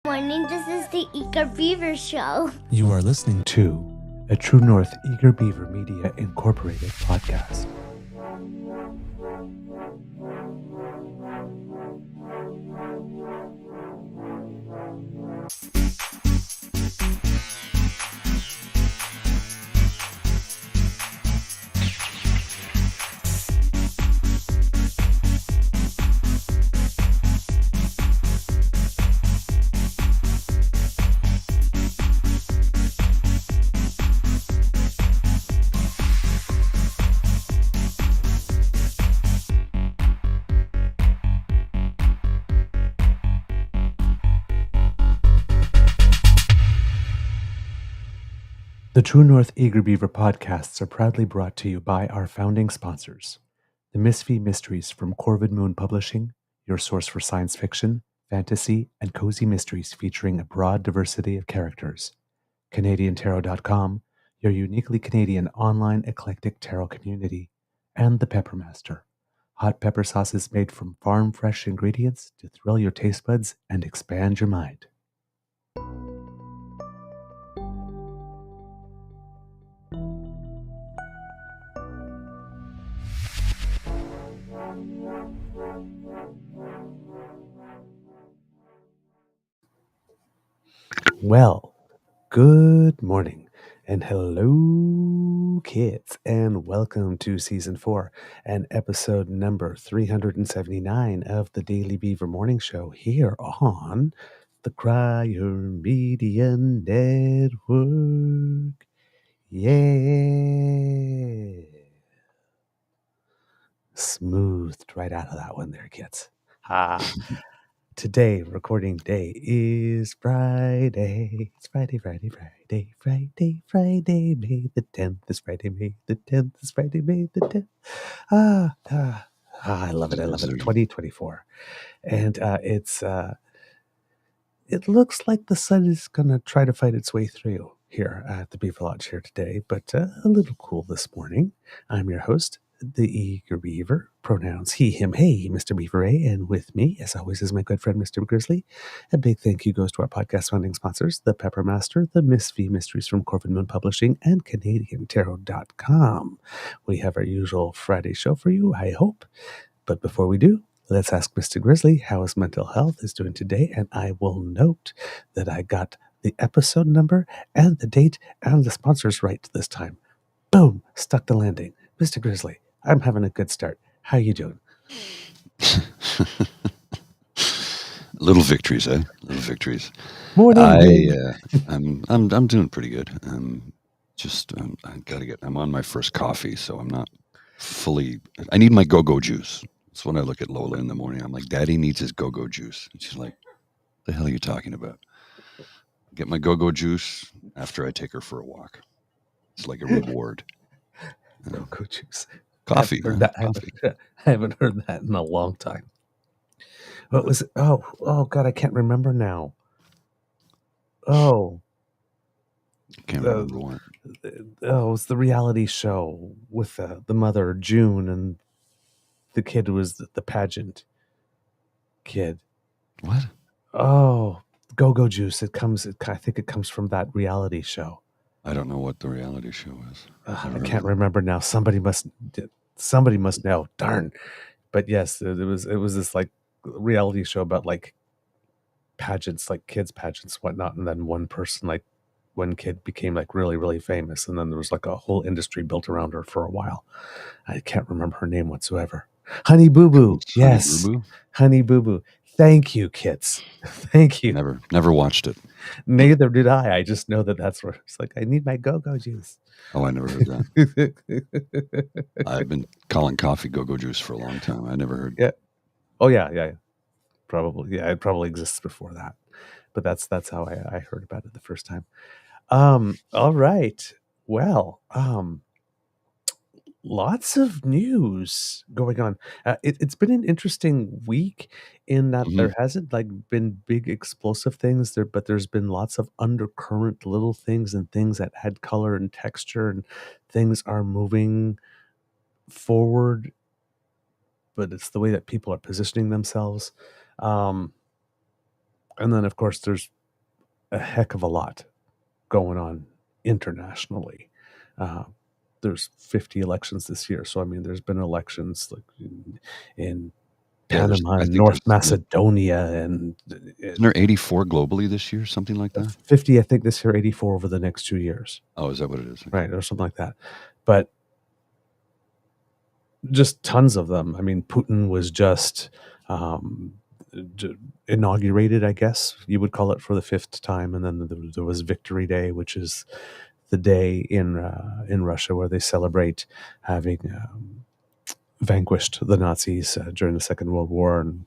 Morning, this is the Eager Beaver Show. You are listening to a True North Eager Beaver Media Incorporated podcast. The True North Eager Beaver podcasts are proudly brought to you by our founding sponsors, the Misfit Mysteries from Corvid Moon Publishing, your source for science fiction, fantasy, and cozy mysteries featuring a broad diversity of characters, CanadianTarot.com, your uniquely Canadian online eclectic tarot community, and the Peppermaster, hot pepper sauces made from farm-fresh ingredients to thrill your taste buds and expand your mind. Well, good morning and hello, kids, and welcome to season 4 and episode number 379 of the Daily Beaver Morning Show here on the Crier Media Network. Yeah. Smoothed right out of that one there, kids. Today, recording day is Friday. It's Friday, May the 10th. It's Friday, May the 10th. It's Friday, May the 10th. I love it. 2024. And it looks like the sun is going to try to fight its way through here at the Beaver Lodge here today, but a little cool this morning. I'm your host, the Eager Beaver, pronouns he, him, hey, Mr. Beaver A, and with me, as always, is my good friend, Mr. Grizzly. A big thank you goes to our podcast funding sponsors, the Peppermaster, the Misfit Mysteries from Corvid Moon Publishing, and CanadianTarot.com. We have our usual Friday show for you, I hope. But before we do, let's ask Mr. Grizzly how his mental health is doing today, and I will note that I got the episode number and the date and the sponsors right this time. Boom! Stuck the landing. Mr. Grizzly, I'm having a good start. How you doing? Little victories, eh? Little victories. Morning. I'm doing pretty good. I'm on my first coffee, so I'm not fully. I need my go-go juice. That's when I look at Lola in the morning. I'm like, Daddy needs his go-go juice. And she's like, the hell are you talking about? Get my go-go juice after I take her for a walk. It's like a reward. Go-go juice. Coffee. I haven't heard that in a long time. What was it? Oh God, I can't remember now. Oh. Can't remember what. Oh, it was the reality show with the mother, June, and the kid was the pageant kid. What? Oh, Go-Go Juice. I think it comes from that reality show. I don't know what the reality show is. I can't remember now. Somebody must know. Darn. But yes, it was this like reality show about like pageants, like kids pageants, whatnot, and then one kid became like really, really famous, and then there was like a whole industry built around her for a while. I can't remember her name whatsoever. Honey Boo Boo. Yes. Honey Boo Boo. Thank you, kids. Thank you. Never watched it. Neither did I. I just know that's where it's like, I need my go-go juice. Oh, I never heard that. I've been calling coffee go-go juice for a long time. I never heard. Yeah. Oh, yeah. Probably. Yeah, it probably exists before that. But that's how I heard about it the first time. All right. Well, lots of news going on. It's been an interesting week in that there hasn't like been big explosive things there, but there's been lots of undercurrent little things and things that had color and texture, and things are moving forward, but it's the way that people are positioning themselves. And then, of course, there's a heck of a lot going on internationally. There's 50 elections this year. So, I mean, there's been elections like in Yeah, Panama I and think North there's Macedonia and isn't there 84 globally this year, something like that? 50, I think this year, 84 over the next 2 years. Oh, is that what it is? Okay. Right, or something like that. But just tons of them. I mean, Putin was just inaugurated, I guess you would call it, for the 5th time, and then there was Victory Day, which is the day in Russia where they celebrate having vanquished the Nazis during the Second World War. And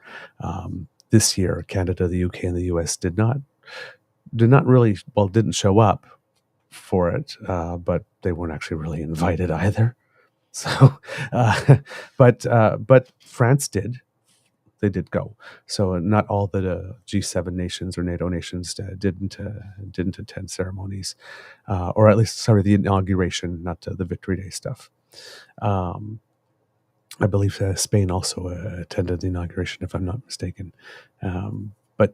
this year, Canada, the UK, and the US didn't show up for it, but they weren't actually really invited either. So, but France did. They did go. So not all the G7 nations or NATO nations didn't attend ceremonies, or at least, sorry, the inauguration, not the Victory Day stuff. I believe Spain also attended the inauguration, if I'm not mistaken. But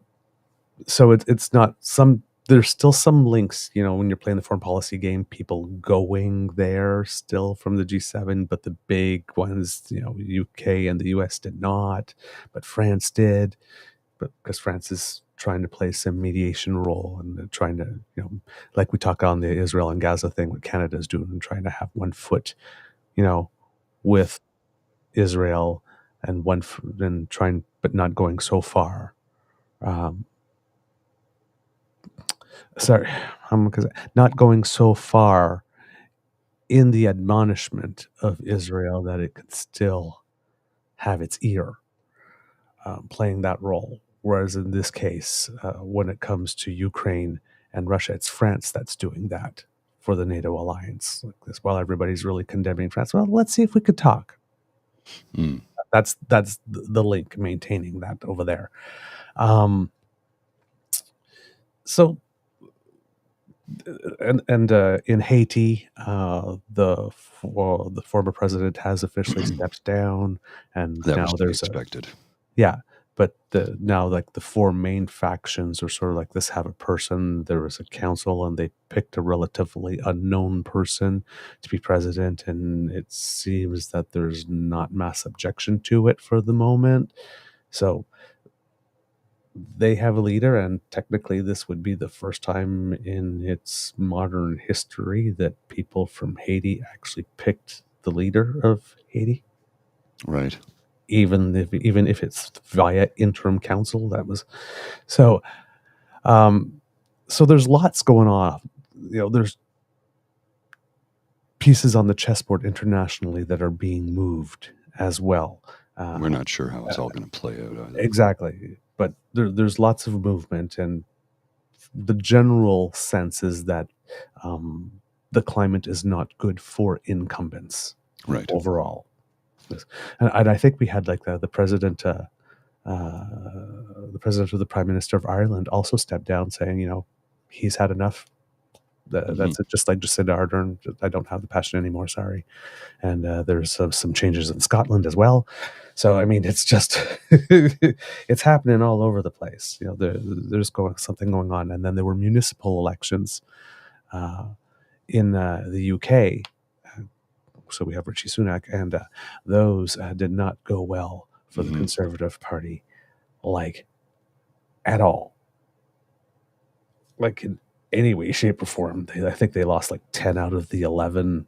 so it's not some. There's still some links, when you're playing the foreign policy game, people going there still from the G7, but the big ones, UK and the US did not, but France did, but because France is trying to play some mediation role and trying to, like we talk on the Israel and Gaza thing, what Canada is doing, and trying to have one foot, with Israel and and trying, but not going so far. Because not going so far in the admonishment of Israel that it could still have its ear playing that role. Whereas in this case, when it comes to Ukraine and Russia, it's France that's doing that for the NATO alliance. Like this, while everybody's really condemning France, well, let's see if we could talk. Mm. That's the link, maintaining that over there. So. And in Haiti, the former president has officially stepped down, and That now was to be there's expected. but now like the four main factions are sort of like this: have a person, there was a council, and they picked a relatively unknown person to be president, and it seems that there's not mass objection to it for the moment. So they have a leader, and technically this would be the first time in its modern history that people from Haiti actually picked the leader of Haiti. Right. Even if it's via interim council. That was so. So there's lots going on. There's pieces on the chessboard internationally that are being moved as well. We're not sure how it's all going to play out either. Exactly. But there's lots of movement, and the general sense is that the climate is not good for incumbents, right, overall. And I think we had like the president or the Prime Minister of Ireland also stepped down, saying, he's had enough. That's it. Just like Jacinda Ardern, I don't have the passion anymore. Sorry. And there's some changes in Scotland as well. So I mean, it's just it's happening all over the place. There's something going on, and then there were municipal elections in the UK. So we have Rishi Sunak, and those did not go well for the Conservative Party, like at all, like in any way, shape, or form. I think they lost like 10 out of the 11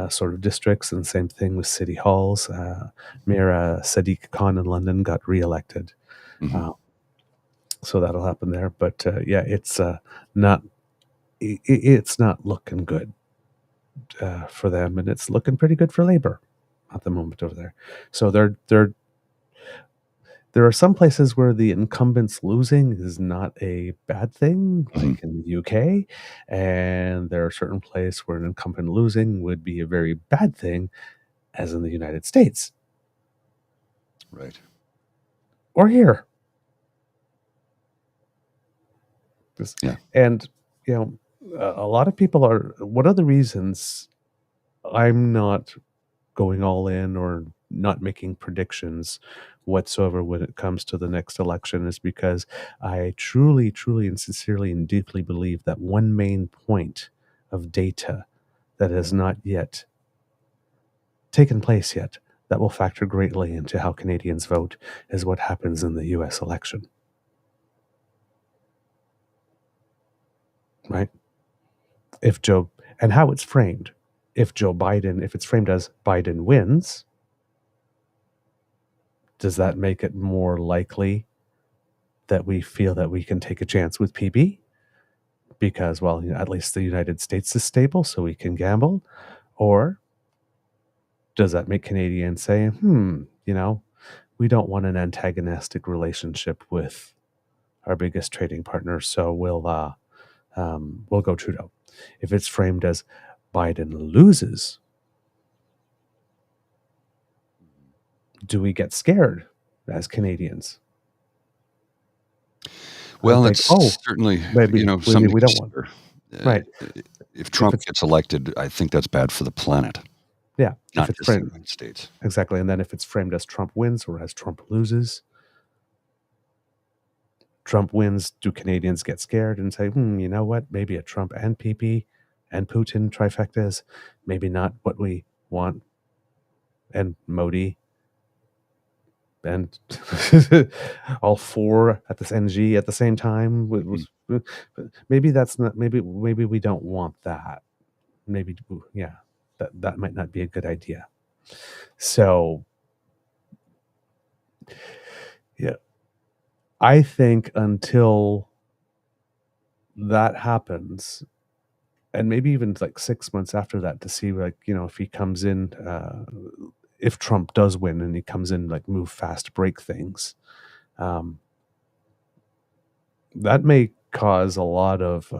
sort of districts, and same thing with city halls. Mayor Sadiq Khan in London got re-elected. So that'll happen there. But it's not looking good for them, and it's looking pretty good for Labour at the moment over there. So there are some places where the incumbents losing is not a bad thing, like in the UK, and there are certain places where an incumbent losing would be a very bad thing, as in the United States. Right. Or here. Yeah. And, a lot of people are, one of the reasons I'm not going all in or not making predictions whatsoever when it comes to the next election is because I truly, truly, and sincerely and deeply believe that one main point of data that has not yet taken place yet that will factor greatly into how Canadians vote is what happens in the US election. Right? And how it's framed. If it's framed as Biden wins, does that make it more likely that we feel that we can take a chance with PeePee? Because, well, at least the United States is stable, so we can gamble? Or does that make Canadians say, we don't want an antagonistic relationship with our biggest trading partner, so we'll go Trudeau? If it's framed as Biden loses, do we get scared as Canadians? Well, Like, it's certainly, maybe something we to don't want. consider. Right. If Trump gets elected, I think that's bad for the planet, Yeah. not If it's just the framed United States. exactly, and then if it's framed as Trump wins or as Trump loses, Trump wins, do Canadians get scared and say, you know what? Maybe a Trump and PeePee and Putin trifecta is maybe not what we want, and Modi and all four at this NG at the same time maybe that's not maybe we don't want that. Maybe that might not be a good idea. So yeah, I think until that happens, and maybe even like 6 months after that, to see if he comes in, if Trump does win and he comes in like move fast, break things, that may cause a lot of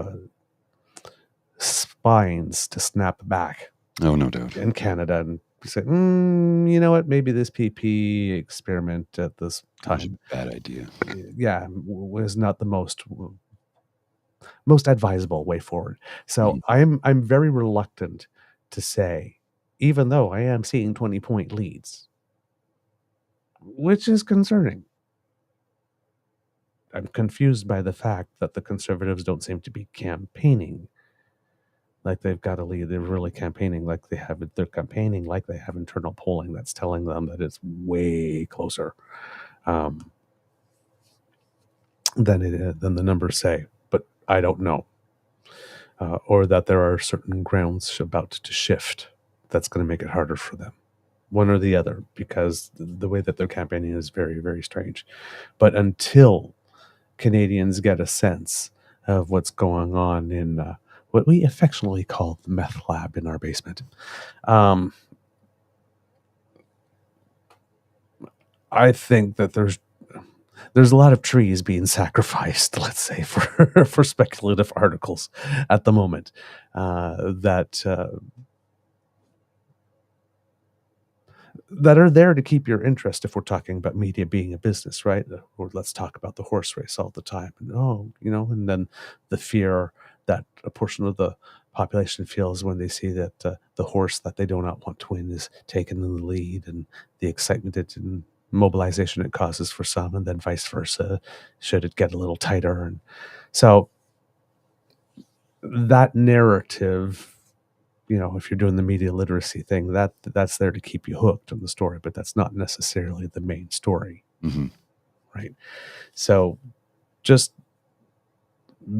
spines to snap back. Oh, no doubt. In Canada, and say, you know what? Maybe this PeePee experiment at this time, bad idea. Yeah, was not the most advisable way forward. So I'm very reluctant to say, even though I am seeing 20-point leads, which is concerning. I'm confused by the fact that the Conservatives don't seem to be campaigning like they've got a lead. They're really campaigning like they have. They're campaigning like they have internal polling that's telling them that it's way closer than the numbers say. But I don't know, or that there are certain grounds about to shift that's going to make it harder for them, one or the other, because the way that they're campaigning is very, very strange. But until Canadians get a sense of what's going on in what we affectionately call the meth lab in our basement, I think that there's a lot of trees being sacrificed, let's say, for speculative articles at the moment, that are there to keep your interest. If we're talking about media being a business, right? Or let's talk about the horse race all the time. And then the fear that a portion of the population feels when they see that the horse that they do not want to win is taken in the lead, and the excitement and mobilization it causes for some, and then vice versa, should it get a little tighter. And so that narrative, if you're doing the media literacy thing, that's there to keep you hooked on the story, but that's not necessarily the main story. Right? So just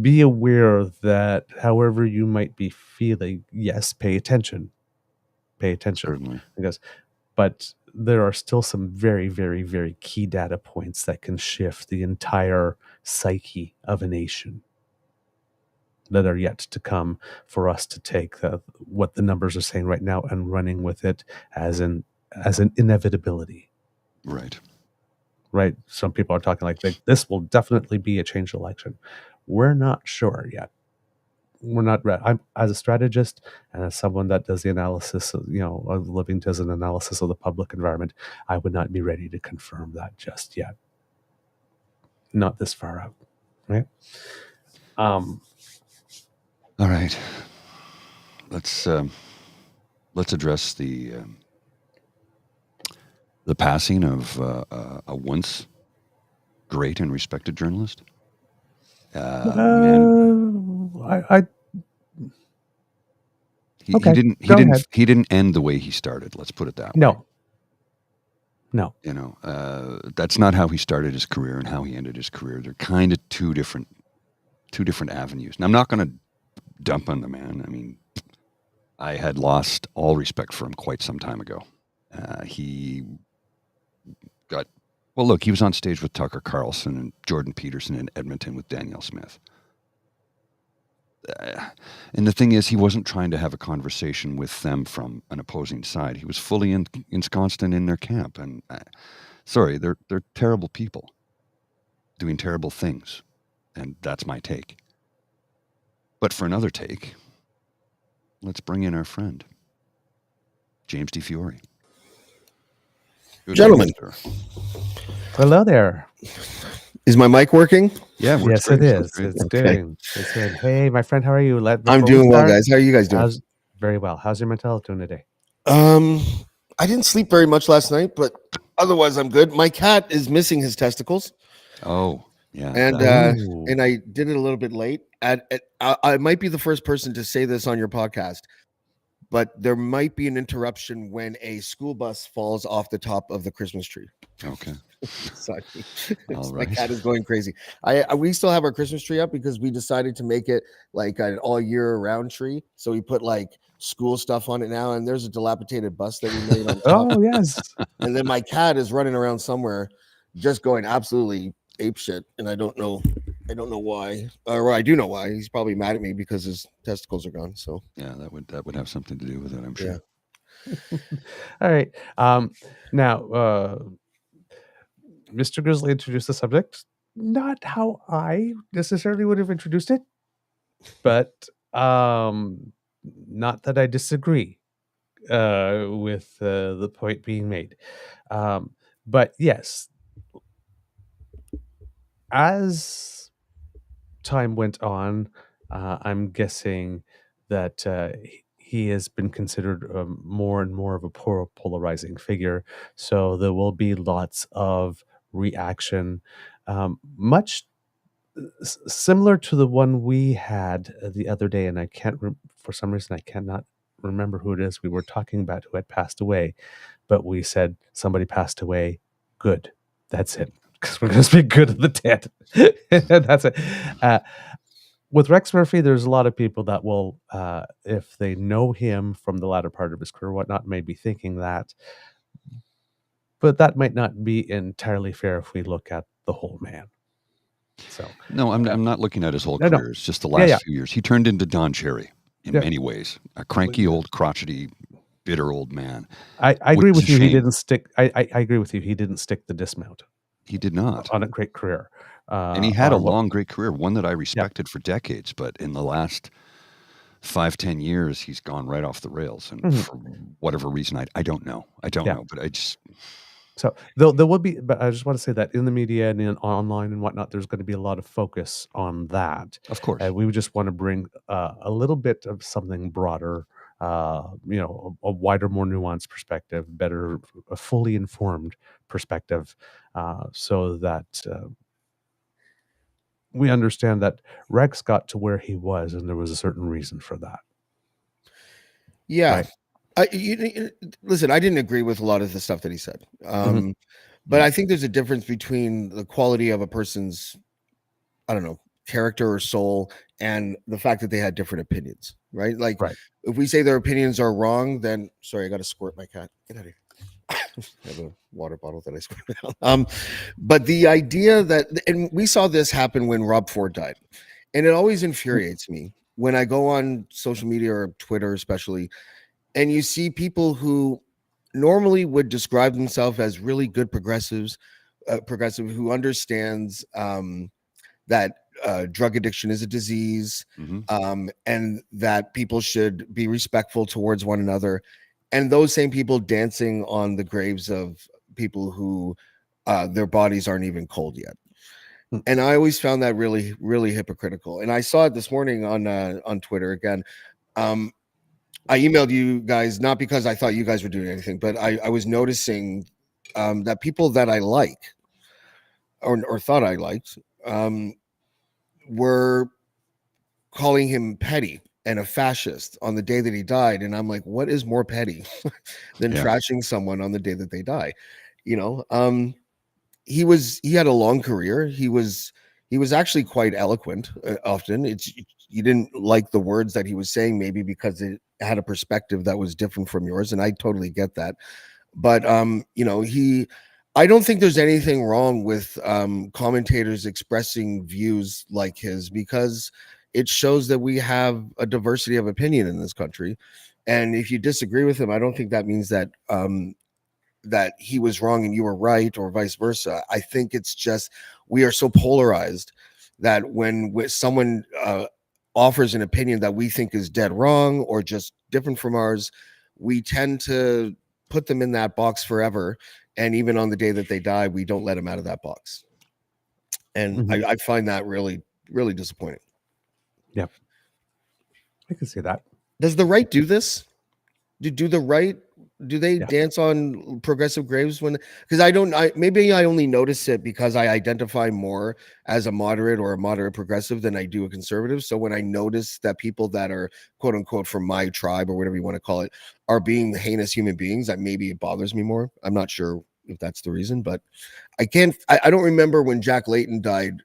be aware that however you might be feeling, yes, pay attention. Certainly. But there are still some very, very, very key data points that can shift the entire psyche of a nation, that are yet to come, for us to take what the numbers are saying right now and running with it as an inevitability. Right. Some people are talking like this will definitely be a changed election. We're not sure yet. We're not. I'm, as a strategist and as someone that does the analysis of, does an analysis of the public environment, I would not be ready to confirm that just yet. Not this far out. Right. All right. Let's address the the passing of a once great and respected journalist. Man, he Okay, didn't go ahead. he didn't end the way he started. Let's put it that way. No. You know, that's not how he started his career and how he ended his career. They're kind of two different avenues. And I'm not going to dump on the man. I mean, I had lost all respect for him quite some time ago. He got, well, look, he was on stage with Tucker Carlson and Jordan Peterson in Edmonton with Danielle Smith. And the thing is, he wasn't trying to have a conversation with them from an opposing side. He was fully ensconced in their camp. And sorry, they're terrible people doing terrible things. And that's my take. But for another take, let's bring in our friend, James DiFiore. Good Gentlemen. morning, sir. Hello there. Is my mic working? Yeah, works Yes, great. it Sounds is. great. It's Okay. good. It's good. Hey, my friend, how are you? I'm doing well, guys. How are you guys doing? Very well. How's your mental health doing today? I didn't sleep very much last night, but otherwise I'm good. My cat is missing his testicles, Oh, yeah. and Ooh. and I did it a little bit late. I might be the first person to say this on your podcast, but there might be an interruption when a school bus falls off the top of the Christmas tree. Okay. Sorry. All My right. cat is going crazy. We still have our Christmas tree up because we decided to make it like an all year round tree. So we put like school stuff on it now, and there's a dilapidated bus that we made on top. Oh, yes. And then my cat is running around somewhere, just going absolutely ape shit, and I don't know why, or I do know why. He's probably mad at me because his testicles are gone. So Yeah, that would have something to do with it, I'm sure. Yeah. All right. Now, Mr. Grizzly introduced the subject. Not how I necessarily would have introduced it, but not that I disagree with the point being made. But yes, as time went on, I'm guessing that he has been considered more and more of a polarizing figure. So there will be lots of reaction, much similar to the one we had the other day. And I can't, for some reason, I cannot remember who it is we were talking about who had passed away, but we said somebody passed away. Good. That's it. Because we're going to speak good of the dead. And that's it. With Rex Murphy, there's a lot of people that will, if they know him from the latter part of his career, whatnot, may be thinking that. But that might not be entirely fair if we look at the whole man. So No, I'm not looking at his whole No. career. It's just the last Yeah. few years. He turned into Don Cherry in Yeah. many ways. A cranky, old, crotchety, bitter old man. I agree Which with is you. a He shame. didn't stick. I agree with you. He didn't stick the dismount He did not. on a great career. And he had a on what- long, great career, one that I respected for decades. But in the last 5-10 years, he's gone right off the rails. And Mhm. for whatever reason, I don't know. I don't Yeah. know. But I just, So there will be, but I just want to say that in the media and in online and whatnot, there's going to be a lot of focus on that. of course. And we would just want to bring a little bit of something broader, a wider, more nuanced perspective, better, a fully informed perspective, so that we understand that Rex got to where he was, and there was a certain reason for that. yeah. Right. Listen, I didn't agree with a lot of the stuff that he said. But I think there's a difference between the quality of a person's, I don't know, character or soul and the fact that they had different opinions, right? Like Right. if we say their opinions are wrong, then sorry, I got to squirt my cat. Get out of here. I have a water bottle that I squirted out. But the idea that, and we saw this happen when Rob Ford died, and it always infuriates me when I go on social media or Twitter, especially, and you see people who normally would describe themselves as really good progressive who understands that drug addiction is a disease, and that people should be respectful towards one another. And those same people dancing on the graves of people who their bodies aren't even cold yet. And I always found that really, really hypocritical. And I saw it this morning on Twitter again. I emailed you guys, not because I thought you guys were doing anything, but I was noticing that people that I like or thought I liked were calling him petty and a fascist on the day that he died. And I'm like, what is more petty than trashing someone on the day that they die? You know, he had a long career. He was actually quite eloquent. Often you didn't like the words that he was saying, maybe because it had a perspective that was different from yours, and I totally get that. But you know, I don't think there's anything wrong with commentators expressing views like his, because it shows that we have a diversity of opinion in this country. And if you disagree with him, I don't think that means that that he was wrong and you were right, or vice versa. I think it's just we are so polarized that when someone offers an opinion that we think is dead wrong or just different from ours, we tend to put them in that box forever. And even on the day that they die, we don't let them out of that box. And I find that really, really disappointing. Yep. I can see that. Does the right do this? Do the right, do they dance on progressive graves when, because maybe I only notice it because I identify more as a moderate or a moderate progressive than I do a conservative. So when I notice that people that are quote unquote from my tribe or whatever you want to call it are being heinous human beings, that maybe it bothers me more. I'm not sure if that's the reason, but I don't remember when Jack Layton died,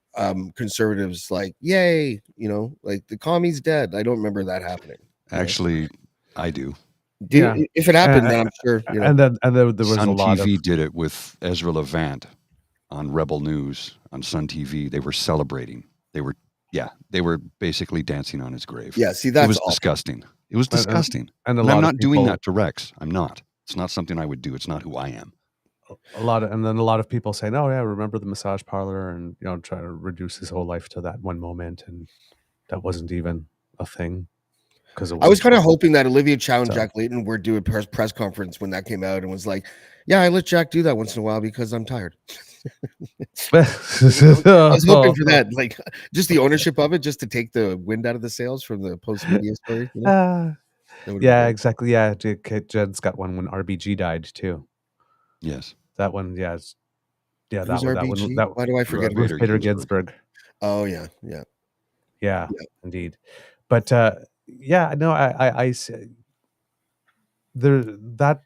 conservatives like, yay, you know, like the commie's dead. I don't remember that happening. Actually, I do. If it happened, then I'm sure. You know. And then there was Sun a lot TV of did it with Ezra Levant on Rebel News on Sun TV. They were celebrating. They were basically dancing on his grave. Yeah, see, that's awful. Disgusting. It was disgusting. And I'm not doing that to Rex. I'm not. It's not something I would do. It's not who I am. A lot of people saying, "Oh yeah, remember the massage parlor?" and try to reduce his whole life to that one moment, and that wasn't even a thing. Because I was kind of hoping that Olivia Chow and Jack Layton were doing a press conference when that came out and was like, "Yeah, I let Jack do that once in a while because I'm tired." I was hoping for that, like just the ownership of it, just to take the wind out of the sails from the post media story. You know? Yeah, exactly. Yeah, Jed's got one when RBG died too. Yes, that one. Yeah, that one. Why do I forget? Ruth Bader Ginsburg. Oh yeah, indeed. But yeah, no, I there, that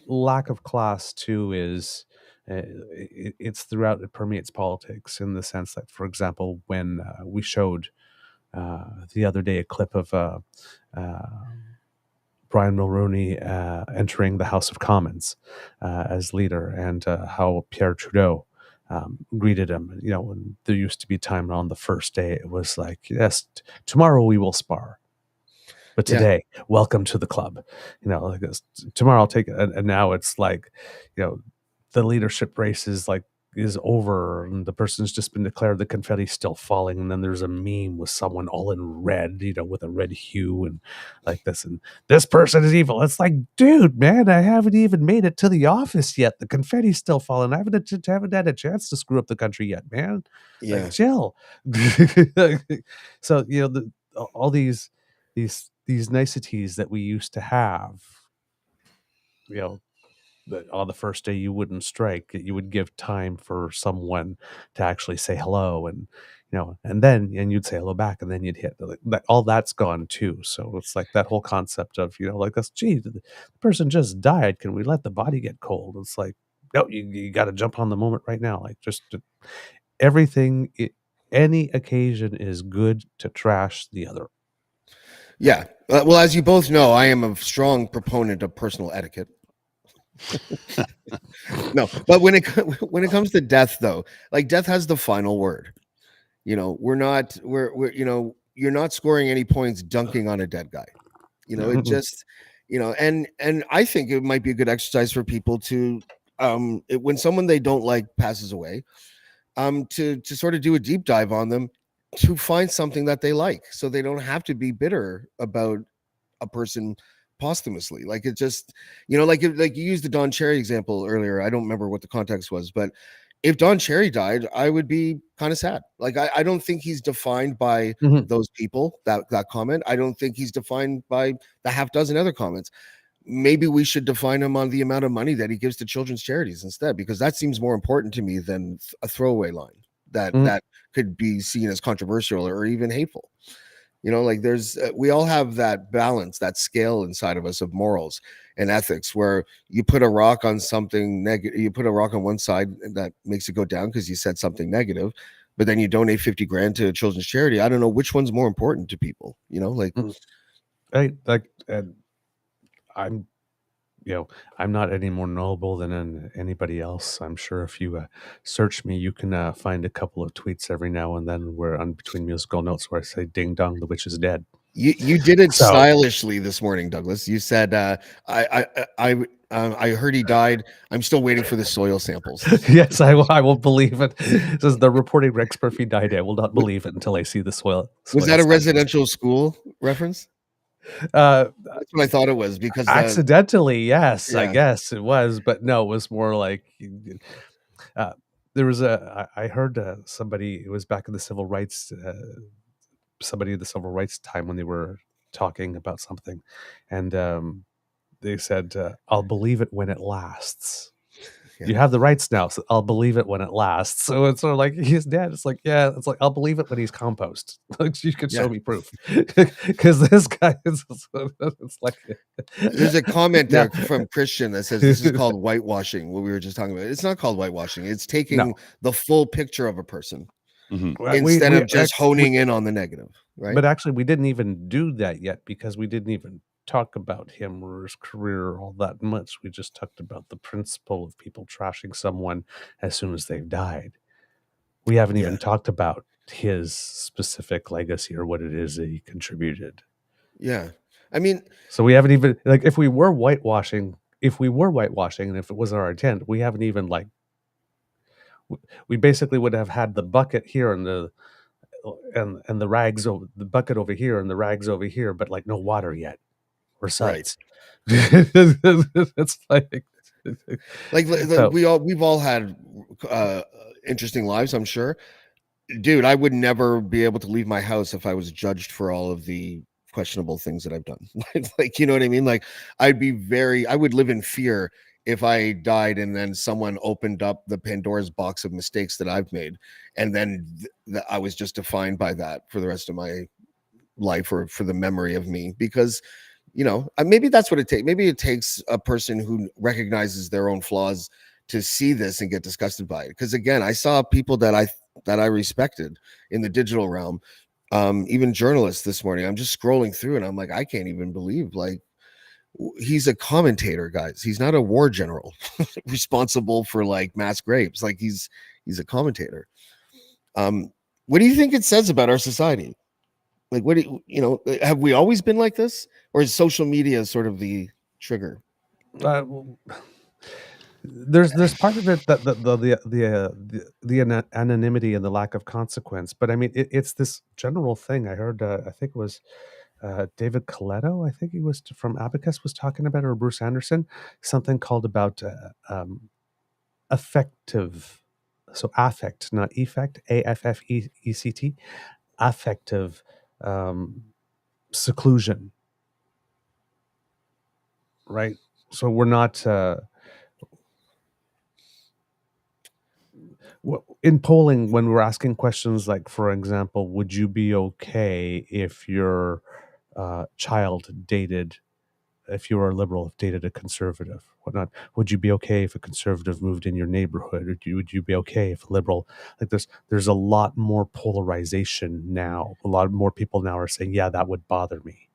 lack of class too is it's throughout. It permeates politics in the sense that, for example, when we showed the other day a clip of Brian Mulroney entering the House of Commons as leader, and how Pierre Trudeau greeted him. When there used to be time on the first day, it was like, yes, tomorrow we will spar. But today, welcome to the club. Like this, tomorrow I'll take it. And now it's like, the leadership race is over, and the person's just been declared, the confetti's still falling, and then there's a meme with someone all in red, with a red hue and like this, and this person is evil. It's like, dude, man, I haven't even made it to the office yet. The confetti's still falling. I haven't had a chance to screw up the country yet, man. Yeah, like, chill. So all these niceties that we used to have, that on the first day you wouldn't strike. You would give time for someone to actually say hello, and and you'd say hello back, and then you'd hit all that's gone too. So it's like that whole concept of like this. Gee, the person just died. Can we let the body get cold? It's like, no, you got to jump on the moment right now. Like just everything. Any occasion is good to trash the other. Yeah. Well, as you both know, I am a strong proponent of personal etiquette. No, but when it comes to death, though, like death has the final word. We're you're not scoring any points dunking on a dead guy. It just, and I think it might be a good exercise for people to, when someone they don't like passes away, to sort of do a deep dive on them, to find something that they like, so they don't have to be bitter about a person posthumously. Like it just, like you used the Don Cherry example earlier. I don't remember what the context was, but if Don Cherry died, I would be kind of sad. Like I don't think he's defined by those people, that comment. I don't think he's defined by the half dozen other comments. maybe we should define him on the amount of money that he gives to children's charities instead, because that seems more important to me than a throwaway line that could be seen as controversial or even hateful. Like there's we all have that balance, that scale inside of us of morals and ethics, where you put a rock on something negative, you put a rock on one side and that makes it go down because you said something negative, but then you donate 50 grand to a children's charity. I don't know which one's more important to people, like I'm I'm not any more knowable than anybody else. I'm sure if you search me, you can find a couple of tweets every now and then where on between musical notes where I say "Ding dong, the witch is dead." You did it So- stylishly this morning, Douglas. You said, I heard he died. I'm still waiting for the soil samples. Yes, I will believe it. It says the reporting Rex Murphy died. I will not believe it until I see the soil. Was that a residential school reference? That's what I thought it was, because Accidentally, yes, I Yeah. guess it was, but no, it was more like there was I heard somebody. It was back in the civil rights. Somebody in the civil rights time when they were talking about something, and they said, "I'll believe it when it lasts." Yeah. You have the rights now, so I'll believe it when it lasts. So it's sort of like he's dead. It's like, yeah, it's like I'll believe it when he's compost. Like you can show Yeah. me proof, because this guy is. It's like There's a comment there Yeah. from Christian that says this is called whitewashing. What we were just talking about. It's not called whitewashing. It's taking No. the full picture of a person Well, instead we of just honing in on the negative, right? But actually, we didn't even do that yet because we didn't even talk about him or his career all that much. We just talked about the principle of people trashing someone as soon as they've died. We haven't even talked about his specific legacy or what it is that he contributed. Yeah. I mean, So we haven't even, like, if we were whitewashing, and if it was our intent, we haven't even, like, we basically would have had the bucket here and the rags over the bucket over here and the rags over here, but like no water yet or suds. It's like So- we've all had interesting lives, I'm sure. Dude, I would never be able to leave my house if I was judged for all of the questionable things that I've done. Like, you know what I mean? Like, I would live in fear if I died and then someone opened up the Pandora's box of mistakes that I've made, and then I was just defined by that for the rest of my life, or for the memory of me. Because maybe that's what it takes. Maybe it takes a person who recognizes their own flaws to see this and get disgusted by it. Because again, I saw people that I respected in the digital realm, even journalists this morning. I'm just scrolling through and I'm like, I can't even believe, like, he's a commentator, guys. He's not a war general responsible for like mass graves. Like, he's a commentator. What do you think it says about our society? Like, what do have we always been like this, or is social media sort of the trigger? There's part of it that the anonymity and the lack of consequence, but I mean it's this general thing. I heard I think it was David Coletto, I think he was from Abacus, was talking about, or Bruce Anderson, something called about affective, so affect, not effect, AFFECT, affective seclusion, right? So we're not in polling, when we're asking questions like, for example, would you be okay if your child dated, if you were a liberal, dated a conservative, whatnot? Would you be okay if a conservative moved in your neighborhood? Or would you be okay if a liberal, like there's a lot more polarization now. A lot more people now are saying, yeah, that would bother me.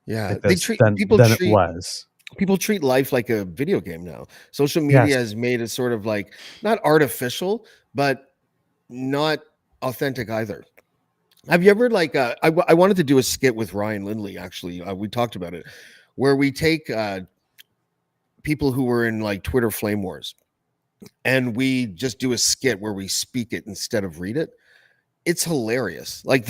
Yeah, Like they this, treat than people it treat was. people treat life like a video game now. Social media Yes. has made it sort of like not artificial, but not authentic either. Have you ever like I wanted to do a skit with Ryan Lindley, actually. We talked about it, where we take people who were in like Twitter flame wars, and we just do a skit where we speak it instead of read it. It's hilarious. Like,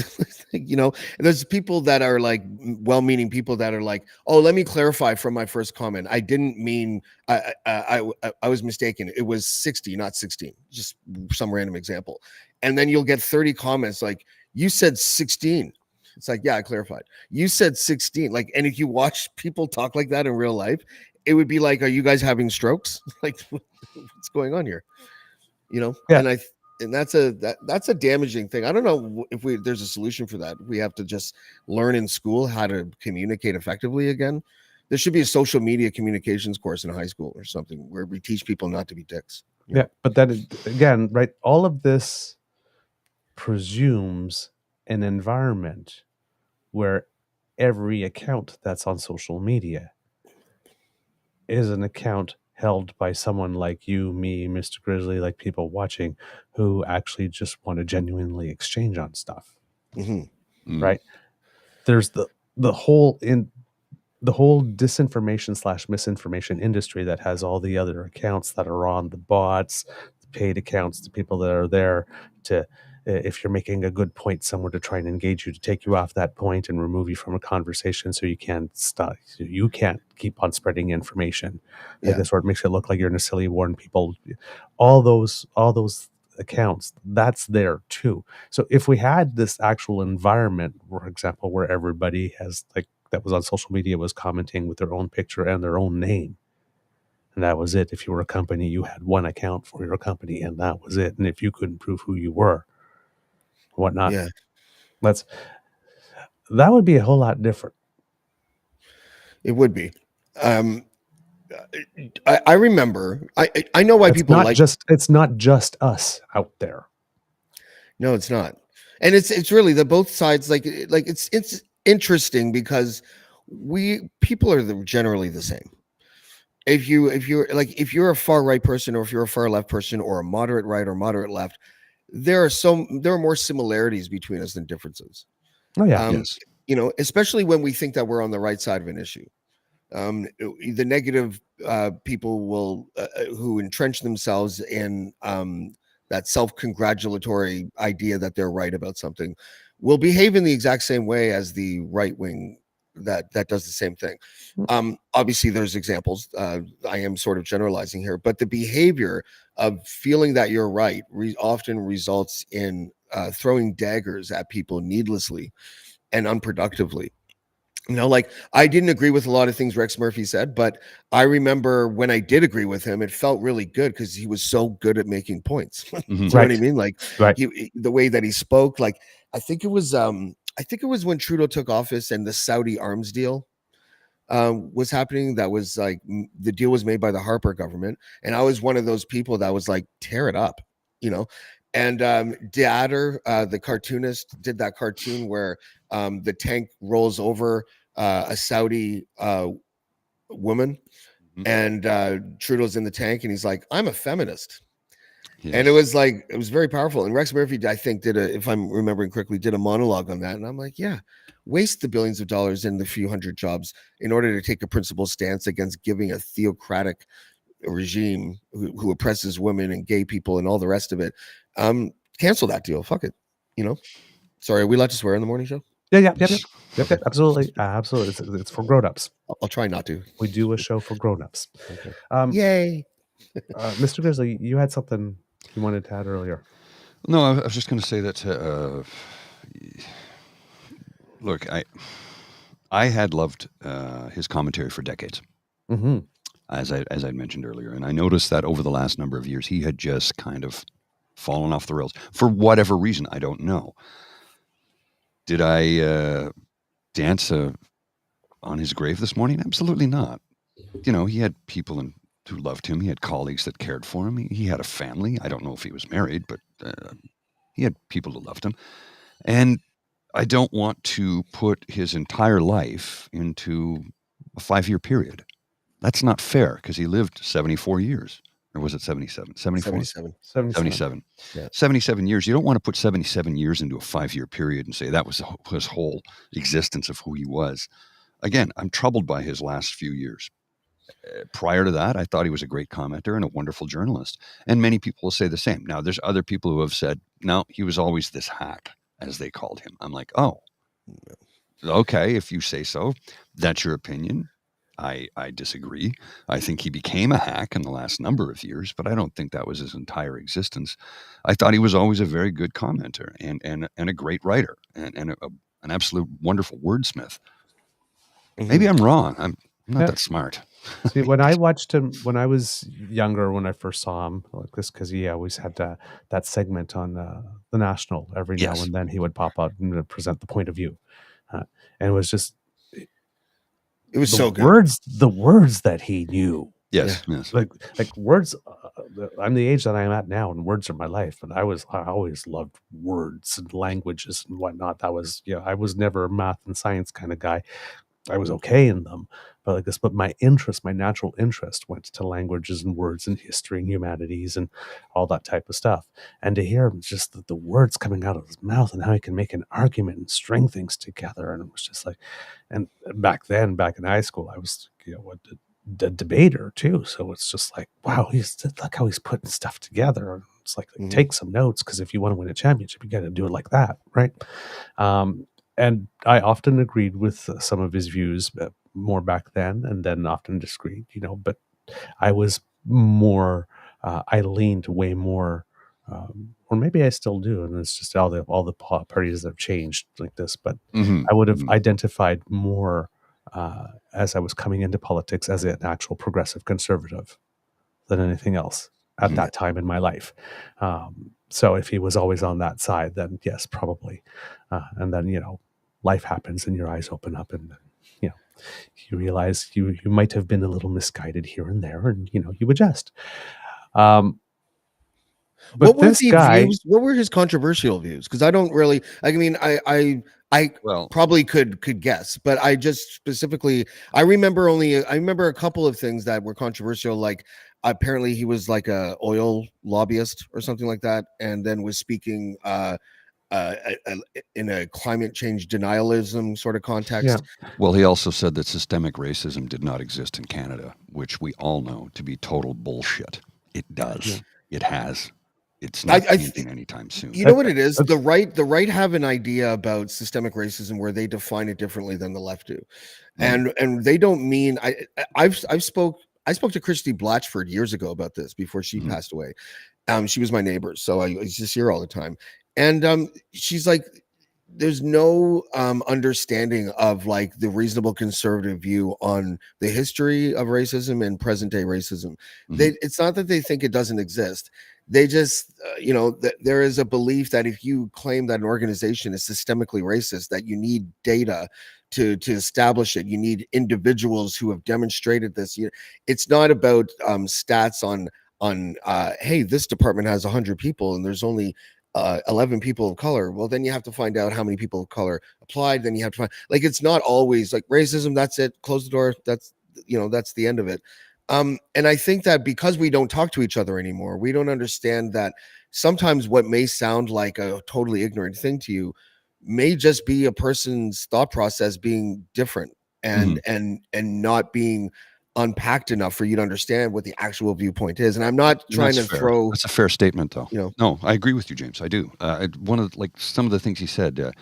there's people that are like well-meaning people that are like, oh, let me clarify from my first comment. I didn't mean, I was mistaken. It was 60, not 16, just some random example. And then you'll get 30 comments like, you said 16. It's like, yeah, I clarified. You said 16. Like, and if you watch people talk like that in real life, it would be like, are you guys having strokes? Like, what's going on here? You know? Yeah. And that's a damaging thing. I don't know if there's a solution for that. We have to just learn in school how to communicate effectively again. There should be a social media communications course in high school or something where we teach people not to be dicks. Yeah, but then again, right? All of this presumes an environment where every account that's on social media is an account held by someone like you, me, Mr. Grizzly, like people watching who actually just want to genuinely exchange on stuff. Mm-hmm. Right? There's the whole disinformation / misinformation industry that has all the other accounts that are on the bots, the paid accounts, the people that are there to, if you're making a good point somewhere, to try and engage you, to take you off that point and remove you from a conversation so you can't keep on spreading information like this, or it makes it look like you're in a silly war, and people, all those accounts, that's there too. So if we had this actual environment, for example, where everybody has, like, that was on social media was commenting with their own picture and their own name, and that was it. If you were a company, you had one account for your company, and that was it. And if you couldn't prove who you were, whatnot, that would be a whole lot different. It would be. I remember. I know why people like. It's not just us out there. No, it's not, and it's really the both sides. Like it's interesting because people are generally the same. If you're a far right person, or if you're a far left person, or a moderate right or moderate left, there are more similarities between us than differences. Oh yeah, yes. You know, especially when we think that we're on the right side of an issue. The negative people will who entrench themselves in that self-congratulatory idea that they're right about something will behave in the exact same way as the right wing that does the same thing. Obviously, there's examples. I am sort of generalizing here, but the behavior of feeling that you're right often results in throwing daggers at people needlessly and unproductively. You know, like, I didn't agree with a lot of things Rex Murphy said, but I remember when I did agree with him, it felt really good because he was so good at making points. Mm-hmm. You know what I mean? Like, the way that he spoke. Like, I think it was when Trudeau took office and the Saudi arms deal was happening. That was like, the deal was made by the Harper government, and I was one of those people that was like, tear it up, you know. And Deader, the cartoonist, did that cartoon where the tank rolls over a Saudi woman, and Trudeau's in the tank, and he's like, I'm a feminist. Yes. And it was very powerful. And Rex Murphy, I think, if I'm remembering correctly, did a monologue on that. And I'm like, yeah, waste the billions of dollars and the few hundred jobs in order to take a principled stance against giving a theocratic regime who oppresses women and gay people and all the rest of it. Cancel that deal. Fuck it. You know. Sorry, are we allowed to swear on the morning show? Yeah. Absolutely. It's for grown-ups. I'll try not to. We do a show for grown-ups. Okay. Yay. Mr. Grizzly, you had something you wanted to add earlier. No, I was just going to say that. Look, I had loved his commentary for decades. Mm-hmm. As I mentioned earlier, and I noticed that over the last number of years, he had just kind of fallen off the rails for whatever reason. I don't know. Did I dance on his grave this morning? Absolutely not. You know, he had people who loved him. He had colleagues that cared for him. He had a family. I don't know if he was married, but he had people who loved him. And I don't want to put his entire life into a 5-year period. That's not fair, because he lived 74 years. Or was it 77? 74? 77. Yeah. 77 years. You don't want to put 77 years into a 5-year period and say that was his whole existence of who he was. Again, I'm troubled by his last few years. Prior to that, I thought he was a great commenter and a wonderful journalist. And many people will say the same. Now, there's other people who have said, no, he was always this hack, as they called him. I'm like, oh, okay, if you say so, that's your opinion. I disagree. I think he became a hack in the last number of years, but I don't think that was his entire existence. I thought he was always a very good commenter and a great writer and an absolute wonderful wordsmith. Mhm. Maybe I'm wrong. I'm not Yeah. that smart. See, when I watched him when I was younger, when I first saw him like this, because he always had that segment on the National every now Yes. and then, he would pop out and present the point of view, and it was just It was the so good. words that he knew. Yes. Yes. Like words. I'm the age that I'm at now, and words are my life. And I always loved words and languages and whatnot. That was I was never a math and science kind of guy. I was okay in them, but my natural interest went to languages and words and history and humanities and all that type of stuff. And to hear him just the words coming out of his mouth and how he can make an argument and string things together, and it was just like, and back in high school, I was a debater too. So it's just like, wow, look how he's putting stuff together. And it's like take some notes, because if you want to win a championship, you got to do it like that, right? And I often agreed with some of his views more back then, and then often disagreed, but I was more, I leaned way more, or maybe I still do, and it's just all the parties that have changed like this, but I would have identified more as I was coming into politics as an actual progressive conservative than anything else at that time in my life. So if he was always on that side, then yes, probably. And then, life happens and your eyes open up, and you realize you might have been a little misguided here and there, and you adjust. But What were this guy, views? What were his controversial views? Because I don't really. I mean, I probably could guess, but I just specifically I remember a couple of things that were controversial. Like apparently he was like a oil lobbyist or something like that, and then was speaking in a climate change denialism sort of context. Well, he also said that systemic racism did not exist in Canada, which we all know to be total bullshit. It does. It has. It's not changing anytime soon. You know what it is? The right have an idea about systemic racism where they define it differently than the left do, and they don't mean. I spoke to Christy Blatchford years ago about this before she passed away. She was my neighbor, so I used to see her all the time. And she's like, there's no understanding of like the reasonable conservative view on the history of racism and present day racism. It's not that they think it doesn't exist. They just, there is a belief that if you claim that an organization is systemically racist, that you need data to establish it. You need individuals who have demonstrated this. It's not about stats on hey, this department has 100 people and there's only 11 people of color. Well, then you have to find out how many people of color applied. Then you have to find, like, it's not always like racism. That's it. Close the door. That's the end of it. And I think that because we don't talk to each other anymore, we don't understand that sometimes what may sound like a totally ignorant thing to you may just be a person's thought process being different and not being unpacked enough for you to understand what the actual viewpoint is. And I'm not trying to throw. That's a fair statement, though. No, I agree with you, James. I do. One of some of the things he said,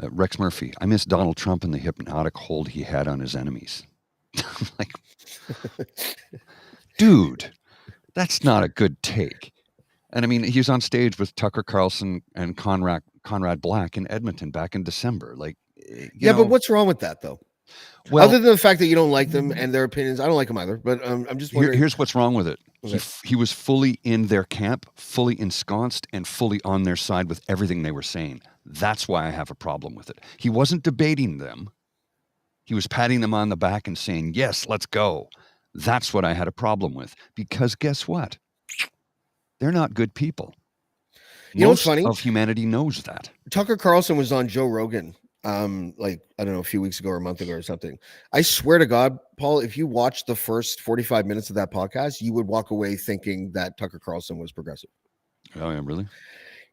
Rex Murphy. I miss Donald Trump and the hypnotic hold he had on his enemies. Like, dude, that's not a good take. And I mean, he was on stage with Tucker Carlson and Conrad Black in Edmonton back in December. Like, but what's wrong with that, though? Well, other than the fact that you don't like them and their opinions, I don't like them either. But I'm just wondering. Here's what's wrong with it. Okay. He was fully in their camp, fully ensconced, and fully on their side with everything they were saying. That's why I have a problem with it. He wasn't debating them. He was patting them on the back and saying, yes, let's go. That's what I had a problem with. Because guess what? They're not good people. What's funny? Most of humanity knows that. Tucker Carlson was on Joe Rogan. Like, I don't know, a few weeks ago or a month ago or something. I swear to God, Paul, if you watched the first 45 minutes of that podcast, you would walk away thinking that Tucker Carlson was progressive. Oh, yeah, really?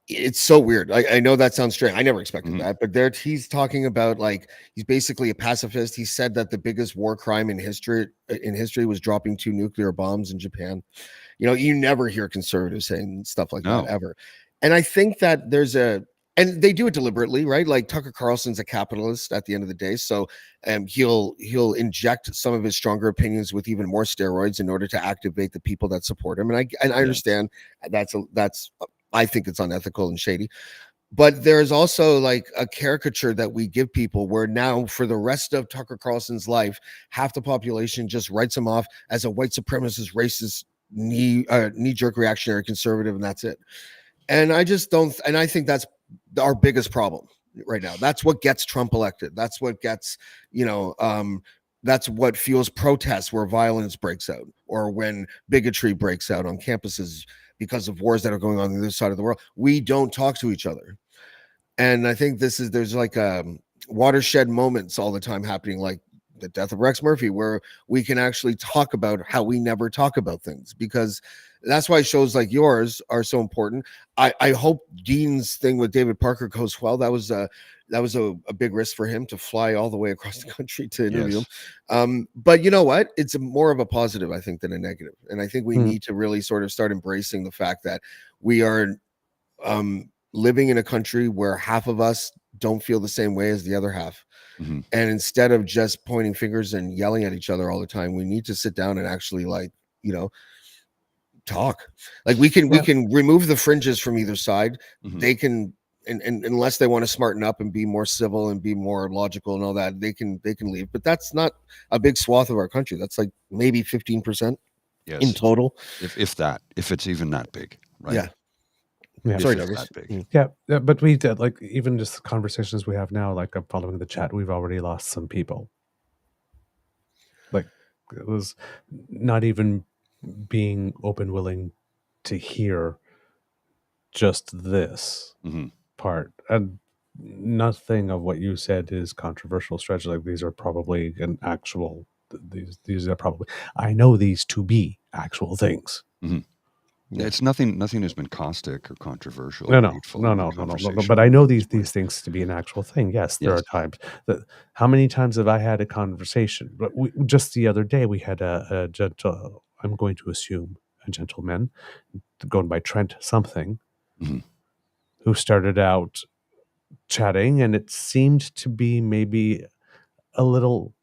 It's so weird. I know that sounds strange. I never expected that, but he's talking about, like, he's basically a pacifist. He said that the biggest war crime in history was dropping 2 nuclear bombs in Japan. You never hear conservatives saying stuff like that ever. And I think that and they do it deliberately, right? Like Tucker Carlson's a capitalist at the end of the day. So he'll inject some of his stronger opinions with even more steroids in order to activate the people that support him. And I understand that's I think it's unethical and shady. But there's also like a caricature that we give people where now for the rest of Tucker Carlson's life, half the population just writes him off as a white supremacist, racist, knee-jerk reactionary conservative, and that's it. And I just don't, and I think that's our biggest problem right now. That's what gets Trump elected. That's what gets, that's what fuels protests where violence breaks out or when bigotry breaks out on campuses because of wars that are going on the other side of the world. We don't talk to each other. And I think there's like watershed moments all the time happening, like the death of Rex Murphy, where we can actually talk about how we never talk about things, because that's why shows like yours are so important. I hope Dean's thing with David Parker goes well. That was a big risk for him to fly all the way across the country to interview him. But you know what? It's more of a positive, I think, than a negative. And I think we need to really sort of start embracing the fact that we are living in a country where half of us don't feel the same way as the other half. Mm-hmm. And instead of just pointing fingers and yelling at each other all the time, we need to sit down and actually talk. Like we can remove the fringes from either side. Mm-hmm. They can, and unless they want to smarten up and be more civil and be more logical and all that, they can leave. But that's not a big swath of our country. That's like maybe 15% in total. If it's even that big, right? Yeah. Yeah. Sorry, Douglas. Yeah, but we did, like, even just the conversations we have now, like following the chat, we've already lost some people. Like, it was not even being open, willing to hear just this part. And nothing of what you said is controversial stretch. Like, these are probably these are probably, I know these to be actual things. Mm-hmm. Yeah, it's nothing has been caustic or controversial. No. But I know these things to be an actual thing. Yes, there are times that. How many times have I had a conversation? But just the other day we had a gentle. I'm going to assume a gentleman, going by Trent something, who started out chatting, and it seemed to be maybe a little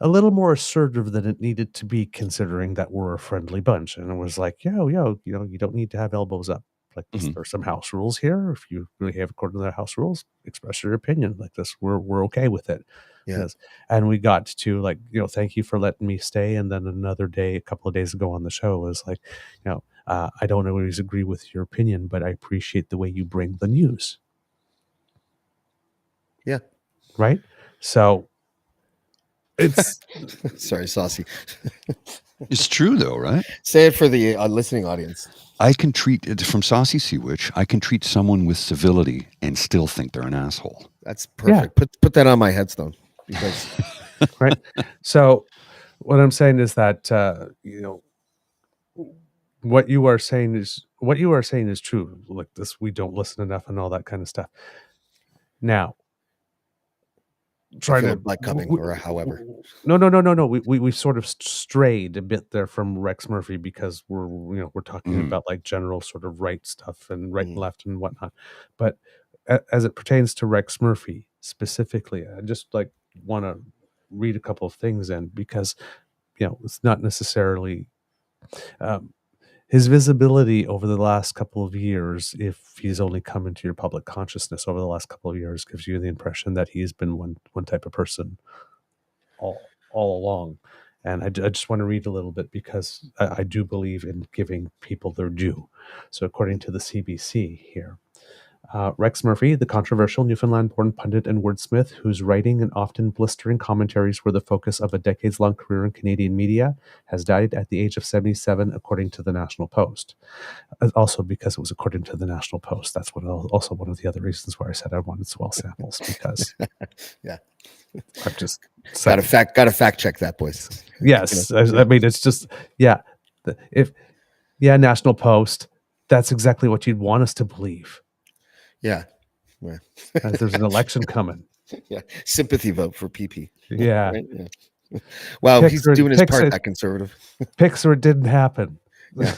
more assertive than it needed to be, considering that we're a friendly bunch. And it was like, yo, you don't need to have elbows up. Like, there's some house rules here. If you really have according to the house rules, express your opinion like this. We're okay with it. Yes. And we got to, like, thank you for letting me stay. And then another day, a couple of days ago on the show, was like, I don't always agree with your opinion, but I appreciate the way you bring the news. Yeah. Right. So, it's sorry, saucy. It's true though, right? Say it for the listening audience. I can treat it from Saucy Sea Witch. I can treat someone with civility and still think they're an asshole. That's perfect. Yeah. Put that on my headstone, because right. So what I'm saying is that what you are saying is true. Like this, we don't listen enough and all that kind of stuff. Now, trying to like coming or however. No. We sort of strayed a bit there from Rex Murphy, because we're talking about like general sort of right stuff and right and left and whatnot. But as it pertains to Rex Murphy specifically, I just like want to read a couple of things in, because it's not necessarily his visibility over the last couple of years, if he's only come into your public consciousness over the last couple of years, gives you the impression that he's been one type of person all along. And I just want to read a little bit, because I do believe in giving people their due. So according to the CBC here, Rex Murphy, the controversial Newfoundland-born pundit and wordsmith whose writing and often blistering commentaries were the focus of a decades-long career in Canadian media, has died at the age of 77, according to the National Post. Also, because it was according to the National Post, that's also one of the other reasons why I said I wanted swell samples, because yeah, I'm just got to fact check that, boys. Yes, I mean, it's just National Post. That's exactly what you'd want us to believe. Yeah. There's an election coming. Yeah. Sympathy vote for PeePee. Yeah. Right? Yeah. Wow, he's doing his part, that conservative. Picks or it didn't happen. Yeah.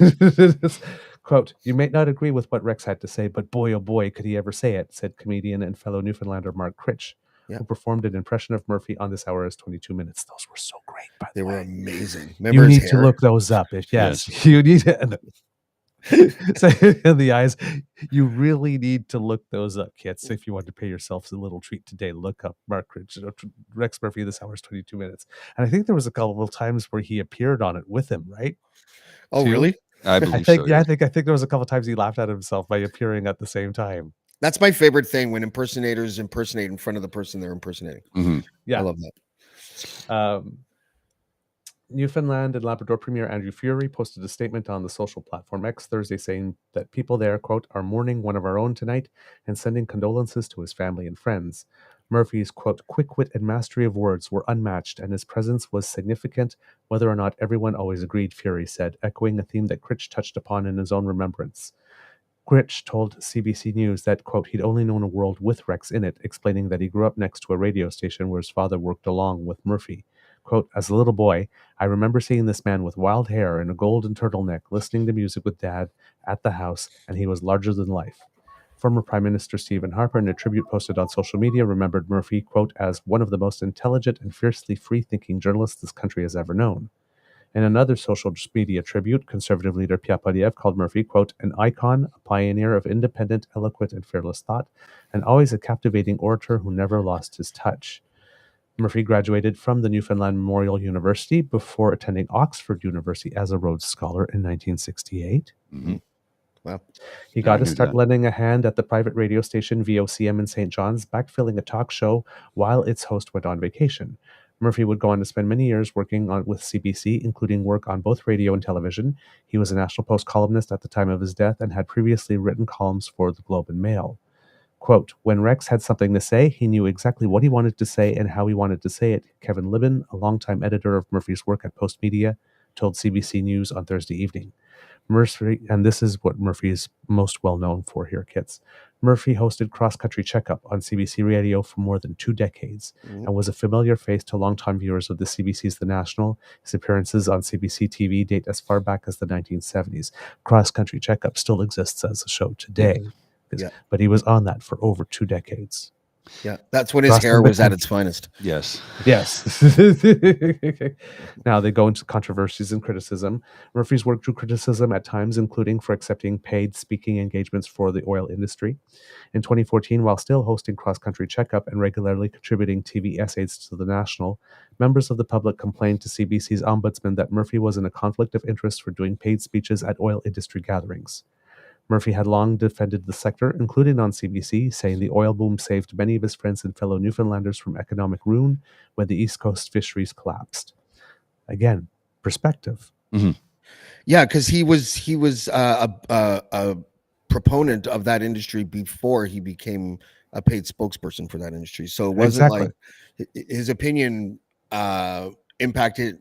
Quote, "You may not agree with what Rex had to say, but boy, oh boy, could he ever say it," said comedian and fellow Newfoundlander Mark Critch, who performed an impression of Murphy on This Hour as 22 Minutes. Those were so great, by the way. They were amazing. Remember you need to look those up. You need to. So in the eyes, you really need to look those up, kids. If you want to pay yourselves a little treat today, look up Rex Murphy. This hour's 22 minutes, and I think there was a couple of times where he appeared on it with him, right? Oh, Too? really? I I believe think, so. yeah, Yeah. I think there was a couple of times he laughed at himself by appearing at the same time. That's my favorite thing, when impersonators impersonate in front of the person they're impersonating. Mhm. Yeah, I love that. Newfoundland and Labrador Premier Andrew Fury posted a statement on the social platform X Thursday saying that people there, quote, are mourning one of our own tonight and sending condolences to his family and friends. Murphy's, quote, quick wit and mastery of words were unmatched, and his presence was significant, whether or not everyone always agreed, Fury said, echoing a theme that Critch touched upon in his own remembrance. Critch told CBC News that, quote, he'd only known a world with Rex in it, explaining that he grew up next to a radio station where his father worked along with Murphy. Quote, as a little boy, I remember seeing this man with wild hair and a golden turtleneck listening to music with Dad at the house, and he was larger than life. Former Prime Minister Stephen Harper, in a tribute posted on social media, remembered Murphy, quote, as one of the most intelligent and fiercely free-thinking journalists this country has ever known. In another social media tribute, Conservative leader Pierre Poilievre called Murphy, quote, an icon, a pioneer of independent, eloquent, and fearless thought, and always a captivating orator who never lost his touch. Murphy graduated from the Newfoundland Memorial University before attending Oxford University as a Rhodes Scholar in 1968. Mhm. Wow. He Yeah, got I to knew start that. lending a hand at the private radio station VOCM in St. John's, backfilling a talk show while its host went on vacation. Murphy would go on to spend many years working with CBC, including work on both radio and television. He was a National Post columnist at the time of his death and had previously written columns for the Globe and Mail. Quote, when Rex had something to say, he knew exactly what he wanted to say and how he wanted to say it, Kevin Libin, a longtime editor of Murphy's work at Post Media, told CBC News on Thursday evening. Murphy, and this is what Murphy is most well known for here, kids. Murphy hosted Cross Country Checkup on CBC Radio for more than 2 decades and was a familiar face to longtime viewers of the CBC's The National. His appearances on CBC TV date as far back as the 1970s. Cross Country Checkup still exists as a show today, Yeah. but he was on that for over 2 decades. Yeah. That's when his Crossing hair the was at country. its finest. Yes. Yes. Now they go into controversies and criticism. Murphy's work drew criticism at times, including for accepting paid speaking engagements for the oil industry. In 2014, while still hosting Cross Country Checkup and regularly contributing TV essays to The National, members of the public complained to CBC's ombudsman that Murphy was in a conflict of interest for doing paid speeches at oil industry gatherings. Murphy had long defended the sector, including on CBC, saying the oil boom saved many of his friends and fellow Newfoundlanders from economic ruin when the East Coast fisheries collapsed. Again, perspective. Yeah, because he was a proponent of that industry before he became a paid spokesperson for that industry. So it wasn't Exactly. like his opinion impacted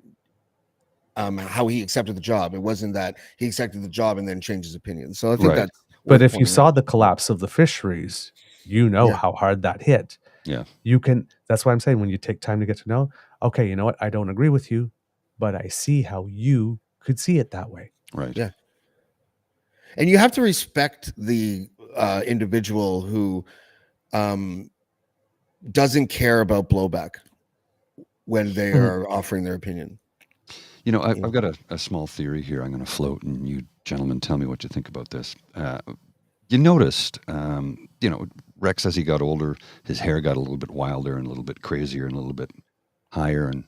how he accepted the job. It wasn't that he accepted the job and then changed his opinion. So I think Right. that's But worth if you pointing saw out. the collapse of the fisheries, you know Yeah. how hard that hit. Yeah. You can, that's why I'm saying when you take time to get to know, okay, you know what? I don't agree with you, but I see how you could see it that way. Right. Yeah. And you have to respect the individual who doesn't care about blowback when they are offering their opinion. You know, I've got a small theory here I'm going to float, and you gentlemen tell me what you think about this. You noticed, you know, Rex, as he got older, his hair got a little bit wilder and a little bit crazier and a little bit higher, and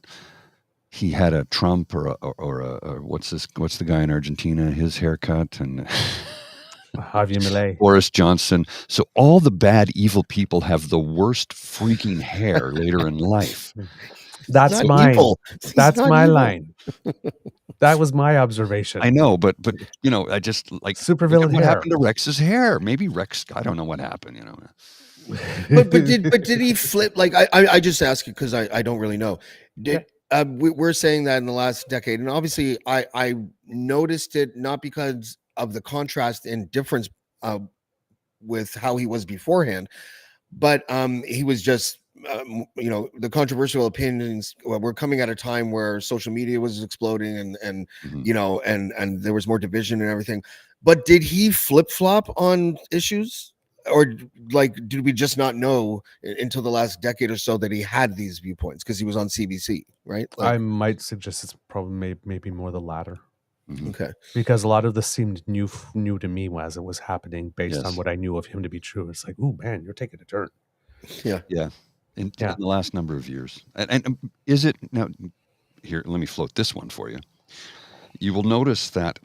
he had a Trump or what's the guy in Argentina, his haircut, and Javier Milei. Boris Johnson. So all the bad, evil people have the worst freaking hair later in life. That's Not mine. evil. He's That's not my evil. line. That was my observation. I know, but you know, I just like Supervillain look at what hair. happened to Rex's hair. Maybe Rex, I don't know what happened. You know, But did he flip? Like I just ask you because I don't really know. Did we're saying that in the last decade, and obviously I noticed it not because of the contrast and difference with how he was beforehand, but he was just you know, the controversial opinions were coming at a time where social media was exploding and you know, and there was more division and everything. But did he flip-flop on issues, or like did we just not know until the last decade or so that he had these viewpoints because he was on CBC, right? Like, I might suggest it's probably maybe more the latter. Mhm. Okay. because a lot of this seemed new to me as it was happening based on Yes. what I knew of him to be true. It's like, ooh, man, you're taking a turn. Yeah. Yeah. In Yeah. the last number of years. And is it now here, let me float this one for you. You will notice that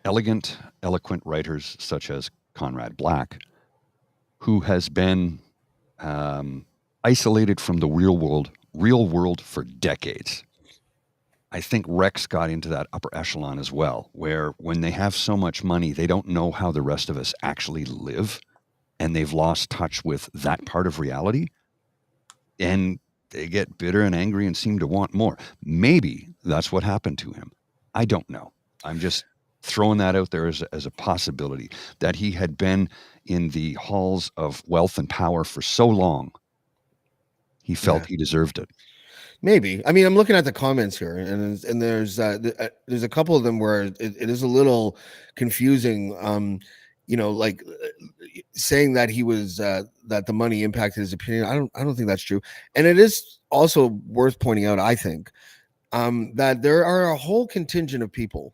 elegant, eloquent writers such as Conrad Black, who has been isolated from the real world for decades. I think Rex got into that upper echelon as well, where when they have so much money, they don't know how the rest of us actually live, and they've lost touch with that part of reality, and they get bitter and angry and seem to want more. Maybe that's what happened to him. I don't know. I'm just throwing that out there as a possibility, that he had been in the halls of wealth and power for so long, he felt he deserved it. Maybe. I mean, I'm looking at the comments here, and there's a couple of them where it is a little confusing. Like saying that he was that the money impacted his opinion. I don't think that's true. And it is also worth pointing out, I think, that there are a whole contingent of people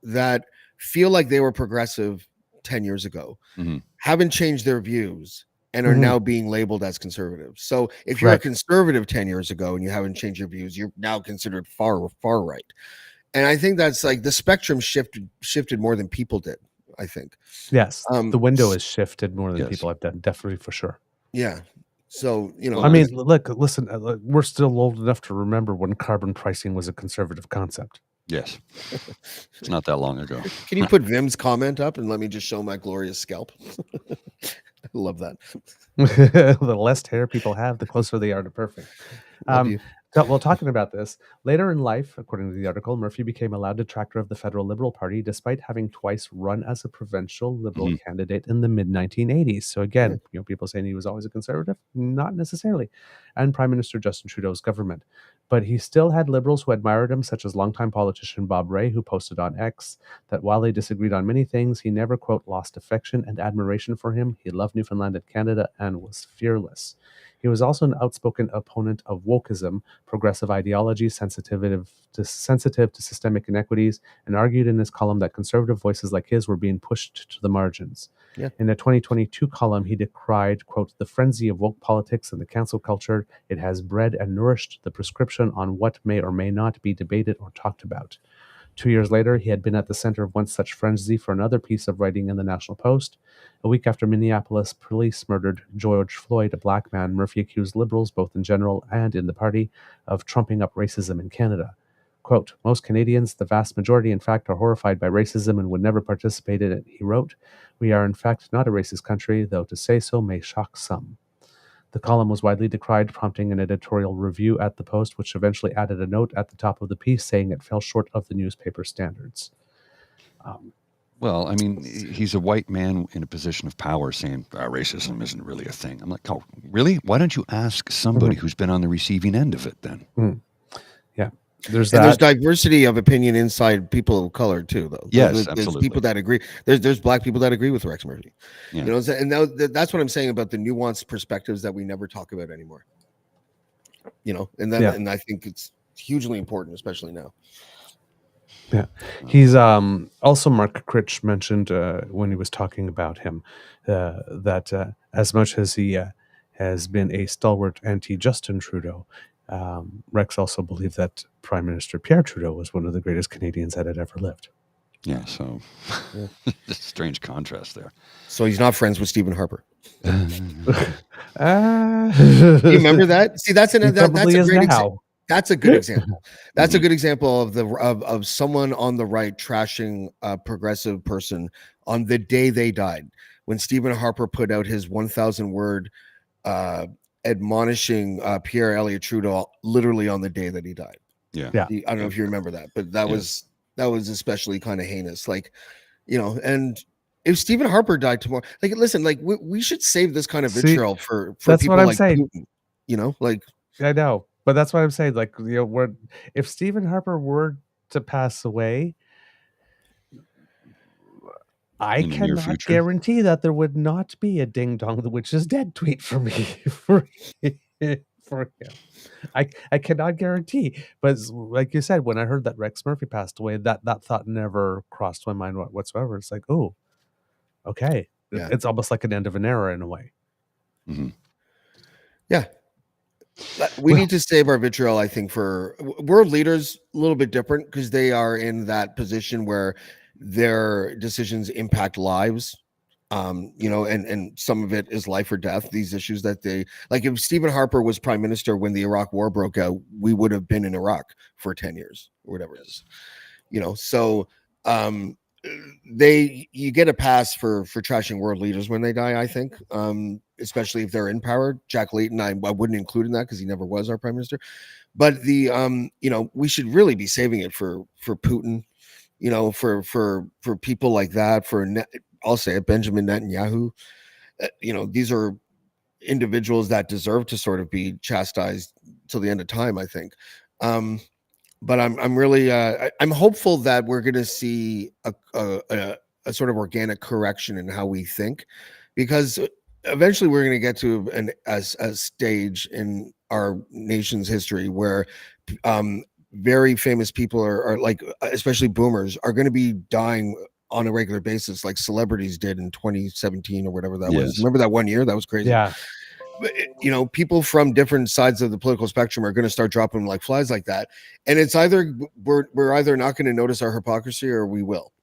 that feel like they were progressive 10 years ago, Mhm. haven't changed their views, and are now being labeled as conservatives. So if you're a Right. conservative 10 years ago and you haven't changed your views, you're now considered far right. And I think that's like the spectrum shifted more than people did, I think. Yes. The window s- is shifted more than Yes. people have done, definitely, for sure. Yeah. So, I mean, look, listen, we're still old enough to remember when carbon pricing was a conservative concept. Yes. It's not that long ago. Can you put Vim's comment up and let me just show my glorious scalp? I love that. The less hair people have, the closer they are to perfect. Love you. Well, talking about this, later in life, according to the article, Murphy became a loud detractor of the Federal Liberal Party, despite having twice run as a provincial Liberal Mhm. candidate in the mid-1980s. So again, people saying he was always a conservative, not necessarily, and Prime Minister Justin Trudeau's government. But he still had Liberals who admired him, such as longtime politician Bob Rae, who posted on X that while they disagreed on many things, he never, quote, lost affection and admiration for him. He loved Newfoundland and Canada and was fearless. He was also an outspoken opponent of wokeism, progressive ideology, sensitive to systemic inequities, and argued in his column that conservative voices like his were being pushed to the margins. Yeah. In a 2022 column, he decried, quote, the frenzy of woke politics and the cancel culture. It has bred and nourished the prescription on what may or may not be debated or talked about. 2 years later, he had been at the center of one such frenzy for another piece of writing in the National Post. A week after Minneapolis police murdered George Floyd, a black man, Murphy accused Liberals, both in general and in the party, of trumping up racism in Canada. Quote, most Canadians, the vast majority in fact, are horrified by racism and would never participate in it, he wrote. We are in fact not a racist country, though to say so may shock some. The column was widely decried, prompting an editorial review at the Post, which eventually added a note at the top of the piece saying it fell short of the newspaper standards. Well, I mean, he's a white man in a position of power saying racism isn't really a thing. I'm like, oh, really? Why don't you ask somebody who's been on the receiving end of it then? Yeah. There's And that. there's diversity of opinion inside people of color too, though. Yes, there's absolutely. people that agree. There's black people that agree with Rex Murphy. Yeah. You know, and now that's what I'm saying about the nuanced perspectives that we never talk about anymore. You know, and that, and I think it's hugely important, especially now. Yeah. He's also, Mark Critch mentioned when he was talking about him that as much as he has been a stalwart anti-Justin Trudeau, Rex also believed that Prime Minister Pierre Trudeau was one of the greatest Canadians that had ever lived. Yeah, so strange contrast there. So he's not friends with Stephen Harper. You remember that? See, that's a great example. That's a good example. That's a good example of someone on the right trashing a progressive person on the day they died. When Stephen Harper put out his 1,000 word admonishing Pierre Elliott Trudeau literally on the day that he died. Yeah. I don't know if you remember that, but that was especially kind of heinous. Like, you know, and if Stephen Harper died tomorrow, like, listen, like we should save this kind of vitriol for people like Putin, you know, like. I know, but that's what I'm saying. Like, you know, if Stephen Harper were to pass away, I cannot guarantee that there would not be a ding dong the witch is dead tweet for me for him. I cannot guarantee, but like you said, when I heard that Rex Murphy passed away, that thought never crossed my mind whatsoever. It's like, oh, okay, Yeah. it's almost like an end of an era in a way. Mm-hmm. Yeah. We need to save our vitriol, I think, for world leaders. A little bit different because they are in that position where their decisions impact lives. And some of it is life or death. These issues that they like. If Stephen Harper was prime minister when the Iraq War broke out, we would have been in Iraq for 10 years or whatever it is. So you get a pass for trashing world leaders when they die, I think, especially if they're in power. Jack Layton, I wouldn't include in that because he never was our prime minister. But we should really be saving it for Putin, for people like that, I'll say it, Benjamin Netanyahu. These are individuals that deserve to sort of be chastised till the end of time, I think. But I'm really I'm hopeful that we're going to see a sort of organic correction in how we think, because eventually we're going to get to a stage in our nation's history where very famous people are like, especially boomers, are going to be dying on a regular basis, like celebrities did in 2017 or whatever that was. Remember that one year? That was crazy. Yeah. People from different sides of the political spectrum are going to start dropping like flies like that. And it's either we're either not going to notice our hypocrisy or we will.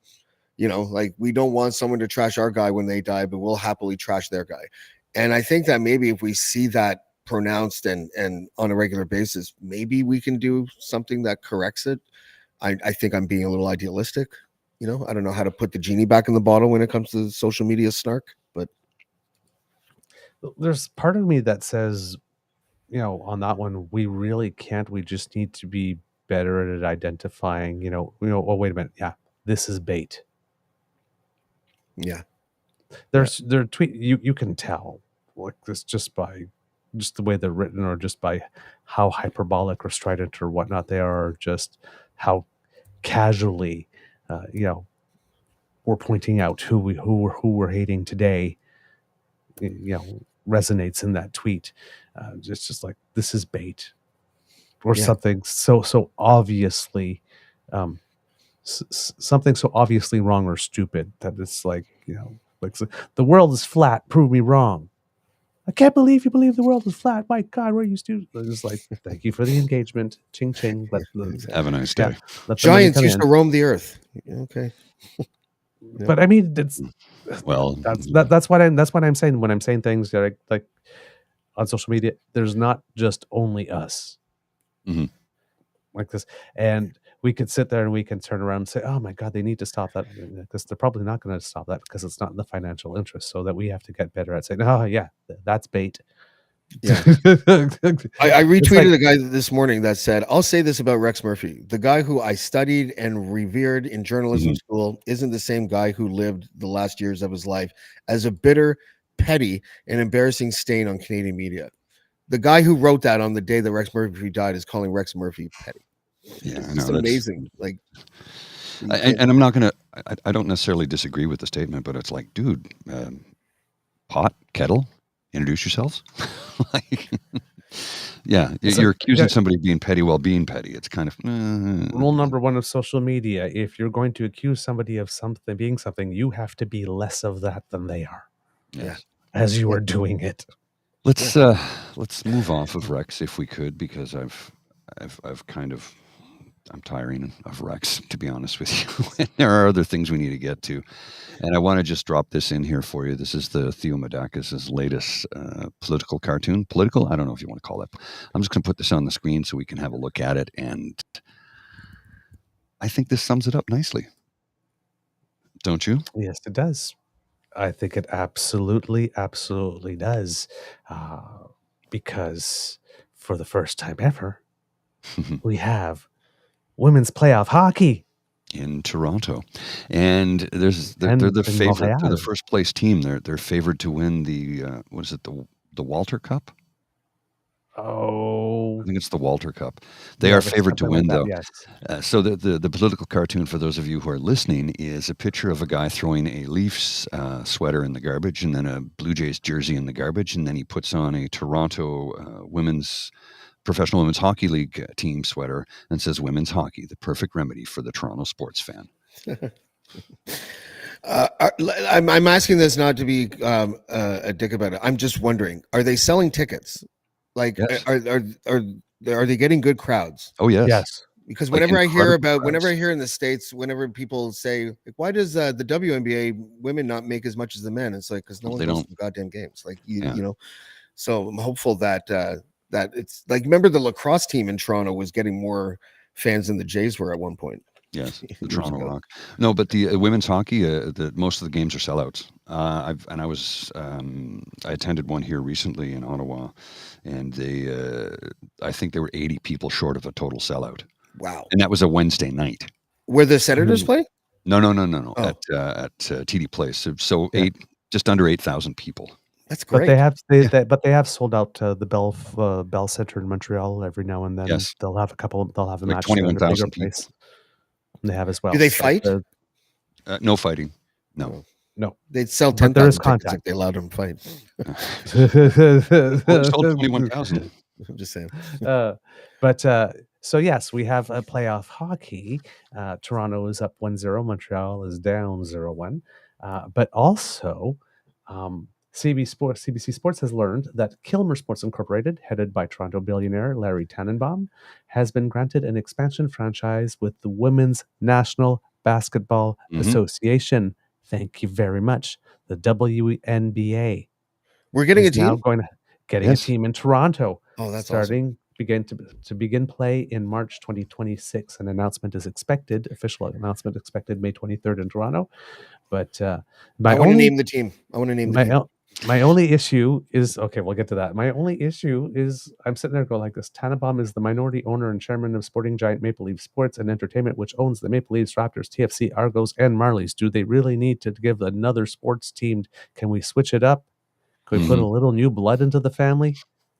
Like we don't want someone to trash our guy when they die, but we'll happily trash their guy. And I think that maybe if we see that pronounced and on a regular basis, maybe we can do something that corrects it. I think I'm being a little idealistic. I don't know how to put the genie back in the bottle when it comes to social media snark, but there's part of me that says, on that one, we really can't. We just need to be better at identifying, oh, wait a minute. Yeah, this is bait. Yeah. Their tweet, you can tell like this just by just the way they're written, or just by how hyperbolic or strident or whatnot they are, or just how casually we're pointing out who we're hating today, resonates in that tweet. It's just like, this is bait, or something so obviously something so obviously wrong or stupid that it's like, like the world is flat, prove me wrong. I can't believe you believe the world is flat. My God, where are you stupid? It's like, thank you for the engagement. Ching ching. Have a nice day. Giants used to roam the earth. Okay. But I mean, it's that's what I'm saying when I'm saying things like on social media. There's not just only us like this, and we could sit there and we can turn around and say, "Oh my God, they need to stop that," because they're probably not going to stop that because it's not in the financial interest. So that we have to get better at saying, "Oh yeah, that's bait." Yeah. I retweeted a guy this morning that said, I'll say this about Rex Murphy. The guy who I studied and revered in journalism school isn't the same guy who lived the last years of his life as a bitter, petty, and embarrassing stain on Canadian media. The guy who wrote that on the day that Rex Murphy died is calling Rex Murphy petty. Yeah, it's amazing. Like, and I'm not going to, I don't necessarily disagree with the statement, but it's like, dude, pot, kettle, introduce yourselves. Like, you're accusing somebody of being petty while being petty. It's kind of rule number one of social media: if you're going to accuse somebody of something being something, you have to be less of that than they are. As you are doing it. Let's move off of Rex if we could, because I've kind of, I'm tiring of Rex, to be honest with you. And there are other things we need to get to. And I want to just drop this in here for you. This is the Theo Madakis' latest political cartoon. Political? I don't know if you want to call it. I'm just going to put this on the screen so we can have a look at it. And I think this sums it up nicely. Don't you? Yes, it does. I think it absolutely, absolutely does. Because for the first time ever, we have women's playoff hockey in Toronto, and they're the favorite. They're the first place team. They're favored to win the what is it, the Walter Cup? Oh, I think it's the Walter Cup. They yeah, are it's favored to something like win, that, though. yes. So the political cartoon, for those of you who are listening, is a picture of a guy throwing a Leafs sweater in the garbage, and then a Blue Jays jersey in the garbage, and then he puts on a Toronto professional women's hockey league team sweater and says "Women's Hockey: the perfect remedy for the Toronto sports fan." I'm asking this not to be a dick about it. I'm just wondering: are they selling tickets? Like, Yes. are they getting good crowds? Oh yes. Yes. Because Like whenever I hear incredible whenever I crowds. hear in the States, whenever people say, like, why does the WNBA women not make as much as the men? It's like, because no one They goes don't. to the goddamn games. Like, Yeah. you know, so I'm hopeful that that it's like, remember the lacrosse team in Toronto was getting more fans than the Jays were at one point. Yes, the Years Toronto ago. Rock. No, but the women's hockey, most of the games are sellouts. I attended one here recently in Ottawa, and I think there were 80 people short of a total sellout, Wow. and that was a Wednesday night. Where the Senators play? No. Oh. At TD Place. So Yeah. just under 8,000 people. That's But great. they have sold out the Bell Center in Montreal every now and then. Yes. They'll have a Like match there at a bigger 21,000 people. place. They have as well. Do they So fight? No fighting. No. no. They'd sell But there is 10,000 tickets if contact. they allowed them to fight. Well, they sold 21,000. I'm just saying. So yes, we have a playoff hockey. Toronto is up 1-0. Montreal is down 0-1. But also, CBC Sports has learned that Kilmer Sports Incorporated, headed by Toronto billionaire Larry Tannenbaum, has been granted an expansion franchise with the Women's National Basketball Mhm. Association. Thank you very much. The WNBA We're getting a is now team. going to getting Yes. a team in Toronto. Oh, that's starting begin play in March 2026. An announcement is expected. Official announcement expected May 23rd in Toronto. But I want to name the team. my only issue is, okay, we'll get to that. My only issue is I'm sitting there going like this. Tannenbaum is the minority owner and chairman of sporting giant Maple Leaf Sports and Entertainment, which owns the Maple Leafs, Raptors, TFC, Argos, and Marlies. Do they really need to give another sports team? Can we switch it up? Could we put a little new blood into the family?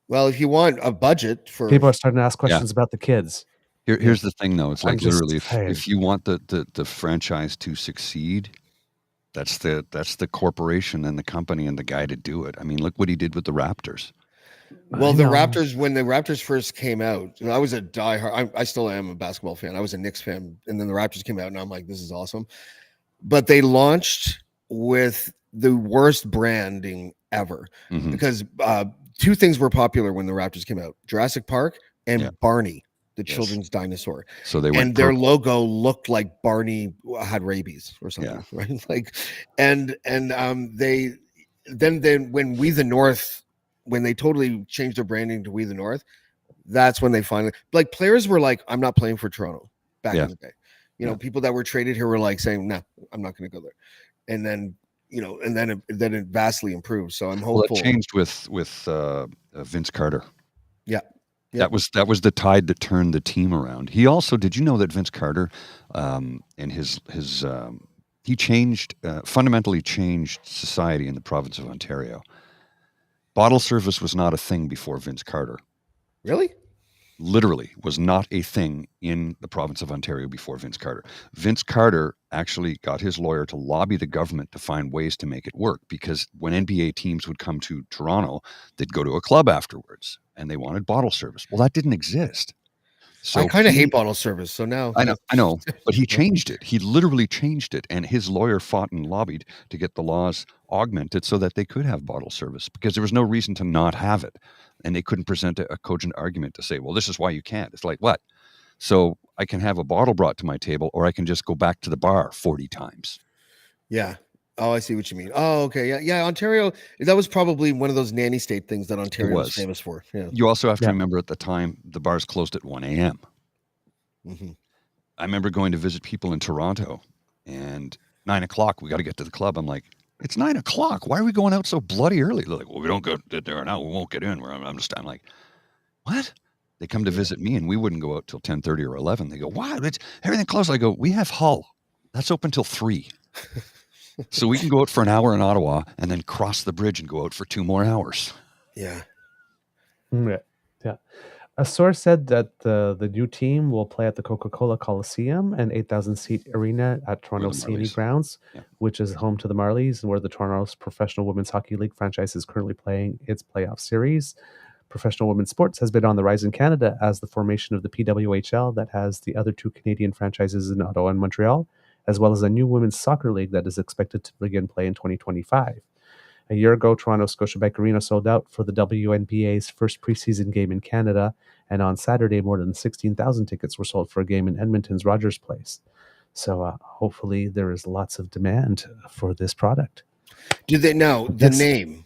Well, if you want a budget for People are starting to ask questions about the kids. Here's the thing, though. It's I'm like just literally, saying. if you want the franchise to succeed, that's the corporation and the company and the guy to do it. I mean, look what he did with the Raptors. Well, I the know. Raptors, when the Raptors first came out, I was a diehard. I still am a basketball fan. I was a Knicks fan, and then the Raptors came out, and I'm like, this is awesome. But they launched with the worst branding ever Mhm. because two things were popular when the Raptors came out: Jurassic Park and Barney, the Yes. children's dinosaur. So they went And their logo looked like Barney had rabies or something, right? Like, and they then when We the North, when they totally changed their branding to We the North, that's when they finally, like, players were like, I'm not playing for Toronto back in the day. You know, people that were traded here were like saying, no, I'm not going to go there. And then, you know, and then it vastly improved. So I'm hopeful. Well, it changed with Vince Carter. Yeah. That was the tide that turned the team around. He also, did you know that Vince Carter and he changed fundamentally changed society in the province of Ontario. Bottle service was not a thing before Vince Carter. Really? Literally was not a thing in the province of Ontario before Vince Carter. Vince Carter actually got his lawyer to lobby the government to find ways to make it work, because when NBA teams would come to Toronto, they'd go to a club afterwards and they wanted bottle service. Well, that didn't exist. So I kind of hate bottle service. So now I know, but he changed it. He literally changed it, and his lawyer fought and lobbied to get the laws augmented so that they could have bottle service, because there was no reason to not have it, and they couldn't present a cogent argument to say, well, this is why you can't. It's like, what? So I can have a bottle brought to my table, or I can just go back to the bar 40 times. Yeah. Oh, I see what you mean. Oh, okay. Yeah. Yeah. Ontario, that was probably one of those nanny state things that Ontario was famous for. Yeah. You also have to remember, at the time, the bars closed at 1 a.m. Mm-hmm. I remember going to visit people in Toronto, and 9 o'clock, we got to get to the club. I'm like, it's 9 o'clock. Why are we going out so bloody early? They're like, well, we don't go there now. We won't get in. I'm like, what? They come to visit me, and we wouldn't go out till 10:30 or 11. They go, why? It's everything closed. I go, we have Hull. That's open till 3. So we can go out for an hour in Ottawa and then cross the bridge and go out for 2 more hours. Yeah. Yeah. Yeah. A source said that the new team will play at the Coca-Cola Coliseum, an 8,000-seat arena at Toronto the CNE Marlies. Grounds, Yeah. which is home to the Marlies and where the Toronto's Professional Women's Hockey League franchise is currently playing its playoff series. Professional women's sports has been on the rise in Canada as the formation of the PWHL that has the other two Canadian franchises in Ottawa and Montreal, as well as a new women's soccer league that is expected to begin play in 2025. A year ago, Toronto Scotiabank Arena sold out for the WNBA's first preseason game in Canada, and on Saturday, more than 16,000 tickets were sold for a game in Edmonton's Rogers Place. So hopefully there is lots of demand for this product. Do they know the That's- name?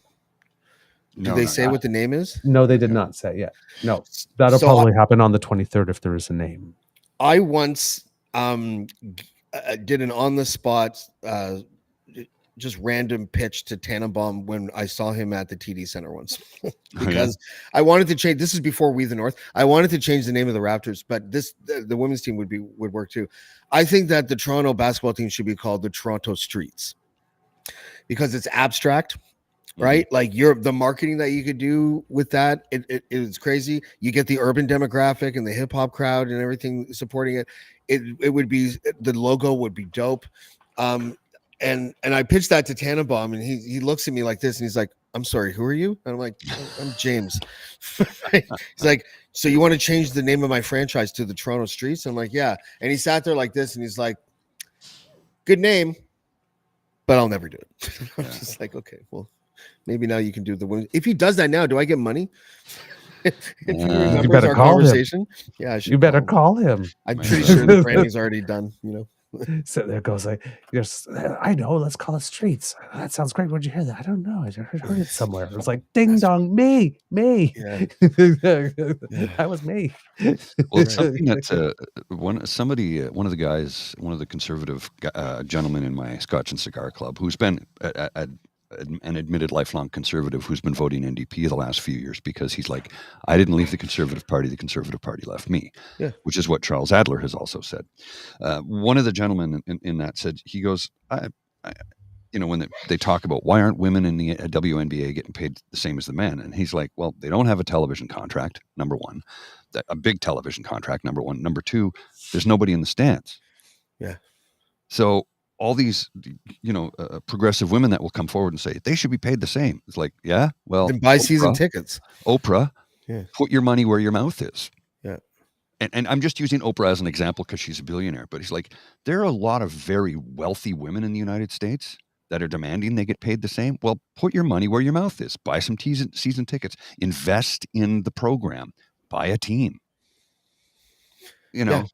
Did No, they no, say what the name is? No, they did Yeah. not say yet. No, that'll So probably happen on the 23rd if there is a name. I once did an on the spot just random pitch to Tannenbaum when I saw him at the TD Center once because I wanted to change. This is before We the North. I wanted to change the name of the Raptors, but the women's team would work too. I think that the Toronto basketball team should be called the Toronto Streets because it's abstract. Right, like the marketing that you could do with that, it is crazy. You get the urban demographic and the hip hop crowd and everything supporting it. It would be, the logo would be dope. And I pitched that to Tannenbaum, and he looks at me like this, and he's like, "I'm sorry, who are you?" And I'm like, "I'm James." He's like, "So you want to change the name of my franchise to the Toronto Streets?" I'm like, "Yeah." And he sat there like this, and he's like, "Good name, but I'll never do it." I'm just like, "Okay, well." Maybe now you can do the women. If he does that now, do I get money? If he remembers You better our call conversation, him. Yeah, I should. You better call him. I'm pretty sure the branding's already done. So there goes like, I know. Let's call it Streets. That sounds great. Where'd you hear that? I don't know. I heard it somewhere. It was like ding dong, me. Yeah. That was me. Well, it's something that one of the guys, one of the conservative gentlemen in my Scotch and Cigar Club, who's been an admitted lifelong conservative who's been voting NDP the last few years because he's like, I didn't leave the Conservative Party left me, which is what Charles Adler has also said. One of the gentlemen in that said, he goes, when they talk about why aren't women in the WNBA getting paid the same as the men? And he's like, well, they don't have a television contract, number one, a big television contract, number one. Number two, there's nobody in the stands. Yeah. So all these, progressive women that will come forward and say they should be paid the same. It's like, yeah, well, then buy season tickets. Oprah, put your money where your mouth is. Yeah. And I'm just using Oprah as an example because she's a billionaire, but he's like, there are a lot of very wealthy women in the United States that are demanding they get paid the same. Well, put your money where your mouth is. Buy some season tickets. Invest in the program. Buy a team. Yeah.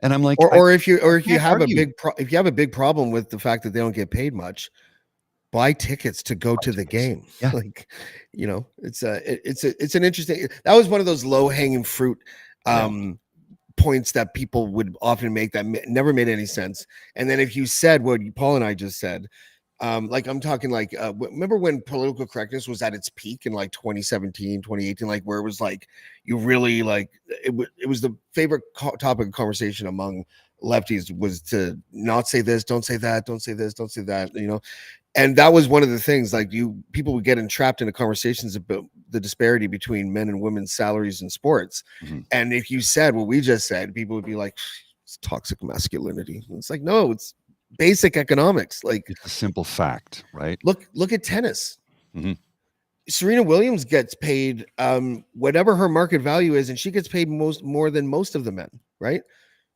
And I'm like, or if you have if you have a big problem with the fact that they don't get paid much, buy tickets to go to the game. Yeah. It's an interesting. That was one of those low hanging fruit points that people would often make that never made any sense. And then if you said what Paul and I just said, like I'm talking like, remember when political correctness was at its peak in like 2017, 2018, like where it was like, you really like, it was the favorite topic of conversation among lefties was to not say this, don't say that, don't say this, don't say that, and that was one of the things, like people would get entrapped into conversations about the disparity between men and women's salaries in sports. Mm-hmm. And if you said what we just said, people would be like, it's toxic masculinity. And it's like, no, it's basic economics. Like, it's a simple fact, right? Look at tennis. Mm-hmm. Serena Williams gets paid whatever her market value is, and she gets paid more than most of the men, right?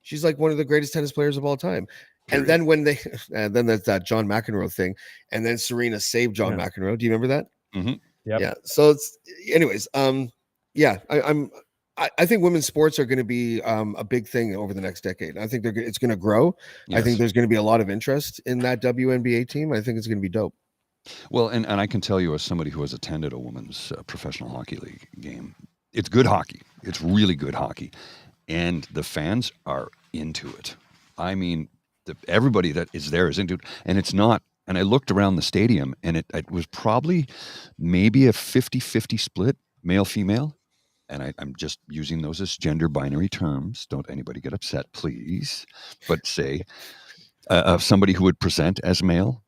She's like one of the greatest tennis players of all time. Period. And then then there's that John McEnroe thing, and then Serena saved John McEnroe. Do you remember that? Mm-hmm. Yep. Yeah. So it's, anyways, I think women's sports are going to be a big thing over the next decade. I think it's going to grow. Yes. I think there's going to be a lot of interest in that WNBA team. I think it's going to be dope. Well, and I can tell you, as somebody who has attended a women's professional hockey league game, it's good hockey. It's really good hockey. And the fans are into it. I mean, everybody that is there is into it. And it's not, and I looked around the stadium, and it was probably maybe a 50-50 split, male-female. And I'm just using those as gender binary terms. Don't anybody get upset, please. But say somebody who would present as male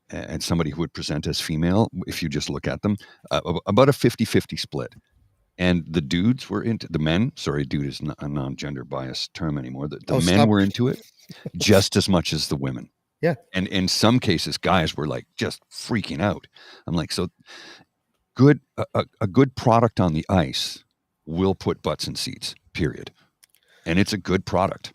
and somebody who would present as female, if you just look at them, about a 50-50 split. And the dudes were into the men. Sorry, dude is not a non-gender biased term anymore. The Oh, men stop. were into it just as much as the women. Yeah. And in some cases, guys were like just freaking out. I'm like, so good, a good product on the ice will put butts in seats, period. And it's a good product.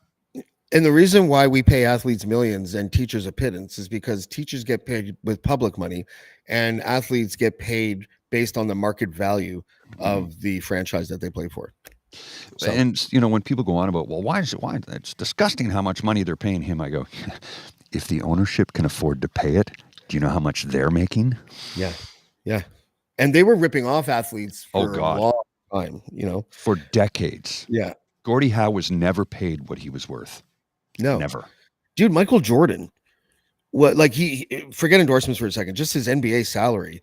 And the reason why we pay athletes millions and teachers a pittance is because teachers get paid with public money and athletes get paid based on the market value of the franchise that they play for. So, And you know, when people go on about, well, why it's disgusting how much money they're paying him, I go, if the ownership can afford to pay it, do you know how much they're making? yeah. And they were ripping off athletes Oh, for a God. long time, you know. For decades. Yeah. Gordie Howe was never paid what he was worth. No. Never. Dude, Michael Jordan, what, like, he forget endorsements for a second, just his NBA salary.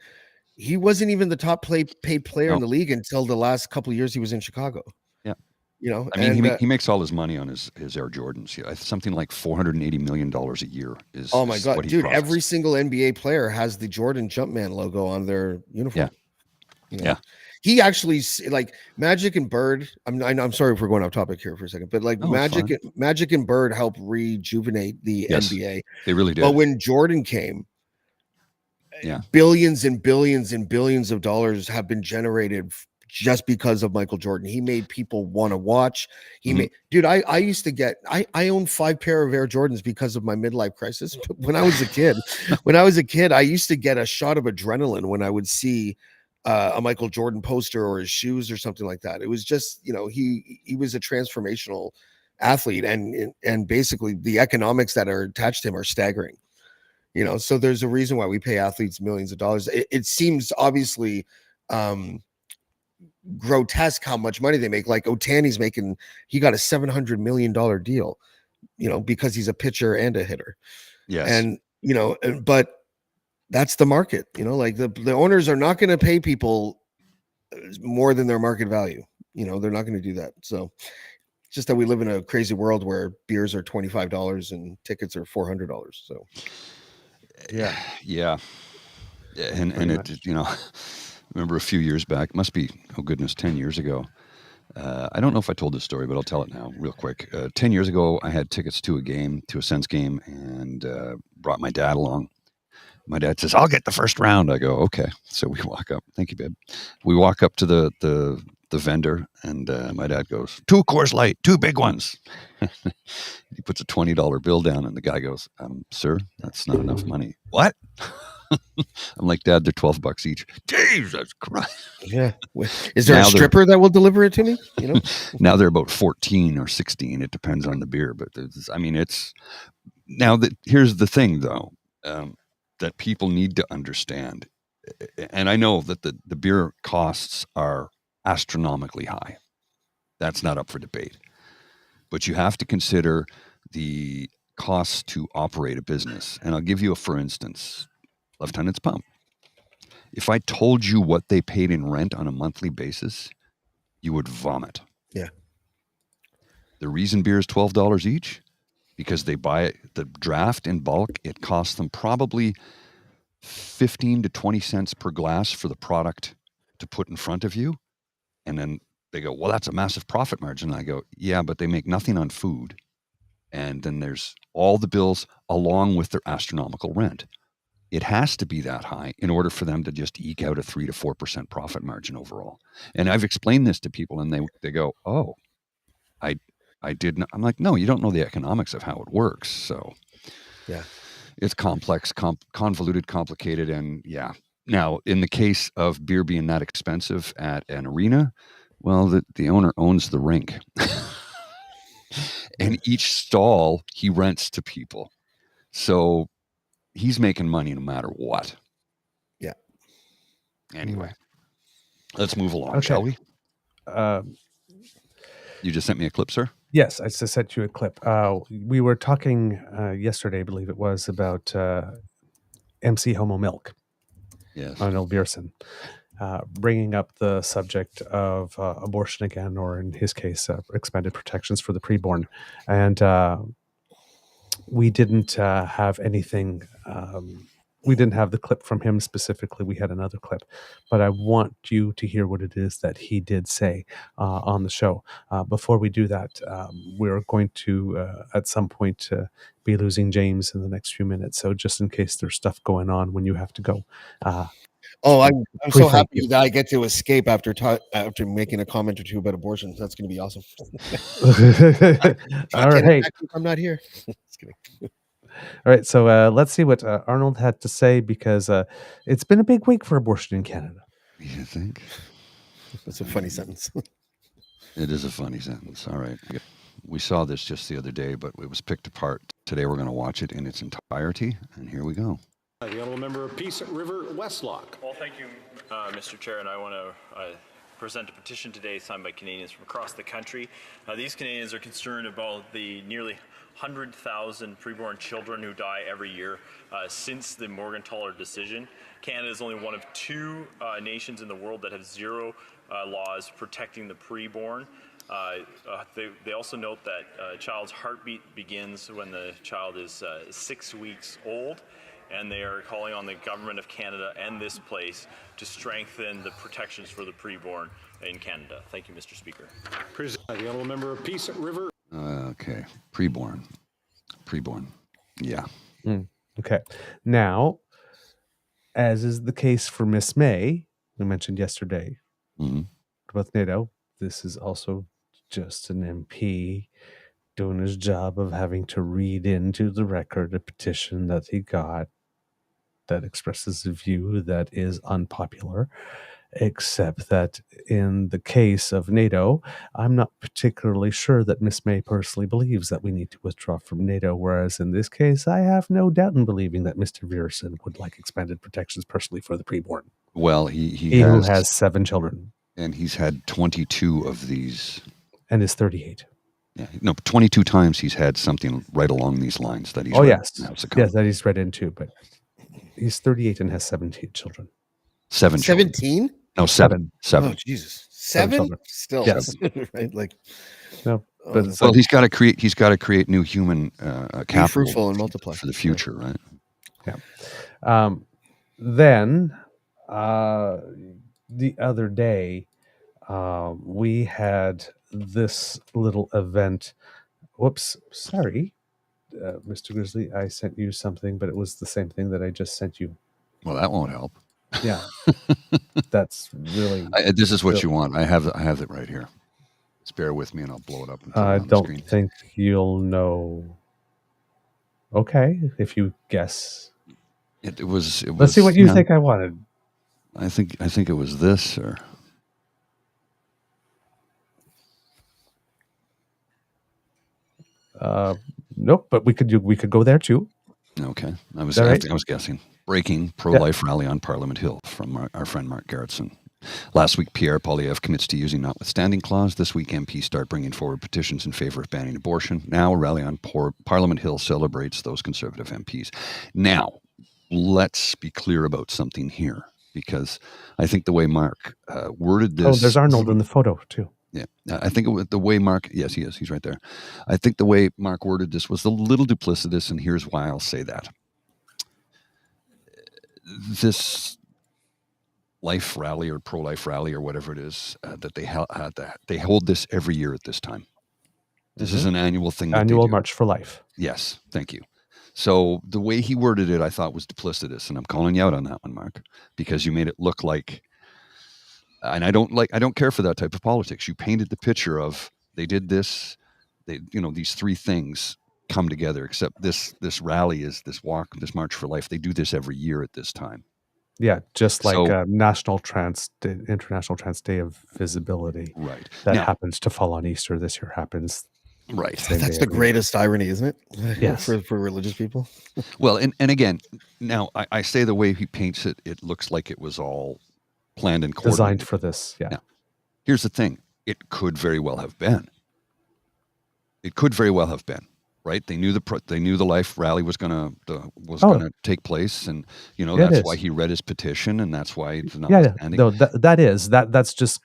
He wasn't even the top paid player in the league until the last couple of years he was in Chicago. Yeah. You know, I mean, he makes all his money on his Air Jordans. Yeah, something like $480 million a year is. Oh my is God, what he dude! profits. Every single NBA player has the Jordan Jumpman logo on their uniform. Yeah. You know? He actually, like, Magic and Bird. I'm sorry if we're going off topic here for a second, but like Magic and Bird helped rejuvenate the NBA. They really did. But when Jordan came, billions and billions and billions of dollars have been generated just because of Michael Jordan. He made people want to watch. He made, dude, I used to get, I owned 5 pair of Air Jordans because of my midlife crisis. When I was a kid, I used to get a shot of adrenaline when I would see a Michael Jordan poster or his shoes or something like that. It was just, you know, he was a transformational athlete, and basically the economics that are attached to him are staggering. You know, so there's a reason why we pay athletes millions of dollars. It seems obviously grotesque how much money they make. Like Ohtani's making, he got a $700 million deal, you know, because he's a pitcher and a hitter. Yes. And, you know, but that's the market, you know, like the owners are not going to pay people more than their market value. You know, they're not going to do that. So it's just that we live in a crazy world where beers are $25 and tickets are $400. So yeah. And it, you know, remember a few years back, must be, oh goodness, 10 years ago. I don't know if I told this story, but I'll tell it now real quick. 10 years ago, I had tickets to a Sens game, and brought my dad along. My dad says, I'll get the first round. I go, okay. So we walk up. Thank you, babe. We walk up to the vendor, and my dad goes, 2 Coors Light, 2 big ones. He puts a $20 bill down, and the guy goes, sir, that's not enough money. What? I'm like, Dad, they're $12 each. Jesus Christ. Yeah. Is there a stripper that will deliver it to me? You know, now they're about 14 or 16. It depends on the beer, but I mean, it's now that here's the thing though, that people need to understand. And I know that the beer costs are astronomically high. That's not up for debate, but you have to consider the costs to operate a business. And I'll give you for instance, Lieutenant's Pump. If I told you what they paid in rent on a monthly basis, you would vomit. Yeah. The reason beer is $12 each, because they buy the draft in bulk. It costs them probably 15 to 20 cents per glass for the product to put in front of you. And then they go, well, that's a massive profit margin. And I go, yeah, but they make nothing on food. And then there's all the bills along with their astronomical rent. It has to be that high in order for them to just eke out a 3 to 4% profit margin overall. And I've explained this to people, and they go, oh, I did not. I'm like, no, you don't know the economics of how it works. So yeah, it's complex, convoluted, complicated. And yeah. Now, in the case of beer being that expensive at an arena, well, the owner owns the rink. And each stall he rents to people. So he's making money no matter what. Yeah. Anyway, let's move along, shall we? You just sent me a clip, sir? Yes, I just sent you a clip. We were talking yesterday, I believe it was, about MC Homo Milk. Yes. Arnold Bierson, bringing up the subject of abortion again, or in his case, expanded protections for the preborn. And we didn't have anything we didn't have the clip from him specifically. We had another clip, but I want you to hear what it is that he did say on the show. Before we do that, we're going to at some point be losing James in the next few minutes. So just in case there's stuff going on when you have to go. I'm so Pre-thank happy you. that I get to escape after making a comment or two about abortion. That's going to be awesome. All right. Hey. I'm not here. Just kidding. All right. So let's see what Arnold had to say, because it's been a big week for abortion in Canada. You think? That's a funny sentence. It is a funny sentence. All right. We saw this just the other day, but it was picked apart. Today we're going to watch it in its entirety, and here we go. The honourable member of Peace River Westlock. Well, thank you, Mr. Chair, and I want to present a petition today signed by Canadians from across the country. These Canadians are concerned about the nearly 100,000 preborn children who die every year since the Morgentaler decision. Canada is only one of 2 nations in the world that have 0 laws protecting the preborn. They also note that a child's heartbeat begins when the child is 6 weeks old, and they are calling on the Government of Canada and this place to strengthen the protections for the preborn in Canada. Thank you, Mr. Speaker. The honourable member of Peace River. Okay. Preborn. Yeah. Okay. Now, as is the case for Miss May, we mentioned yesterday, with NATO, this is also just an MP doing his job of having to read into the record a petition that he got that expresses a view that is unpopular, except that in the case of NATO, I'm not particularly sure that Miss May personally believes that we need to withdraw from NATO, whereas in this case, I have no doubt in believing that Mr. Vierson would like expanded protections personally for the preborn. Well, he who has 7 children. And he's had 22 of these. And is 38. Yeah, no, 22 times he's had something right along these lines that he's yes, that he's read into, but he's 38 and has 17 children. 7 children. 17? No, 7. Oh, Jesus. 7? Still. Yes. Right? Like, no, but it's well, he's got to create new human capital. Be fruitful and multiply for the future, right? Yeah. Then the other day, we had this little event. Whoops, sorry, Mr. Grizzly. I sent you something, but it was the same thing that I just sent you. Well, that won't help. Yeah, that's really. This is what you want. I have it right here. Just bear with me, and I'll blow it up. And put it I on the don't screen. think you'll know. Okay, if you guess. It was. Let's see what you think I wanted. I think it was this, or. Nope, but we could go there too. Okay, I was guessing. Breaking pro-life rally on Parliament Hill from our friend Mark Gerritsen. Last week, Pierre Poilievre commits to using notwithstanding clause. This week, MPs start bringing forward petitions in favor of banning abortion. Now, a rally on Parliament Hill celebrates those Conservative MPs. Now, let's be clear about something here, because I think the way Mark worded this... Oh, there's Arnold in the photo, too. Yeah, I think the way Mark... Yes, he is. He's right there. I think the way Mark worded this was a little duplicitous, and here's why I'll say that. This life rally or pro-life rally or whatever it is that they hold this every year at this time. This is an annual thing. Annual March for Life. Yes, thank you. So the way he worded it, I thought was duplicitous, and I'm calling you out on that one, Mark, because you made it look like. And I don't care for that type of politics. You painted the picture of they did this, these 3 things come together, except this rally is this March for Life. They do this every year at this time. Yeah, just like International Trans Day of Visibility. Right. That happens to fall on Easter this year happens. Right. That's the greatest irony, isn't it? Yes. for religious people. Well, and again, now I say the way he paints it, it looks like it was all planned and coordinated. Designed for this, yeah. Now, here's the thing. It could very well have been. It could very well have been. right? They knew the life rally was gonna take place, and Yeah, it that's why is. he read his petition, and that's why it's Yeah, notwithstanding. no, that's just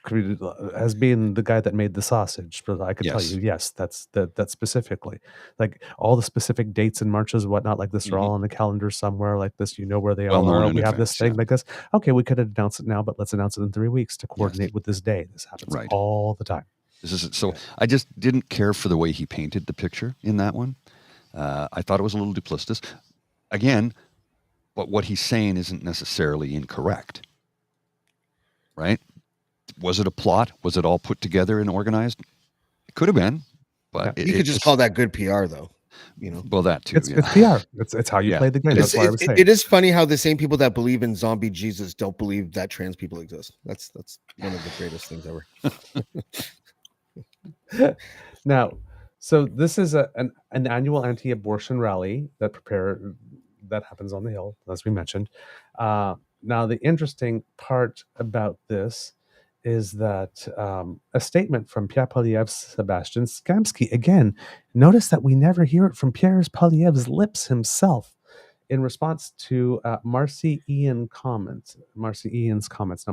as being the guy that made the sausage. But I could tell you, yes, that's specifically, like all the specific dates and marches and whatnot, like this are all on the calendar somewhere, like this, where they Well all known are. in We have this advance, thing yeah. like this. Okay, we could announce it now, but let's announce it in 3 weeks to coordinate with this day. This happens Right. all the time. This is so. I just didn't care for the way he painted the picture in that one. I thought it was a little duplicitous. Again, but what he's saying isn't necessarily incorrect, right? Was it a plot? Was it all put together and organized? It could have been, but You could just call that good PR, though. Well, that too. It's PR. It's how you play the game. That's why I was saying it is funny how the same people that believe in zombie Jesus don't believe that trans people exist. That's one of the greatest things ever. Now, so this is an annual anti-abortion rally that happens on the Hill, as we mentioned. Now, the interesting part about this is that a statement from Pierre Poilievre's Sebastian Skamsky. Again, notice that we never hear it from Pierre Poilievre's lips himself. In response to Marcy Ian's comments. Now,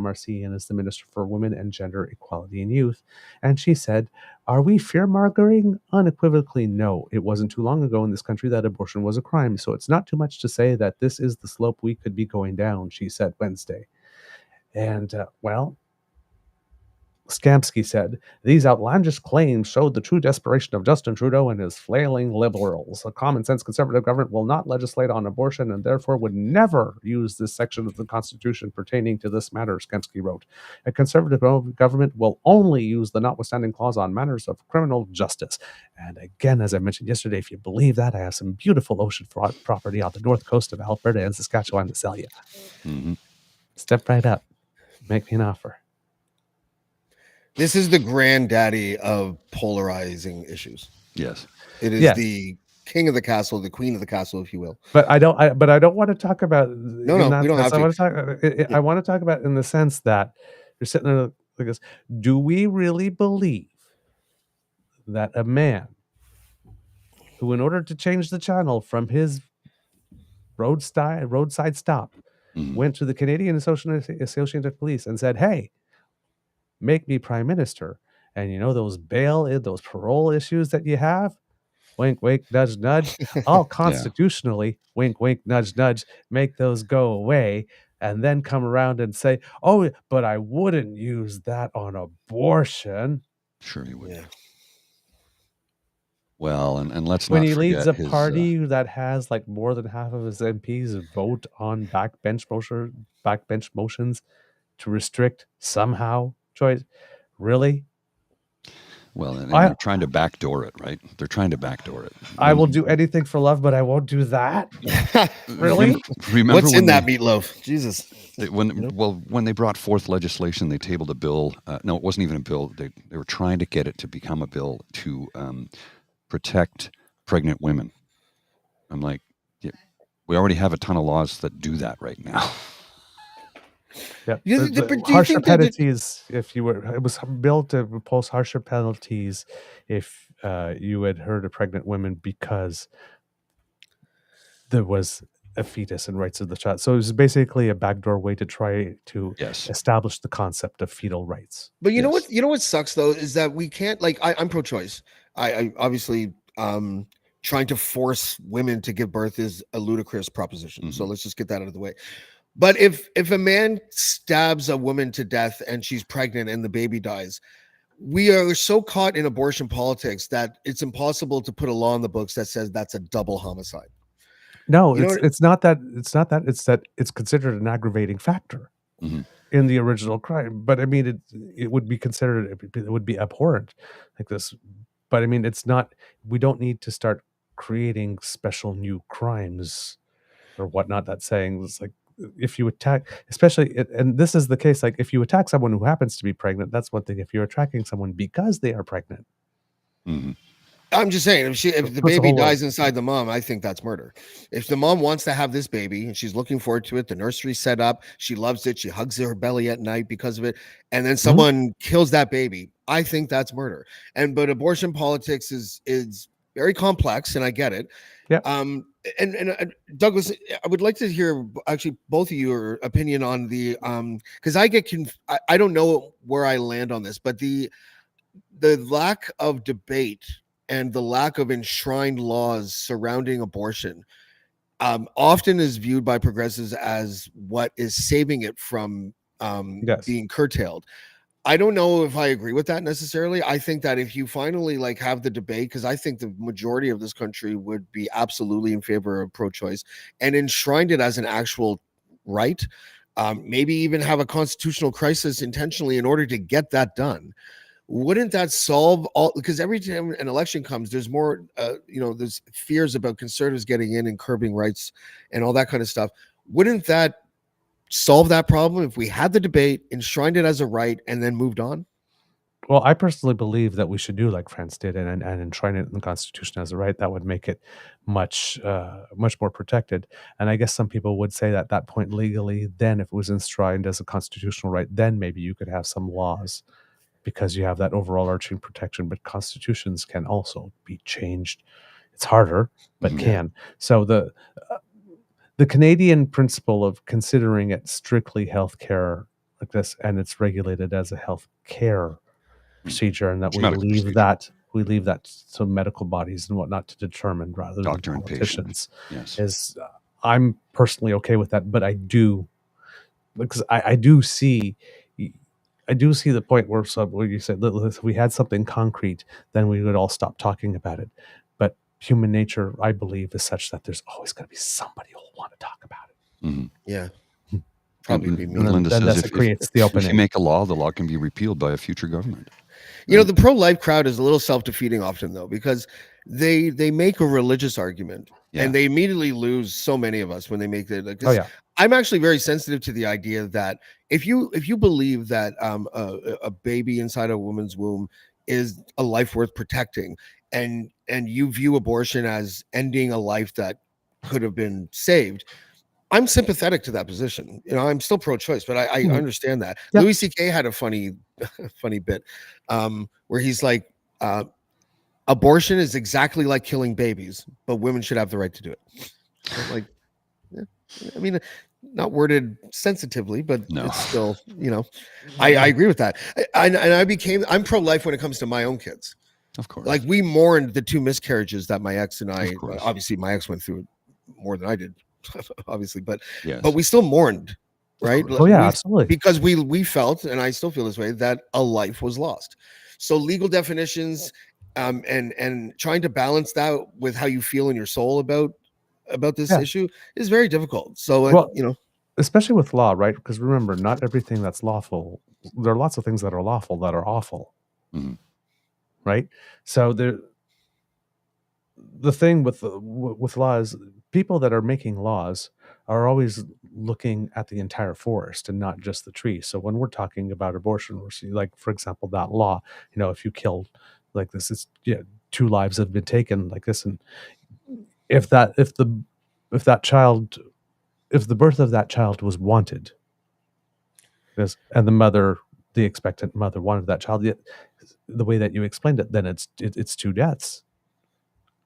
Marcy Ian is the Minister for Women and Gender Equality and Youth, and she said, "Are we fear-mongering? Unequivocally, no. It wasn't too long ago in this country that abortion was a crime, so it's not too much to say that this is the slope we could be going down," she said Wednesday. And, Skamsky said, "These outlandish claims showed the true desperation of Justin Trudeau and his flailing liberals. A common-sense conservative government will not legislate on abortion and therefore would never use this section of the Constitution pertaining to this matter," Skamsky wrote. "A conservative government will only use the notwithstanding clause on matters of criminal justice." And again, as I mentioned yesterday, if you believe that, I have some beautiful ocean property on the north coast of Alberta and Saskatchewan to sell you. Mm-hmm. Step right up. Make me an offer. This is the granddaddy of polarizing issues. Yes. It is the king of the castle, the queen of the castle, if you will. But I don't want to talk about. No, we don't have to. I want to talk about in the sense that you're sitting there like this. Do we really believe that a man who, in order to change the channel from his roadside stop, went to the Canadian Associated Police and said, "Hey, make me prime minister, and those those parole issues that you have, wink wink nudge nudge, I'll constitutionally wink wink nudge nudge make those go away," and then come around and say, "Oh, but I wouldn't use that on abortion." Sure he would. Yeah. Well, and let's when not he leads a forget party that has like more than half of his MPs vote on backbench motions to restrict somehow choice. Really? Well, and they're trying to backdoor it, right? They're trying to backdoor it. I will do anything for love, but I won't do that. Really? Remember what's in that meatloaf? Jesus. When they brought forth legislation, they tabled a bill. No, it wasn't even a bill. They were trying to get it to become a bill to protect pregnant women. I'm like, we already have a ton of laws that do that right now. Yeah, harsher penalties. It was built to impose harsher penalties if you had hurt a pregnant woman because there was a fetus and rights of the child. So it was basically a backdoor way to try to establish the concept of fetal rights. But you know what? You know what sucks though is that we can't. Like, I'm pro-choice. I obviously trying to force women to give birth is a ludicrous proposition. Mm-hmm. So let's just get that out of the way. But if a man stabs a woman to death and she's pregnant and the baby dies, we are so caught in abortion politics that it's impossible to put a law in the books that says that's a double homicide. No, it's not that. It's not that. It's that it's considered an aggravating factor in the original crime. But I mean, it would be considered. It would be abhorrent like this. But I mean, it's not. We don't need to start creating special new crimes or whatnot. That's saying it's like, if you attack, especially, and this is the case, like if you attack someone who happens to be pregnant, that's one thing. If you're attacking someone because they are pregnant, I'm just saying, if the baby dies inside the mom, I think that's murder. If the mom wants to have this baby and she's looking forward to it, the nursery's set up, she loves it, she hugs her belly at night because of it, and then someone kills that baby, I think that's murder. But abortion politics is very complex, and I get it. Yeah. And Douglas, I would like to hear actually both of your opinion on the because I don't know where I land on this, but the lack of debate and the lack of enshrined laws surrounding abortion often is viewed by progressives as what is saving it from Yes. being curtailed. I don't know if I agree with that necessarily. I think that if you finally like have the debate, because I think the majority of this country would be absolutely in favor of pro-choice and enshrined it as an actual right, maybe even have a constitutional crisis intentionally in order to get that done. Wouldn't that solve all? Because every time an election comes, there's more, there's fears about conservatives getting in and curbing rights and all that kind of stuff. Wouldn't that solve that problem if we had the debate, enshrined it as a right, and then moved on? Well, I personally believe that we should do like France did and enshrine it in the Constitution as a right. That would make it much more protected. And I guess some people would say that at that point legally, then if it was enshrined as a constitutional right, then maybe you could have some laws because you have that overall arching protection. But constitutions can also be changed. It's harder, but can. So the Canadian principle of considering it strictly healthcare like this, and it's regulated as a healthcare procedure, and that we Medical leave procedure. that to medical bodies and whatnot to determine rather Doctor than and patient. politicians. Yes. Is I'm personally okay with that, but I do because I do see the point where you said if we had something concrete, then we would all stop talking about it. But human nature, I believe, is such that there's always going to be somebody who will want to talk about it. Mm-hmm. Yeah. Probably be me. Linda then says it creates the opening. If you make a law, the law can be repealed by a future government. You know, the pro-life crowd is a little self-defeating often, though, because they make a religious argument and they immediately lose so many of us when they make it. Like, I'm actually very sensitive to the idea that if you believe that a baby inside a woman's womb is a life worth protecting, and you view abortion as ending a life that could have been saved, I'm sympathetic to that position. You know, I'm still pro-choice, but I understand that. Yep. Louis C.K. had a funny bit where he's like, abortion is exactly like killing babies, but women should have the right to do it. I'm like, I mean, not worded sensitively, but it's still, I agree with that. I'm pro-life when it comes to my own kids. Of course. Like, we mourned the 2 miscarriages that my ex and I, obviously my ex went through it more than I did. Obviously, but we still mourned, right? Absolutely, because we felt, and I still feel this way, that a life was lost. So legal definitions, and trying to balance that with how you feel in your soul about this issue is very difficult. So especially with law, right? Because remember, not everything that's lawful. There are lots of things that are lawful that are awful, right? So the thing with laws, people that are making laws are always looking at the entire forest and not just the tree. So when we're talking about abortion, we're seeing, like, for example, that law, if you kill like this, is 2 lives have been taken like this, and if the birth of that child was wanted, and the expectant mother wanted that child, the way that you explained it, then it's 2 deaths.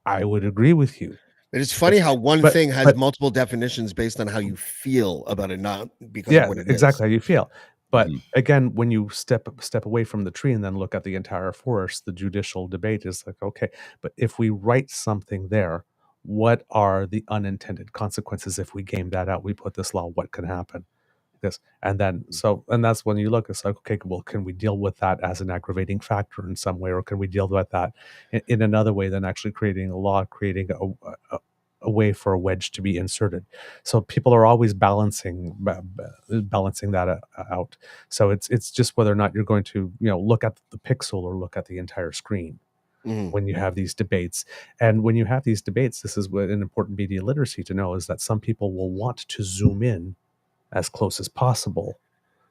I would agree with you. It's funny how one thing has multiple definitions based on how you feel about it, not because of what it exactly is. how you feel. But again, when you step away from the tree and then look at the entire forest, the judicial debate is like, okay, but if we write something there, what are the unintended consequences if we game that out? We put this law, what can happen? And then and that's when you look, it's like, okay, well, can we deal with that as an aggravating factor in some way, or can we deal with that in another way than actually creating a law, creating a way for a wedge to be inserted? So people are always balancing that out. So it's just whether or not you're going to look at the pixel or look at the entire screen. When you have these debates. And when you have these debates, this is what an important media literacy to know, is that some people will want to zoom in as close as possible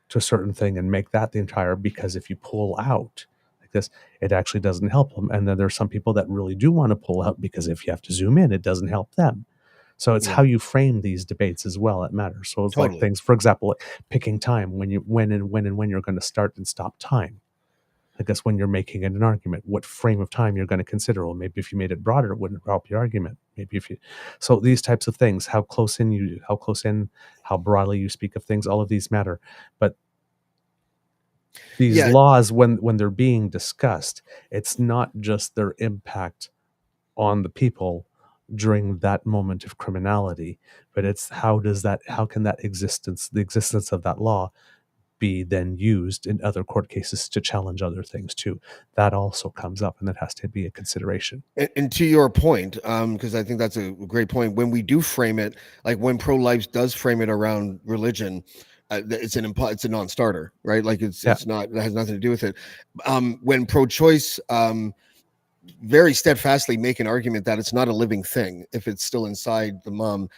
to a certain thing and make that the entire, because if you pull out like this, it actually doesn't help them. And then there's some people that really do want to pull out, because if you have to zoom in, it doesn't help them. So it's how you frame these debates as well that matters. So it's like things, for example, like picking time, when you're going to start and stop time. I guess when you're making an argument, what frame of time you're going to consider. Well, maybe if you made it broader, it wouldn't help your argument. Maybe if you, so these types of things, how broadly you speak of things, all of these matter. But these Yeah. laws, when they're being discussed, it's not just their impact on the people during that moment of criminality, but it's how can the existence of that law be then used in other court cases to challenge other things too. That also comes up, and that has to be a consideration. And to your point, because I think that's a great point, when we do frame it, like when pro-life does frame it around religion, it's a non-starter, right? Like it's not, it has nothing to do with it. When pro-choice very steadfastly make an argument that it's not a living thing if it's still inside the mom.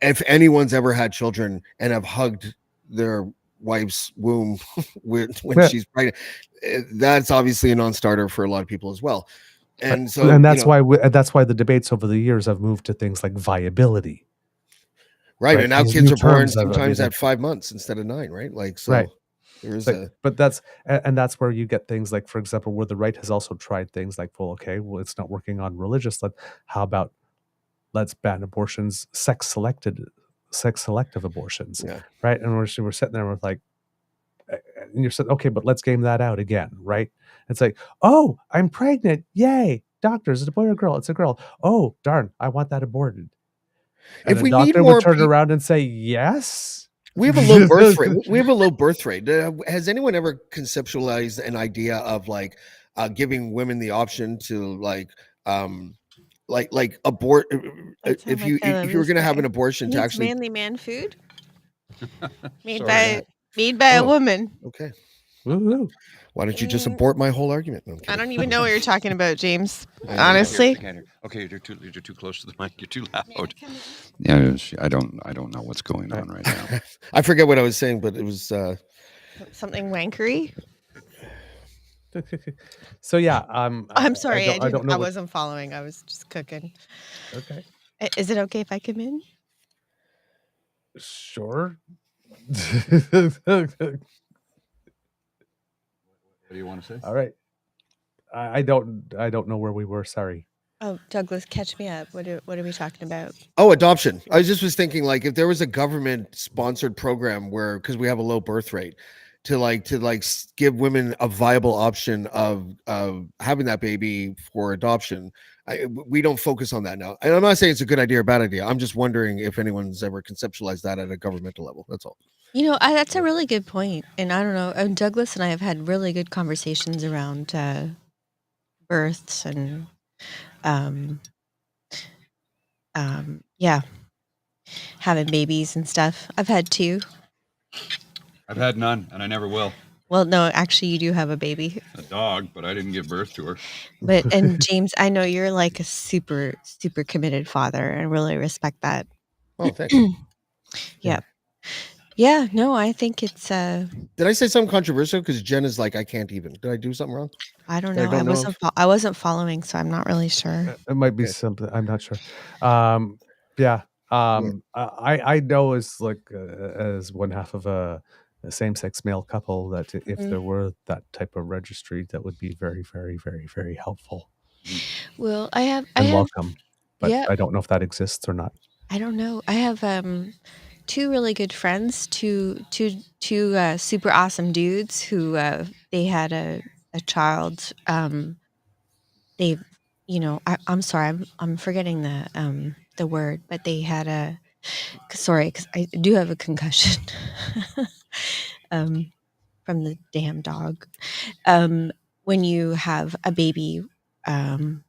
If anyone's ever had children and have hugged their wife's womb when she's pregnant, that's obviously a non-starter for a lot of people as well. And so, and that's why the debates over the years have moved to things like viability. Right. And now kids are born sometimes at 5 months instead of 9, right? Like, so right. There's but that's where you get things like, for example, where the right has also tried things like, well, it's not working on religious. How about let's ban abortions, sex selective abortions, right? And we're sitting there with like, and you're saying, okay, but let's game that out again, right? It's like, oh, I'm pregnant, yay! Doctors, is it a boy or a girl? It's a girl. Oh, darn, I want that aborted. And if we doctor need more would turn around and say yes. We have a low birth rate. We have a low birth rate. Has anyone ever conceptualized an idea of like giving women the option to like abort if you were going to have an abortion to actually manly man food made by a woman. Okay. Woo-hoo. Why don't you just abort my whole argument? I don't even know what you're talking about, James. Honestly. Okay, you're too close to the mic. You're too loud. Yeah, I don't know what's going on right now. I forget what I was saying, but it was something wankery. So yeah, I'm sorry, I wasn't following. I was just cooking. Okay. Is it okay if I come in? Sure. What do you want to say? All right. I don't know where we were. Sorry. Oh, Douglas, catch me up. What are we talking about? Oh, adoption. I was thinking like if there was a government sponsored program where, because we have a low birth rate, to give women a viable option of having that baby for adoption. We don't focus on that now. And I'm not saying it's a good idea or bad idea. I'm just wondering if anyone's ever conceptualized that at a governmental level. That's all. That's a really good point. And I don't know. And Douglas and I have had really good conversations around births and having babies and stuff. I've had 2. I've had none, and I never will. Well, no, actually, you do have a baby. A dog, but I didn't give birth to her. And James, I know you're like a super, super committed father, and really respect that. Oh, thank you. Yep. Yeah, no, I think it's. Did I say something controversial? Because Jen is like, I can't even. Did I do something wrong? I don't know. I wasn't following, so I'm not really sure. It might be something. I'm not sure. Yeah. I know as as one half of a same-sex male couple that if there were that type of registry, that would be very, very, very, very helpful. Well, I have welcome, but I don't know if that exists or not. I don't know. I have 2 really good friends, two super awesome dudes who they had a child. They've, I'm sorry, I'm forgetting the word, but they had because I do have a concussion from the damn dog. When you have a baby, when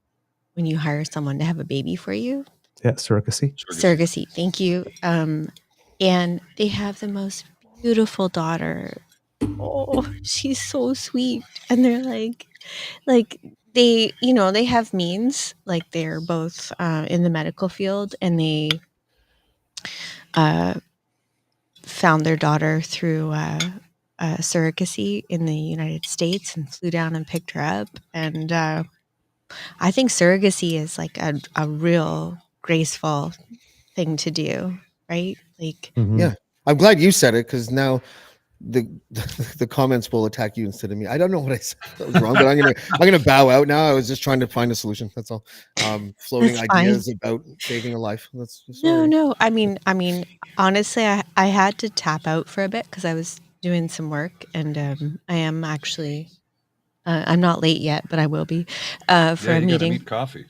you hire someone to have a baby for you. Yeah, surrogacy. Surrogacy, thank you. And they have the most beautiful daughter. Oh, she's so sweet. And they're like they, they have means, like they're both in the medical field, and they found their daughter through surrogacy in the United States and flew down and picked her up. And I think surrogacy is like a real graceful thing to do, right? Like, yeah, I'm glad you said it, because now the comments will attack you instead of me. I don't know what I said that was wrong, but I'm gonna bow out now. I was just trying to find a solution. That's all. Floating That's fine. ideas about saving a life. That's No, sorry. no. I mean, honestly, I had to tap out for a bit because I was doing some work, and I am actually. I'm not late yet, but I will be for a meeting. Need coffee.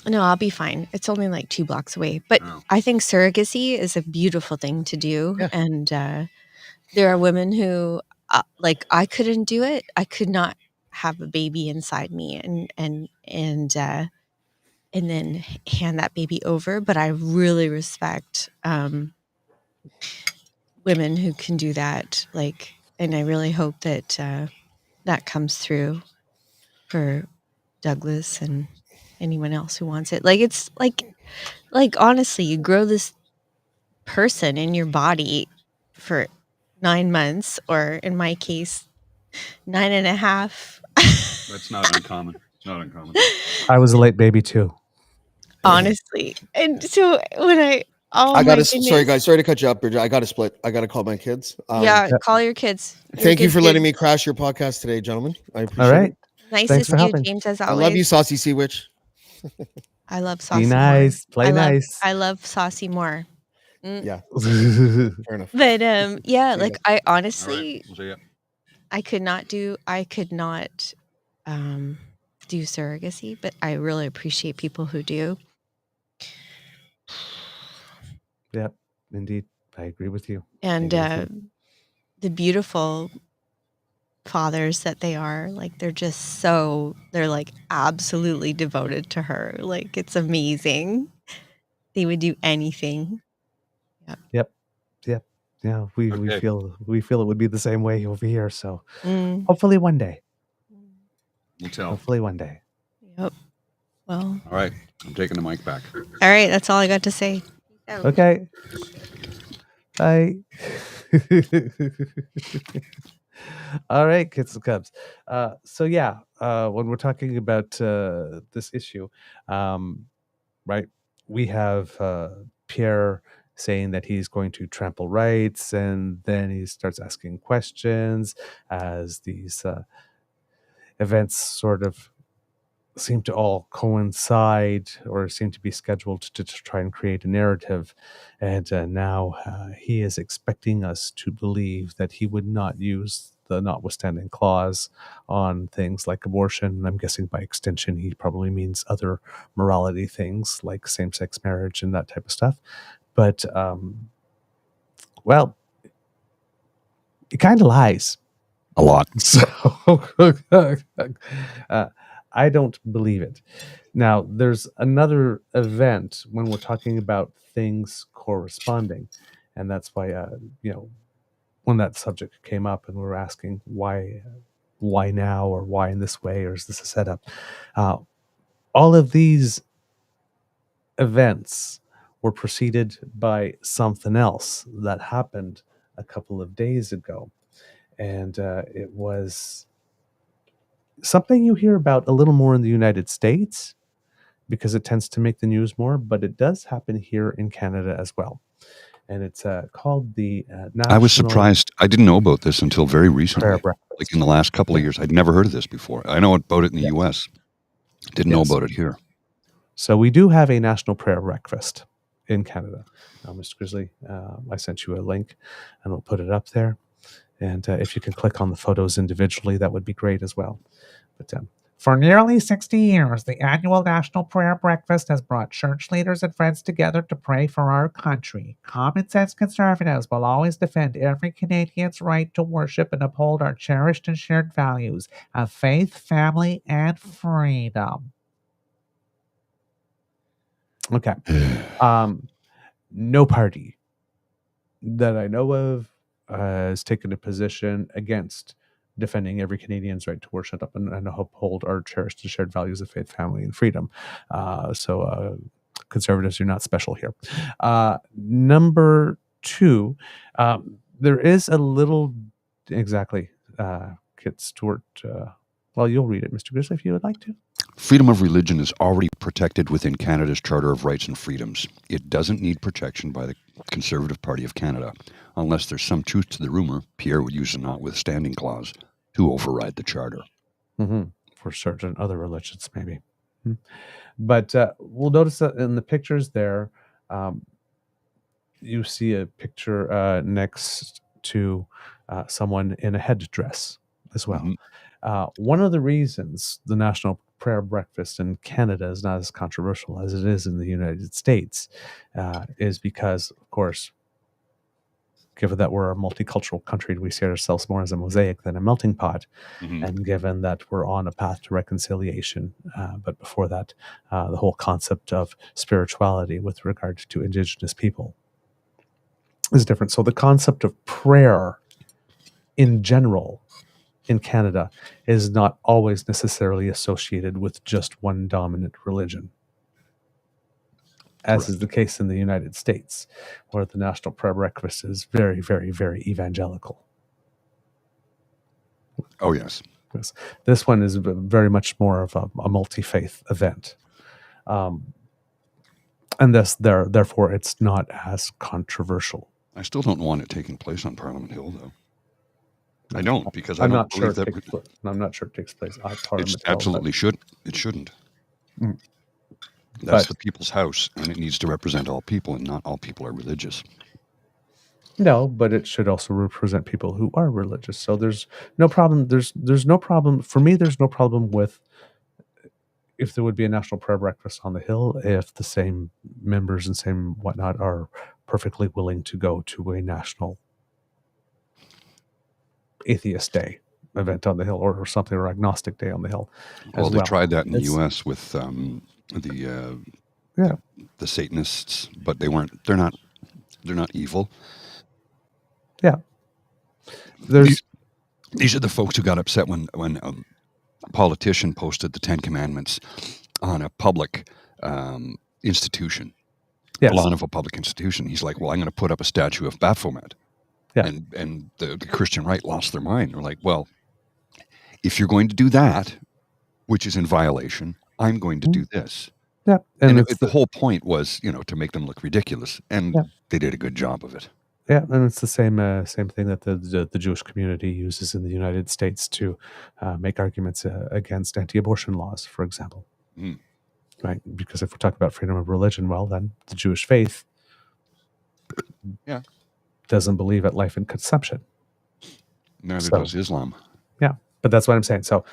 No, I'll be fine. It's only like 2 blocks away. But I think surrogacy is a beautiful thing to do, Yeah. and there are women who like I couldn't do it. I could not have a baby inside me and then hand that baby over. But I really respect women who can do that. Like, and I really hope that that comes through for Douglas and anyone else who wants it. Like, it's like honestly, you grow this person in your body for 9 months, or in my case, 9.5. That's not uncommon. It's not uncommon. I was a late baby too. Honestly. And so when I sorry guys, sorry to cut you up, Bridget. I got to split. I got to call my kids. Call your kids. Thank you for letting me crash your podcast today, gentlemen. I appreciate All right. it. Nice Thanks to for see you, helping. James, as I always. love you, Saucy Sea Witch. I love Saucy Be nice. more. Play nice. I love Saucy more. Yeah, Fair enough. But yeah, See like ya. I honestly, We'll see ya. I could not do surrogacy, but I really appreciate people who do. Yep, indeed. I agree with you. And I agree with you. the beautiful fathers that they are, like they're like absolutely devoted to her. Like, it's amazing. They would do anything. Yep. Yeah, we Okay. feel it would be the same way over here. So Mm, hopefully one day. We'll tell. Hopefully one day. yep. Well, All right. I'm taking the mic back. all right. That's all I got to say. Okay. Bye. All right, kids and cubs. So yeah, when we're talking about this issue, right, we have Pierre saying that he's going to trample rights, and then he starts asking questions as these events sort of seem to all coincide or seem to be scheduled to try and create a narrative. And now he is expecting us to believe that he would not use the notwithstanding clause on things like abortion. I'm guessing by extension, he probably means other morality things like same-sex marriage and that type of stuff. But, well, he kind of lies. A lot. So I don't believe it. Now, there's another event when we're talking about things corresponding. And that's why, when that subject came up and we were asking why now, or why in this way, or is this a setup? All of these events were preceded by something else that happened a couple of days ago. And it was something you hear about a little more in the United States because it tends to make the news more, but it does happen here in Canada as well. And it's called the National I was surprised. I didn't know about this until very recently. Prayer Breakfast. Like in the last couple of years. I'd never heard of this before. I know about it in the Yes. U.S. Didn't know Yes. about it here. So we do have a National Prayer Breakfast in Canada. Mr. Grizzly, I sent you a link, and we'll put it up there. And if you can click on the photos individually, that would be great as well. But for nearly 60 years, the annual National Prayer Breakfast has brought church leaders and friends together to pray for our country. Common sense conservatives will always defend every Canadian's right to worship and uphold our cherished and shared values of faith, family, and freedom. Okay. No party that I know of has taken a position against defending every Canadian's right to worship up and uphold our cherished and shared values of faith, family, and freedom. So conservatives are not special here. Number two, there is a little, exactly, Kit Stewart. Well, you'll read it, Mr. Grizzly, if you would like to. Freedom of religion is already protected within Canada's Charter of Rights and Freedoms. It doesn't need protection by the Conservative Party of Canada, unless there's some truth to the rumor Pierre would use a notwithstanding clause to override the Charter. For certain other religions, maybe. But we'll notice that in the pictures there, you see a picture next to someone in a headdress as well. One of the reasons the National Prayer Breakfast in Canada is not as controversial as it is in the United States is because, of course, given that we're a multicultural country, we see ourselves more as a mosaic than a melting pot. And given that we're on a path to reconciliation, but before that, the whole concept of spirituality with regard to Indigenous people is different. So the concept of prayer in general in Canada is not always necessarily associated with just one dominant religion, as is the case in the United States, where the National Prayer Breakfast is very, very, very evangelical. Oh, yes. This one is very much more of a multi-faith event. And therefore, it's not as controversial. I still don't want it taking place on Parliament Hill, though. I don't, because I'm I don't not believe sure that. I'm not sure it takes place at Parliament It Hill. absolutely should. It shouldn't. Mm. That's But- the people's house, and it needs to represent all people, and not all people are religious. No, but it should also represent people who are religious. So there's no problem. There's no problem for me. There's no problem with if there would be a national prayer breakfast on the Hill if the same members and same whatnot are perfectly willing to go to a national atheist day event on the Hill or something, or agnostic day on the Hill. Well, they tried that in the It's- U.S. with the Satanists, but they're not evil. Yeah. There's These are the folks who got upset when a politician posted the 10 Commandments on a public institution, yes. a lawn of a public institution. He's like, well, I'm going to put up a statue of Baphomet. Yeah. And the Christian right lost their mind. They're like, well, if you're going to do that, which is in violation, I'm going to do this. Yeah. And it's the whole point was, to make them look ridiculous. And they did a good job of it. Yeah, and it's the same thing that the Jewish community uses in the United States to make arguments against anti-abortion laws, for example. Right? Because if we're talking about freedom of religion, well, then the Jewish faith doesn't believe at life and conception. Neither does Islam. Yeah, but that's what I'm saying. So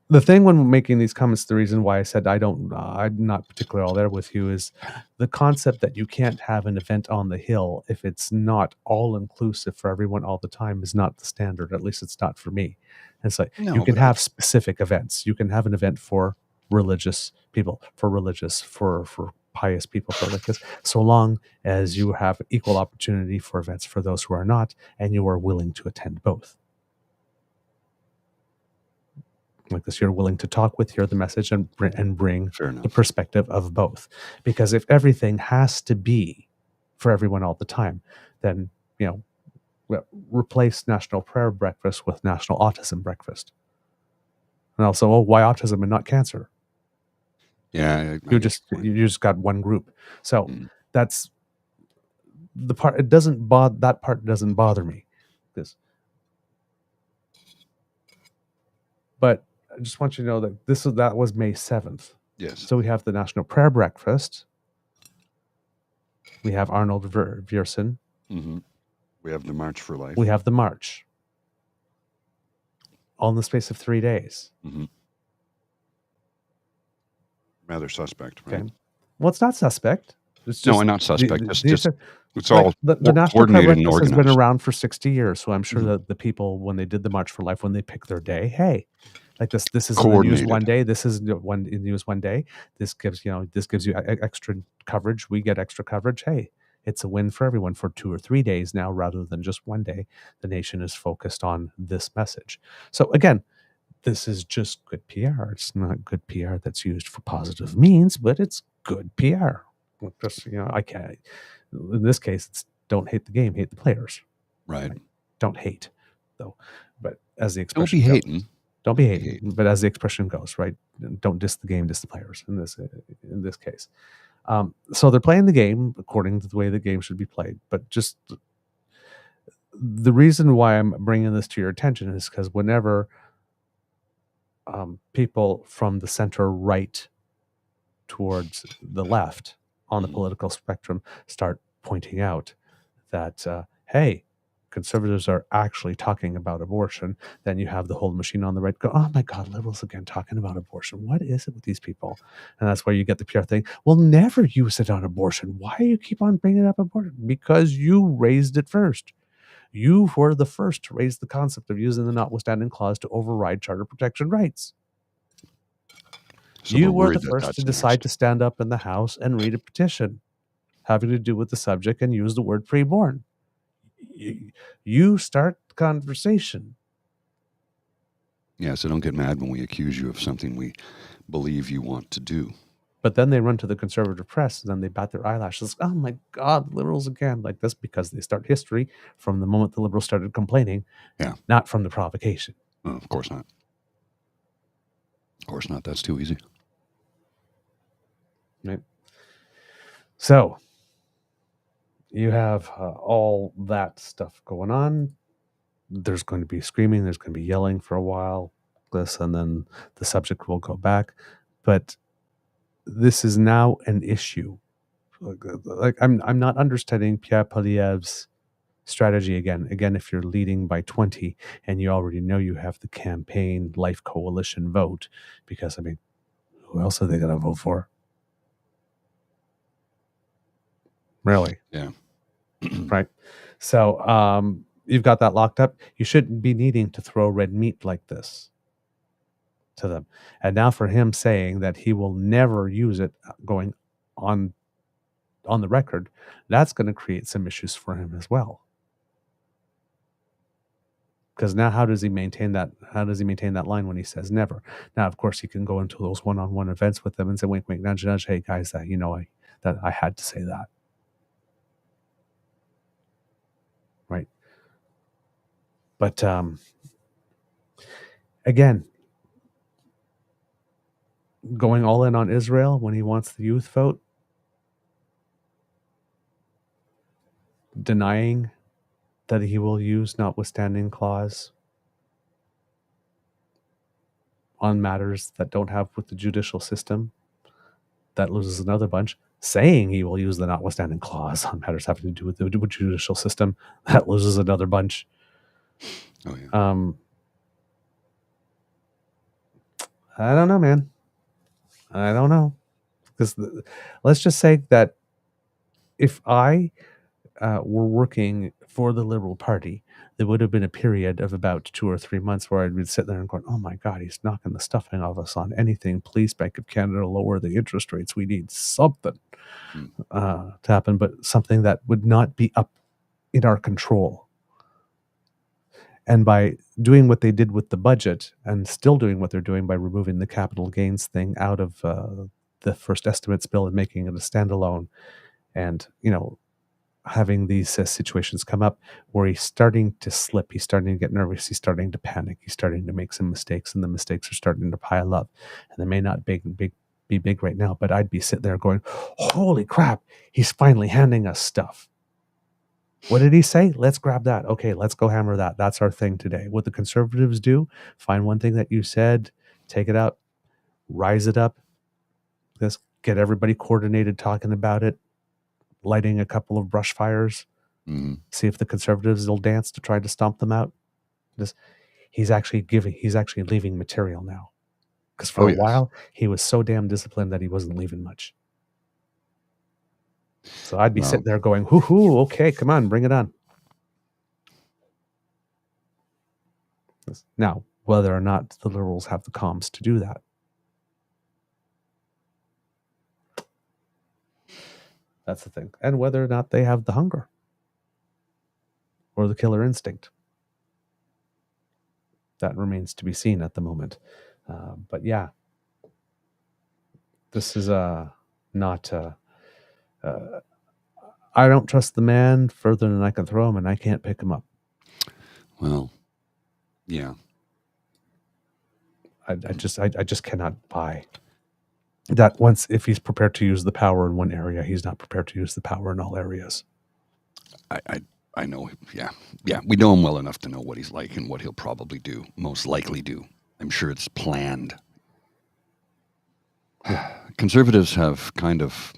the thing when making these comments, the reason why I said I'm not particularly all there with you is the concept that you can't have an event on the Hill if it's not all inclusive for everyone all the time is not the standard. At least it's not for me. It's like you can have specific events. You can have an event for religious people, for pious people, for like this, so long as you have equal opportunity for events for those who are not, and you are willing to attend both. Like this, you're willing to talk with, hear the message, and bring the perspective of both. Because if everything has to be for everyone all the time, then replace National Prayer Breakfast with National Autism Breakfast. And also, why autism and not cancer? Yeah, you just got one group. So that's the part. That part doesn't bother me. But I just want you to know that that was May 7th. Yes. So we have the National Prayer Breakfast. We have Arnold Viersen. Mm-hmm. We have the March for Life. We have the March. All in the space of 3 days. Mm-hmm. Rather suspect, right? Okay. Well, it's not suspect. It's just, no, not suspect. It's like all the National Prayer coordinated and Breakfast has organized. been around for 60 years, so I'm sure that the people, when they did the March for Life, when they pick their day, hey, like this is in the news one day. This is in the news one day. This gives you extra coverage. We get extra coverage. Hey, it's a win for everyone for 2 or 3 days now, rather than just one day. The nation is focused on this message. So again, this is just good PR. It's not good PR that's used for positive means, but it's good PR. Just, I can't. In this case, it's don't hate the game, hate the players. Right. Don't hate, though. But as the Don't expression be goes, hating. Don't be hating, but as the expression goes, right? Don't diss the game, diss the players in this case. So they're playing the game according to the way the game should be played. But just the reason why I'm bringing this to your attention is because whenever people from the center right towards the left on the political spectrum start pointing out that, hey, conservatives are actually talking about abortion, then you have the whole machine on the right go, oh my God, liberals again talking about abortion. What is it with these people? And that's where you get the PR thing. We'll never use it on abortion. Why do you keep on bringing up abortion? Because you raised it first. You were the first to raise the concept of using the notwithstanding clause to override charter protection rights. So you we're were the worried that first that's to decide next. to stand up in the House and read a petition having to do with the subject and use the word preborn. You start the conversation. Yeah, so don't get mad when we accuse you of something we believe you want to do. But then they run to the conservative press and then they bat their eyelashes. Oh my God, liberals again. Like this because they start history from the moment the liberals started complaining, not from the provocation. Oh, of course not. Of course not. That's too easy. Right. So you have all that stuff going on. There's going to be screaming. There's going to be yelling for a while. This, and then the subject will go back. But this is now an issue. Like I'm not understanding Pierre Poilievre's strategy again. Again, if you're leading by 20 and you already know you have the campaign Life Coalition vote, because I mean, who else are they going to vote for? Really? Yeah. Right. So you've got that locked up. You shouldn't be needing to throw red meat like this to them. And now for him saying that he will never use it going on the record, that's going to create some issues for him as well. Because now how does he maintain that? How does he maintain that line when he says never? Now, of course, he can go into those one-on-one events with them and say, wink, wink, nudge, nudge. Hey, guys, that I had to say that. Right. But again, going all in on Israel when he wants the youth vote, denying that he will use notwithstanding clause on matters that don't have with the judicial system, that loses another bunch. Saying he will use the notwithstanding clause on matters having to do with the judicial system, that loses another bunch. Oh, yeah. I don't know, man. I don't know. Because let's just say that if I were working for the Liberal Party, there would have been a period of about 2 or 3 months where I'd be sitting there and going, oh my God, he's knocking the stuffing off us on anything. Please, Bank of Canada, lower the interest rates. We need something to happen, but something that would not be up in our control. And by doing what they did with the budget and still doing what they're doing by removing the capital gains thing out of the first estimates bill and making it a standalone, and, having these situations come up where he's starting to slip, he's starting to get nervous, he's starting to panic, he's starting to make some mistakes, and the mistakes are starting to pile up. And they may not be big right now, but I'd be sitting there going, holy crap, he's finally handing us stuff. What did he say? Let's grab that. Okay, let's go hammer that. That's our thing today. What the conservatives do, find one thing that you said, take it out, rise it up, just get everybody coordinated talking about it, lighting a couple of brush fires, see if the conservatives will dance to try to stomp them out. He's actually leaving material now. Because for a while, he was so damn disciplined that he wasn't leaving much. So I'd be sitting there going, hoo-hoo, okay, come on, bring it on. Now, whether or not the Liberals have the comms to do that, that's the thing. And whether or not they have the hunger or the killer instinct. That remains to be seen at the moment. But yeah, this is not... I don't trust the man further than I can throw him, and I can't pick him up. Well, yeah. I just cannot buy that. Once, if he's prepared to use the power in one area, he's not prepared to use the power in all areas. I know. Yeah. We know him well enough to know what he's like and what he'll probably do, most likely do. I'm sure it's planned. Conservatives have kind of,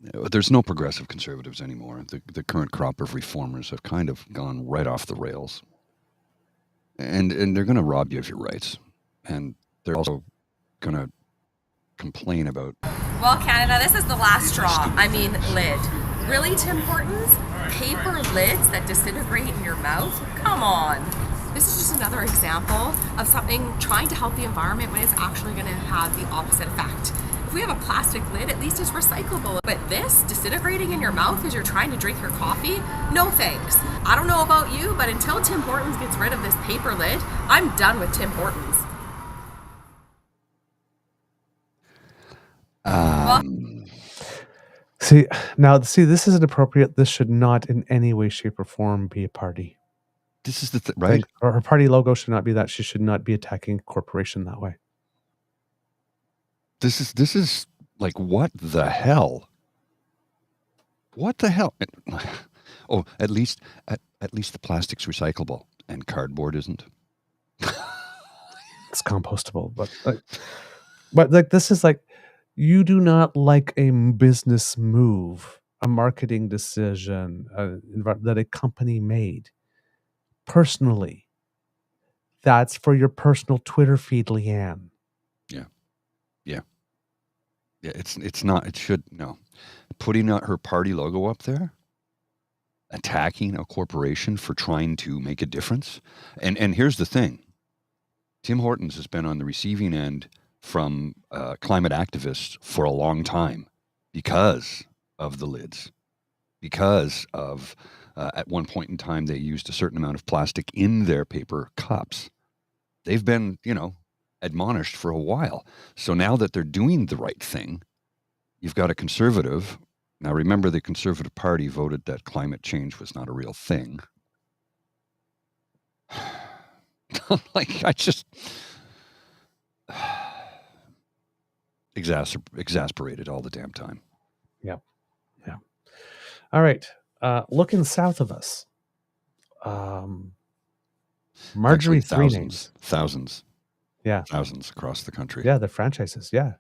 there's no progressive conservatives anymore. The current crop of reformers have kind of gone right off the rails. And they're going to rob you of your rights. And they're also going to complain about. Well, Canada, this is the last straw. I mean, lid. Really, Tim Hortons? Paper lids that disintegrate in your mouth? Come on. This is just another example of something trying to help the environment when it's actually going to have the opposite effect. If we have a plastic lid, at least it's recyclable. But this, disintegrating in your mouth as you're trying to drink your coffee? No thanks. I don't know about you, but until Tim Hortons gets rid of this paper lid, I'm done with Tim Hortons. See, this is inappropriate. This should not in any way, shape, or form be a party. This is the right? Or her party logo should not be that. She should not be attacking a corporation that way. This is like, what the hell? What the hell? Oh, at least the plastic's recyclable and cardboard isn't. It's compostable, but this is like, you do not like a business move, a marketing decision that a company made. Personally, that's for your personal Twitter feed, Leanne. Yeah, it's not. It should no. Putting her party logo up there, attacking a corporation for trying to make a difference. And here's the thing: Tim Hortons has been on the receiving end from climate activists for a long time because of the lids, because of at one point in time they used a certain amount of plastic in their paper cups. They've been, admonished for a while. So now that they're doing the right thing, you've got a conservative. Now remember, the Conservative Party voted that climate change was not a real thing. Like, I just exasperated all the damn time. Yeah. All right. Looking south of us, Marjorie Actually, Three Names. Thousands. Yeah. Thousands across the country. Yeah, the franchises. Yeah.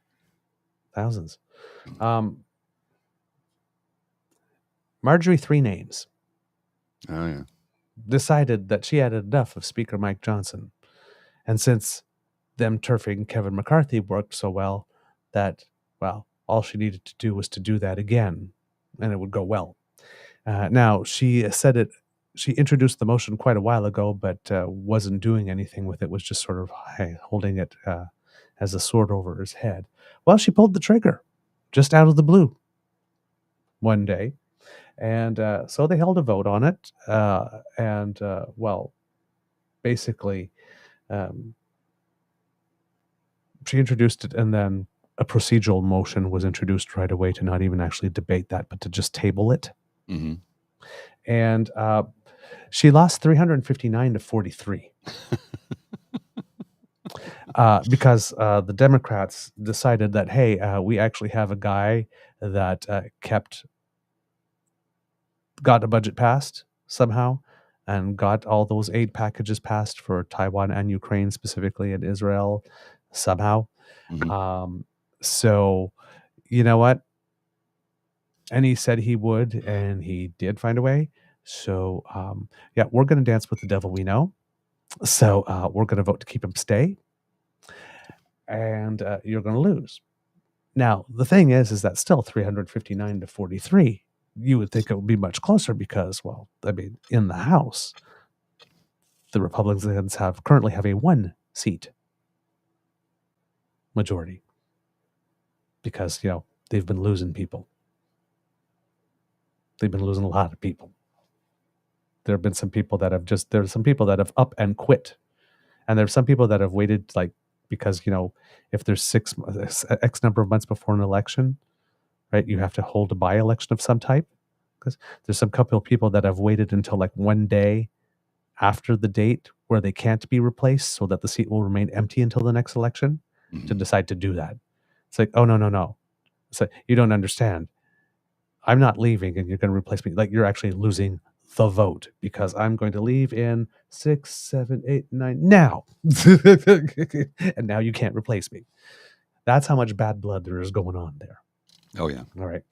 Thousands. Marjorie Three Names. Oh, yeah. Decided that she had enough of Speaker Mike Johnson. And since them turfing Kevin McCarthy worked so well, that, well, all she needed to do was to do that again, and it would go well. Now, she said it. She introduced the motion quite a while ago, but wasn't doing anything with it, was just sort of holding it as a sword over his head. Well, she pulled the trigger just out of the blue one day. And so they held a vote on it. Basically, she introduced it, and then a procedural motion was introduced right away to not even actually debate that, but to just table it. Mm-hmm. And she lost 359 to 43 because the Democrats decided that, hey, we actually have a guy that got a budget passed somehow and got all those aid packages passed for Taiwan and Ukraine specifically, and Israel somehow. Mm-hmm. So, you know what? And he said he would, and he did find a way. So, we're going to dance with the devil we know. So we're going to vote to keep him stay. And you're going to lose. Now, the thing is that still 359 to 43. You would think it would be much closer because, well, I mean, in the House, the Republicans currently have a 1-seat majority because, they've been losing people. They've been losing a lot of people. There have been some people that have up and quit. And there's some people that have waited, because, if there's X number of months before an election, right, you have to hold a by-election of some type. Because there's some couple of people that have waited until one day after the date where they can't be replaced so that the seat will remain empty until the next election, to decide to do that. It's like, oh, no. It's like, you don't understand. I'm not leaving and you're going to replace me. Like, you're actually losing the vote because I'm going to leave in 6, 7, 8, 9 now. And now you can't replace me. That's how much bad blood there is going on there. Oh, yeah. All right.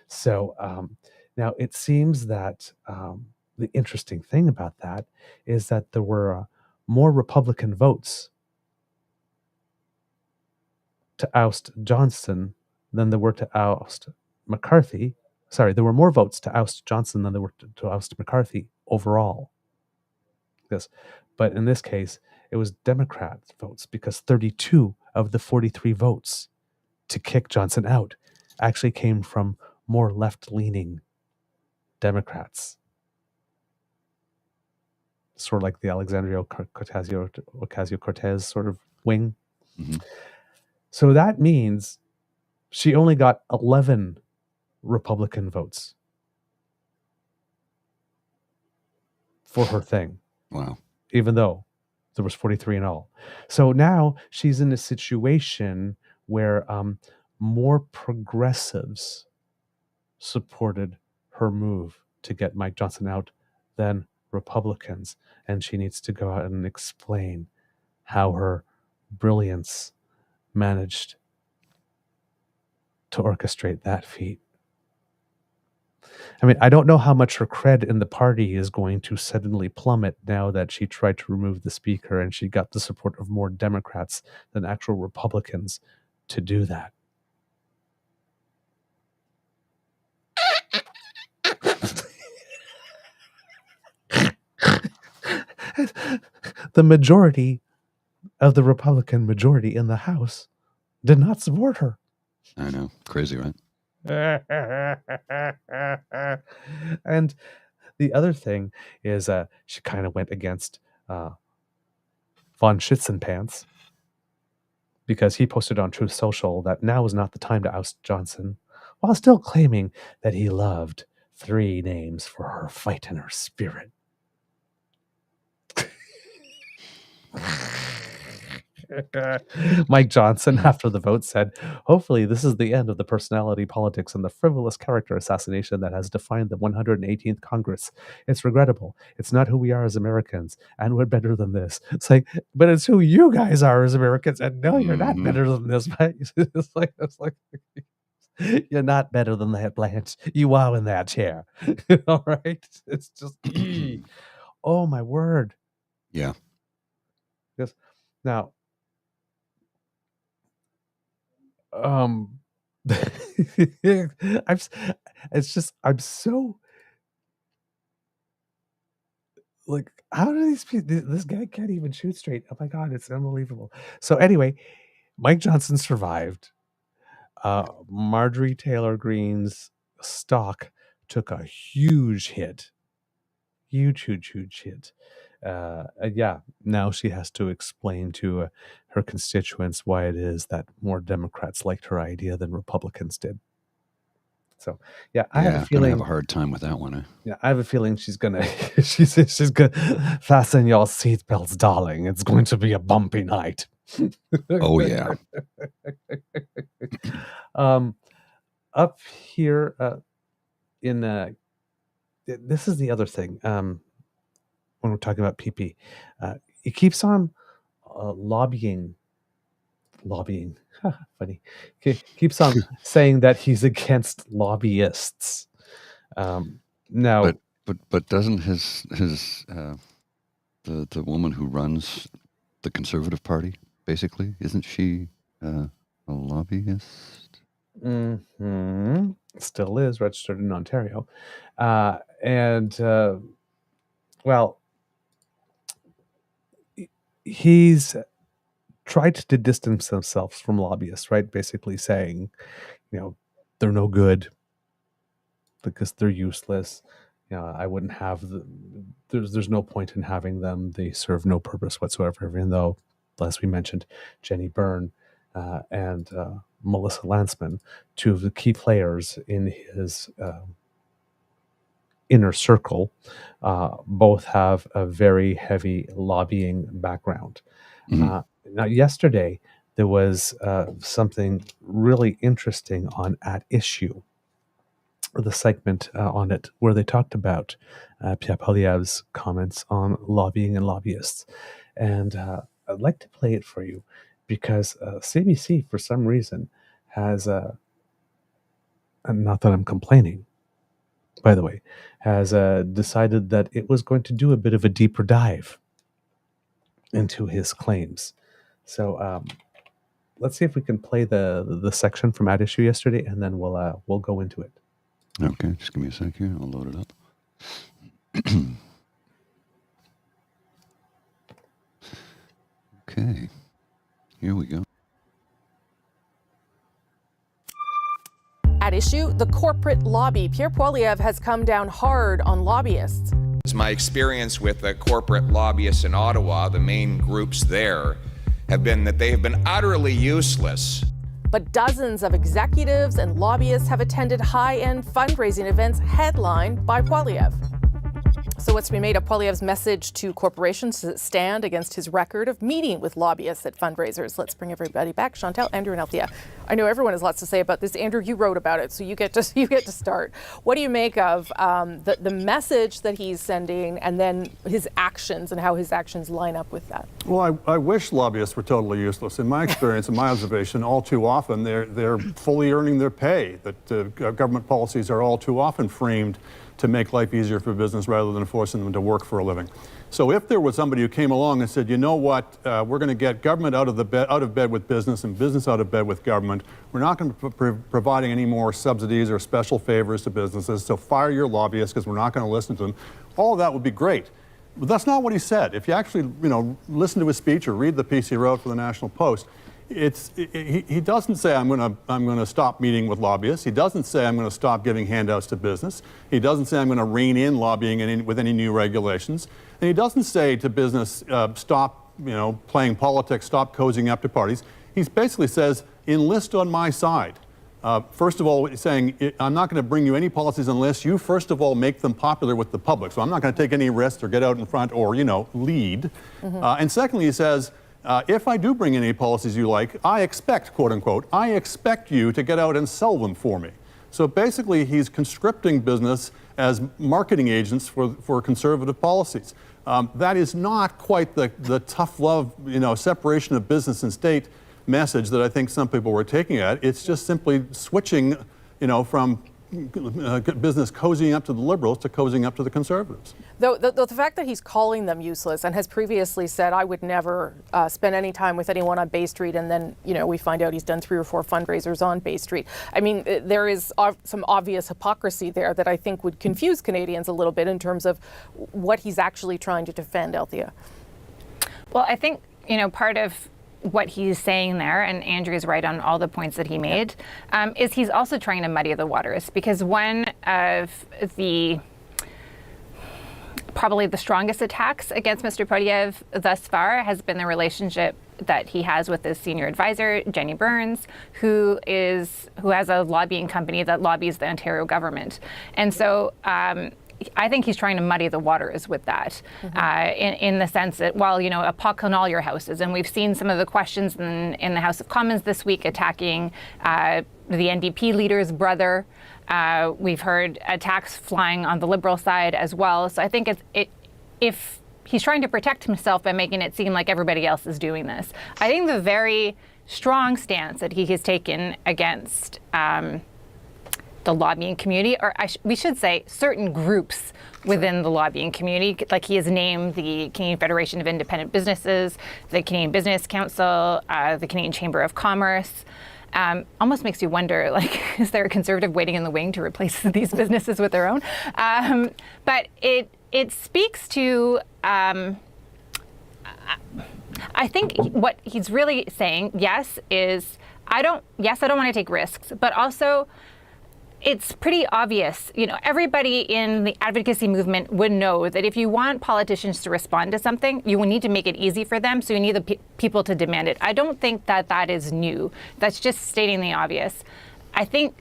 So now it seems that the interesting thing about that is that there were more Republican votes to oust Johnson than there were to oust McCarthy. Sorry, there were more votes to oust Johnson than there were to oust McCarthy overall. Yes. But in this case, it was Democrat votes because 32 of the 43 votes to kick Johnson out actually came from more left-leaning Democrats. Sort of like the Alexandria Ocasio-Cortez sort of wing. Mm-hmm. So that means she only got 11 Republican votes for her thing. Wow. Even though there was 43 in all. So now she's in a situation where more progressives supported her move to get Mike Johnson out than Republicans. And she needs to go out and explain how her brilliance managed to orchestrate that feat. I mean, I don't know how much her cred in the party is going to suddenly plummet now that she tried to remove the speaker and she got the support of more Democrats than actual Republicans to do that. The majority of the Republican majority in the House did not support her. I know. Crazy, right? And the other thing is she kind of went against von Schützenpants because he posted on Truth Social that now was not the time to oust Johnson, while still claiming that he loved 3 names for her fight and her spirit. Mike Johnson, after the vote, said, "Hopefully this is the end of the personality politics and the frivolous character assassination that has defined the 118th Congress. It's regrettable. It's not who we are as Americans, and we're better than this." It's like, but it's who you guys are as Americans, and no, you're not better than this. Right? It's like you're not better than that, Blanche. You are in that chair. All right? It's just, oh my word. Yeah. Yes. Now, I'm so like, how do these people, this guy can't even shoot straight. Oh my God, it's unbelievable. So anyway, Mike Johnson survived. Marjorie Taylor Greene's stock took a huge hit. Huge hit. Yeah, now she has to explain to her constituents why it is that more Democrats liked her idea than Republicans did. So, yeah, I have a feeling. Gonna have a hard time with that one. Yeah, I have a feeling she's gonna. she's gonna fasten your seatbelts, darling. It's going to be a bumpy night. Oh yeah. Up here in this is the other thing. When we're talking about PeePee, he keeps on lobbying. Funny. He keeps on saying that he's against lobbyists. Now, but doesn't his the woman who runs the Conservative Party, basically, isn't she a lobbyist? Mm-hmm. Still is registered in Ontario, and well, he's tried to distance himself from lobbyists, right? Basically saying, they're no good because they're useless. I wouldn't have there's no point in having them. They serve no purpose whatsoever, even though, as we mentioned, Jenny Byrne and Melissa Lantzman, 2 of the key players in his inner circle both have a very heavy lobbying background. Now, yesterday, there was something really interesting on At Issue, the segment on it, where they talked about Pierre Poilievre's comments on lobbying and lobbyists. And I'd like to play it for you because CBC, for some reason, has, and not that I'm complaining, by the way, has decided that it was going to do a bit of a deeper dive into his claims. So let's see if we can play the section from At Issue yesterday, and then we'll go into it. Okay, just give me a sec here. I'll load it up. Okay, here we go. At Issue, the corporate lobby. Pierre Poilievre has come down hard on lobbyists. It's my experience with the corporate lobbyists in Ottawa, the main groups there, have been that they have been utterly useless. But dozens of executives and lobbyists have attended high-end fundraising events headlined by Poilievre. So what's to be made of Poilievre's message to corporations to stand against his record of meeting with lobbyists at fundraisers? Let's bring everybody back. Chantal, Andrew, and Althea. I know everyone has lots to say about this. Andrew, you wrote about it, so you get to start. What do you make of the message that he's sending, and then his actions and how his actions line up with that? Well, I wish lobbyists were totally useless. In my experience, in my observation, all too often they're fully earning their pay. That government policies are all too often framed to make life easier for business rather than forcing them to work for a living. So if there was somebody who came along and said, you know what, we're going to get government out of bed with business and business out of bed with government, we're not going to be providing any more subsidies or special favors to businesses, so fire your lobbyists because we're not going to listen to them, all of that would be great. But that's not what he said. If you actually, listen to his speech or read the piece he wrote for the National Post, he doesn't say I'm going to stop meeting with lobbyists. He doesn't say I'm going to stop giving handouts to business. He doesn't say I'm going to rein in lobbying with any new regulations. And he doesn't say to business stop playing politics, stop cozying up to parties. He basically says enlist on my side. First of all, he's saying I'm not going to bring you any policies unless you first of all make them popular with the public. So I'm not going to take any risks or get out in front or lead. And secondly, he says, if I do bring in any policies you like, I expect, quote unquote, I expect you to get out and sell them for me. So basically, he's conscripting business as marketing agents for conservative policies. That is not quite the tough love, separation of business and state message that I think some people were taking at. It's just simply switching, from business cozying up to the Liberals to cozying up to the Conservatives. Though the fact that he's calling them useless and has previously said, I would never spend any time with anyone on Bay Street, and then, we find out he's done 3 or 4 fundraisers on Bay Street. I mean, there is some obvious hypocrisy there that I think would confuse Canadians a little bit in terms of what he's actually trying to defend, Althea. Well, I think, part of what he's saying there, and Andrew is right on all the points that he made, is he's also trying to muddy the waters, because one of probably the strongest attacks against Mr. Poilievre thus far has been the relationship that he has with his senior advisor, Jenny Burns, who has a lobbying company that lobbies the Ontario government. And so I think he's trying to muddy the waters with that, in the sense that, a puck on all your houses. And we've seen some of the questions in the House of Commons this week attacking the NDP leader's brother. We've heard attacks flying on the Liberal side as well. So I think if he's trying to protect himself by making it seem like everybody else is doing this, I think the very strong stance that he has taken against the lobbying community, or we should say certain groups within the lobbying community, like he has named the Canadian Federation of Independent Businesses, the Canadian Business Council, the Canadian Chamber of Commerce. Almost makes you wonder, is there a Conservative waiting in the wing to replace these businesses with their own? But it speaks to, I think what he's really saying, is I don't want to take risks, but also it's pretty obvious, everybody in the advocacy movement would know that if you want politicians to respond to something, you will need to make it easy for them, so you need the people to demand it. I don't think that is new. That's just stating the obvious. I think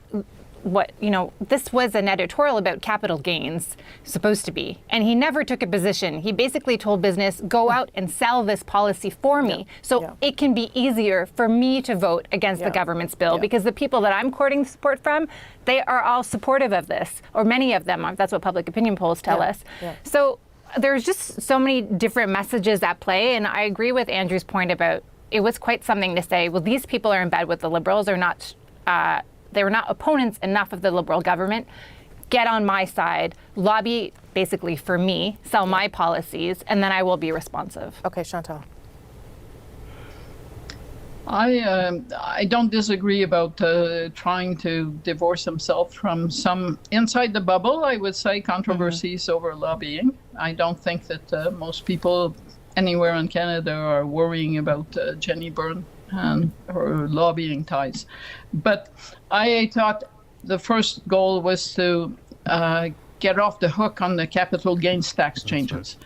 this was an editorial about capital gains, supposed to be, and he never took a position. He basically told business, go out and sell this policy for me, so it can be easier for me to vote against the government's bill, because the people that I'm courting support from, they are all supportive of this, or many of them are. That's what public opinion polls tell us. So there's just so many different messages at play, and I agree with Andrew's point about it was quite something to say, well, these people are in bed with the Liberals, or not. They were not opponents enough of the Liberal government. Get on my side, lobby basically for me, sell my policies, and then I will be responsive. Okay, Chantal. I don't disagree about trying to divorce himself from some inside the bubble, I would say, controversies over lobbying. I don't think that most people anywhere in Canada are worrying about Jenny Byrne and her lobbying ties. But I thought the first goal was to get off the hook on the capital gains tax changes.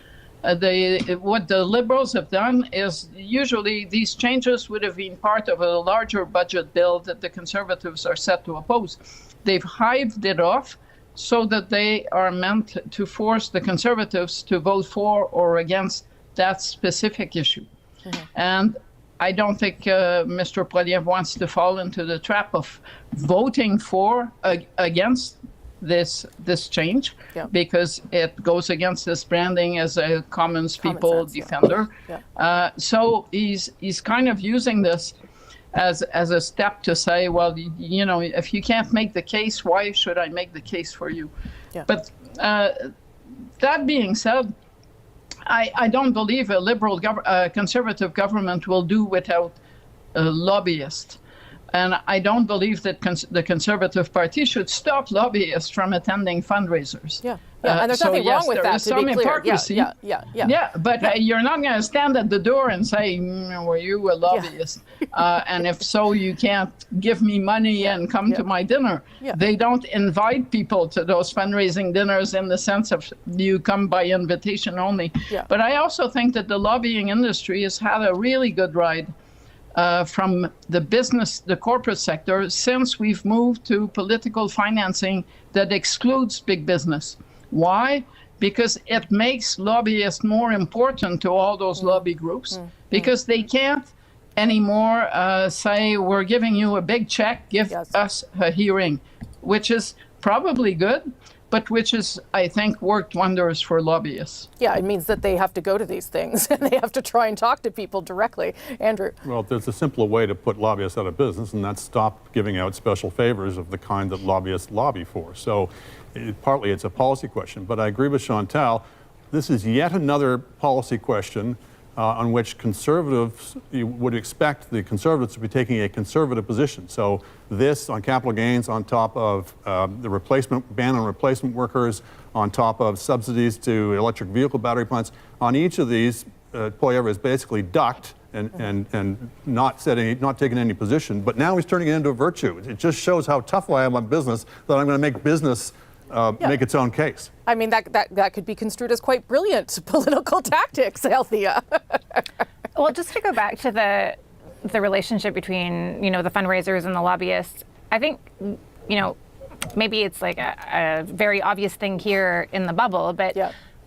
What the Liberals have done is usually these changes would have been part of a larger budget bill that the Conservatives are set to oppose. They've hived it off so that they are meant to force the Conservatives to vote for or against that specific issue. And I don't think Mr. Poilievre wants to fall into the trap of voting for against this change, because it goes against his branding as a common people defender. So he's kind of using this as a step to say, well, if you can't make the case, why should I make the case for you? But that being said, I don't believe a liberal conservative government will do without lobbyists. And I don't believe that the Conservative Party should stop lobbyists from attending fundraisers. And there's nothing wrong with that, there is some hypocrisy. But you're not going to stand at the door and say, were you a lobbyist? And if so, you can't give me money and come to my dinner. They don't invite people to those fundraising dinners in the sense of you come by invitation only. But I also think that the lobbying industry has had a really good ride from the corporate sector, since we've moved to political financing that excludes big business. Why? Because it makes lobbyists more important to all those lobby groups, because they can't anymore say, we're giving you a big check, give us a hearing, which is probably good, but which is, I think, worked wonders for lobbyists. It means that they have to go to these things and they have to try and talk to people directly. Andrew? Well, there's a simpler way to put lobbyists out of business, and that's stop giving out special favors of the kind that lobbyists lobby for. So partly it's a policy question, but I agree with Chantal. This is yet another policy question on which conservatives, you would expect the conservatives to be taking a conservative position. So this on capital gains, on top of the ban on replacement workers, on top of subsidies to electric vehicle battery plants, on each of these, Poilievre has basically ducked and not taking any position, but now he's turning it into a virtue. It just shows how tough I am on business, that I'm going to make business make its own case. I mean, that could be construed as quite brilliant political tactics, Althea. Well, just to go back to the relationship between, the fundraisers and the lobbyists, I think, maybe it's like a very obvious thing here in the bubble, but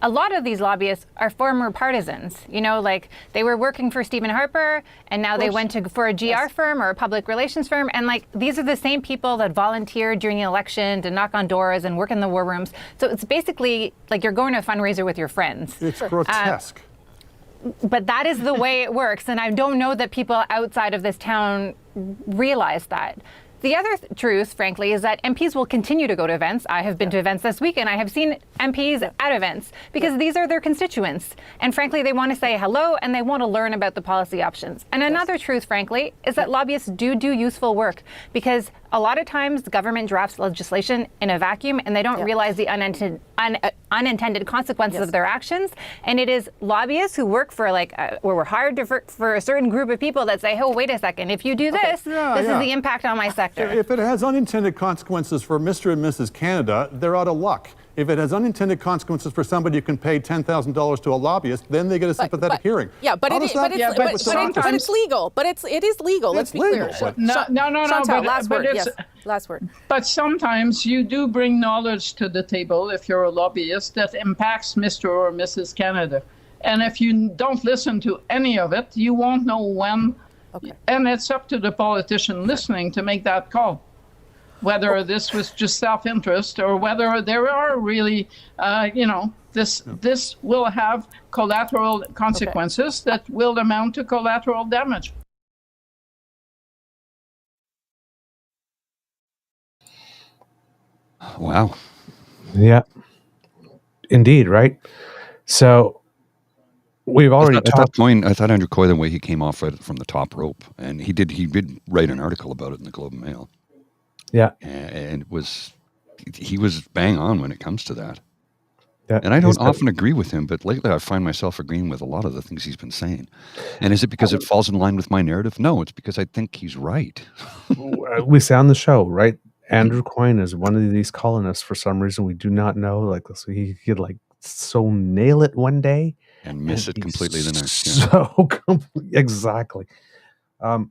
a lot of these lobbyists are former partisans. Like they were working for Stephen Harper, and now they went for a GR firm or a public relations firm. And like these are the same people that volunteered during the election to knock on doors and work in the war rooms. So it's basically like you're going to a fundraiser with your friends. It's grotesque. But that is the way it works. And I don't know that people outside of this town realize that. The other truth, frankly, is that MPs will continue to go to events. I have been to events this week, and I have seen MPs at events because these are their constituents. And frankly, they want to say hello, and they want to learn about the policy options. And another truth, frankly, is that lobbyists do useful work, because a lot of times the government drafts legislation in a vacuum, and they don't realize the unintended consequences of their actions. And it is lobbyists who work for or were hired to work for a certain group of people that say, oh, wait a second, if you do this, this is the impact on my sector. If it has unintended consequences for Mr. and Mrs. Canada, they're out of luck. If it has unintended consequences for somebody who can pay $10,000 to a lobbyist, then they get a sympathetic hearing. Yeah, but How it does is, that but fit with it's, the but democracy? it's legal. But it is legal. Let's It's be legal, clear. but- No, Chantal, but last word. it's, Yes, last word. But sometimes you do bring knowledge to the table if you're a lobbyist that impacts Mr. or Mrs. Canada. And if you don't listen to any of it, you won't know when. Okay. And it's up to the politician listening to make that call, whether this was just self-interest or whether there are really, this will have collateral consequences that will amount to collateral damage. Wow. Yeah, indeed, right? So we've already At that point, I thought Andrew Coy, the way he came off right from the top rope, and he did write an article about it in the Globe and Mail. Yeah. And he was bang on when it comes to that. Yeah, and I don't often agree with him, but lately I find myself agreeing with a lot of the things he's been saying. And is it because it falls in line with my narrative? No, it's because I think he's right. We say on the show, right? Andrew Coyne is one of these colonists for some reason we do not know. Like, so he could so nail it one day and miss it completely the next. Yeah. So exactly. And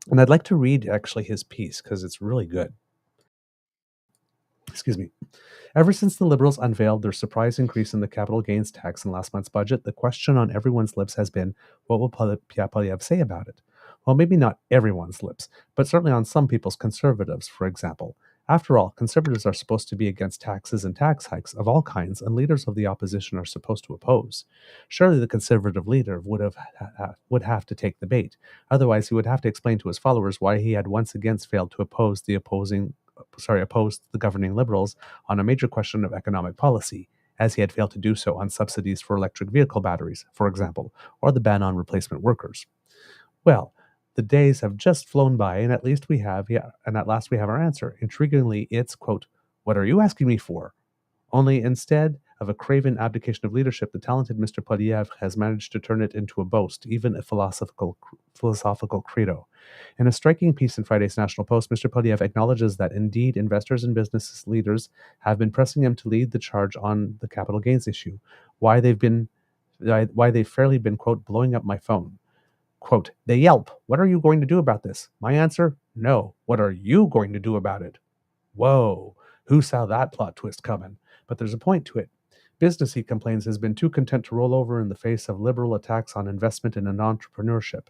I'd like to read actually his piece because it's really good. Excuse me. Ever since the Liberals unveiled their surprise increase in the capital gains tax in last month's budget, the question on everyone's lips has been, what will Pierre Poilievre say about it? Well, maybe not everyone's lips, but certainly on some people's conservatives, for example. After all, conservatives are supposed to be against taxes and tax hikes of all kinds, and leaders of the opposition are supposed to oppose. Surely the conservative leader would have to take the bait. Otherwise, he would have to explain to his followers why he had once again failed to oppose the governing Liberals on a major question of economic policy, as he had failed to do so on subsidies for electric vehicle batteries, for example, or the ban on replacement workers. Well, the days have just flown by, and at last we have our answer. Intriguingly, it's, quote, what are you asking me for? Only instead of a craven abdication of leadership, the talented Mr. Poilievre has managed to turn it into a boast, even a philosophical credo. In a striking piece in Friday's National Post, Mr. Poilievre acknowledges that indeed investors and business leaders have been pressing him to lead the charge on the capital gains issue. Why they've fairly been, quote, blowing up my phone. Quote, they yelp, what are you going to do about this? My answer, no. What are you going to do about it? Whoa, who saw that plot twist coming? But there's a point to it. Business, he complains, has been too content to roll over in the face of liberal attacks on investment and entrepreneurship.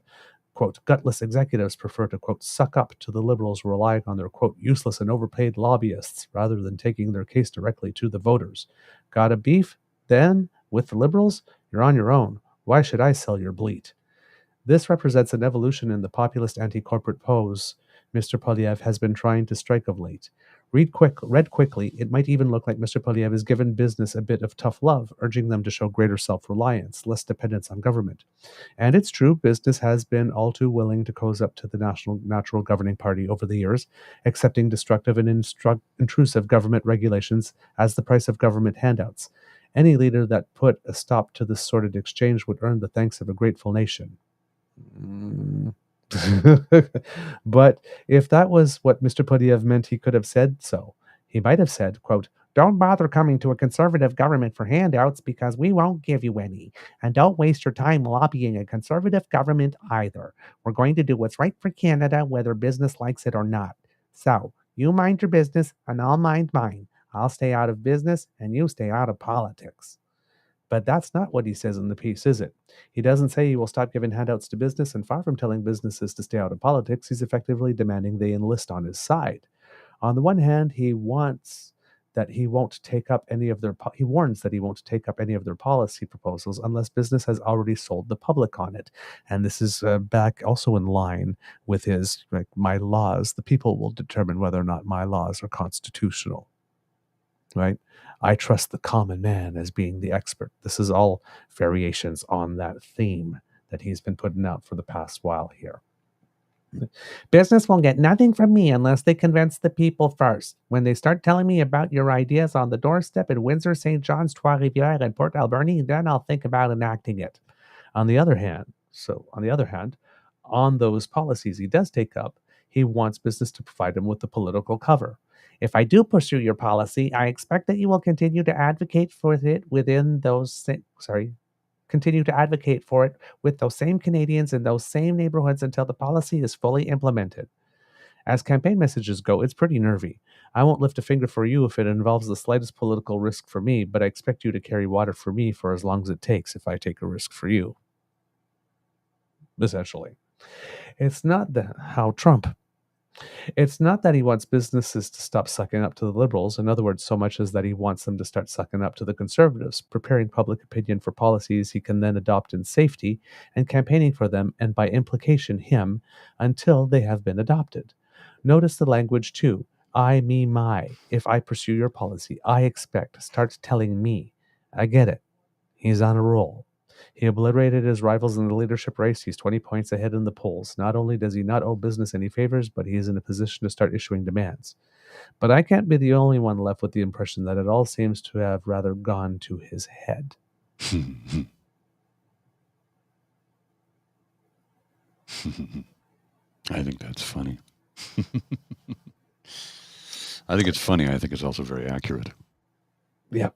Quote, gutless executives prefer to, quote, suck up to the Liberals relying on their, quote, useless and overpaid lobbyists rather than taking their case directly to the voters. Got a beef? Then, with the Liberals? You're on your own. Why should I sell your bleat? This represents an evolution in the populist anti-corporate pose Mr. Poilievre has been trying to strike of late. Read quickly, it might even look like Mr. Poilievre has given business a bit of tough love, urging them to show greater self-reliance, less dependence on government. And it's true, business has been all too willing to cozy up to the natural governing party over the years, accepting destructive and intrusive government regulations as the price of government handouts. Any leader that put a stop to this sordid exchange would earn the thanks of a grateful nation. But if that was what Mr. Poilievre meant, he could have said so. He might have said, quote, don't bother coming to a conservative government for handouts because we won't give you any. And don't waste your time lobbying a conservative government either. We're going to do what's right for Canada, whether business likes it or not. So, you mind your business and I'll mind mine. I'll stay out of business and you stay out of politics. But that's not what he says in the piece, is it? He doesn't say he will stop giving handouts to business, and far from telling businesses to stay out of politics, he's effectively demanding they enlist on his side. On the one hand, he warns that he won't take up any of their policy proposals unless business has already sold the public on it. And this is back also in line with his, my laws. The people will determine whether or not my laws are constitutional. Right? I trust the common man as being the expert. This is all variations on that theme that he's been putting out for the past while here. Business will get nothing from me unless they convince the people first. When they start telling me about your ideas on the doorstep in Windsor, St. John's, Trois-Rivières, and Port Alberni, then I'll think about enacting it. On the other hand, on those policies he does take up, he wants business to provide him with the political cover. If I do pursue your policy, I expect that you will continue to advocate for it continue to advocate for it with those same Canadians in those same neighborhoods until the policy is fully implemented. As campaign messages go, it's pretty nervy. I won't lift a finger for you if it involves the slightest political risk for me, but I expect you to carry water for me for as long as it takes if I take a risk for you. Essentially. It's not It's not that he wants businesses to stop sucking up to the Liberals, in other words, so much as that he wants them to start sucking up to the Conservatives, preparing public opinion for policies he can then adopt in safety, and campaigning for them, and by implication him, until they have been adopted. Notice the language too. I, me, my. If I pursue your policy, I expect. Start telling me. I get it. He's on a roll. He obliterated his rivals in the leadership race. He's 20 points ahead in the polls. Not only does he not owe business any favors, but he is in a position to start issuing demands. But I can't be the only one left with the impression that it all seems to have rather gone to his head. I think that's funny. I think it's funny. I think it's also very accurate. Yep.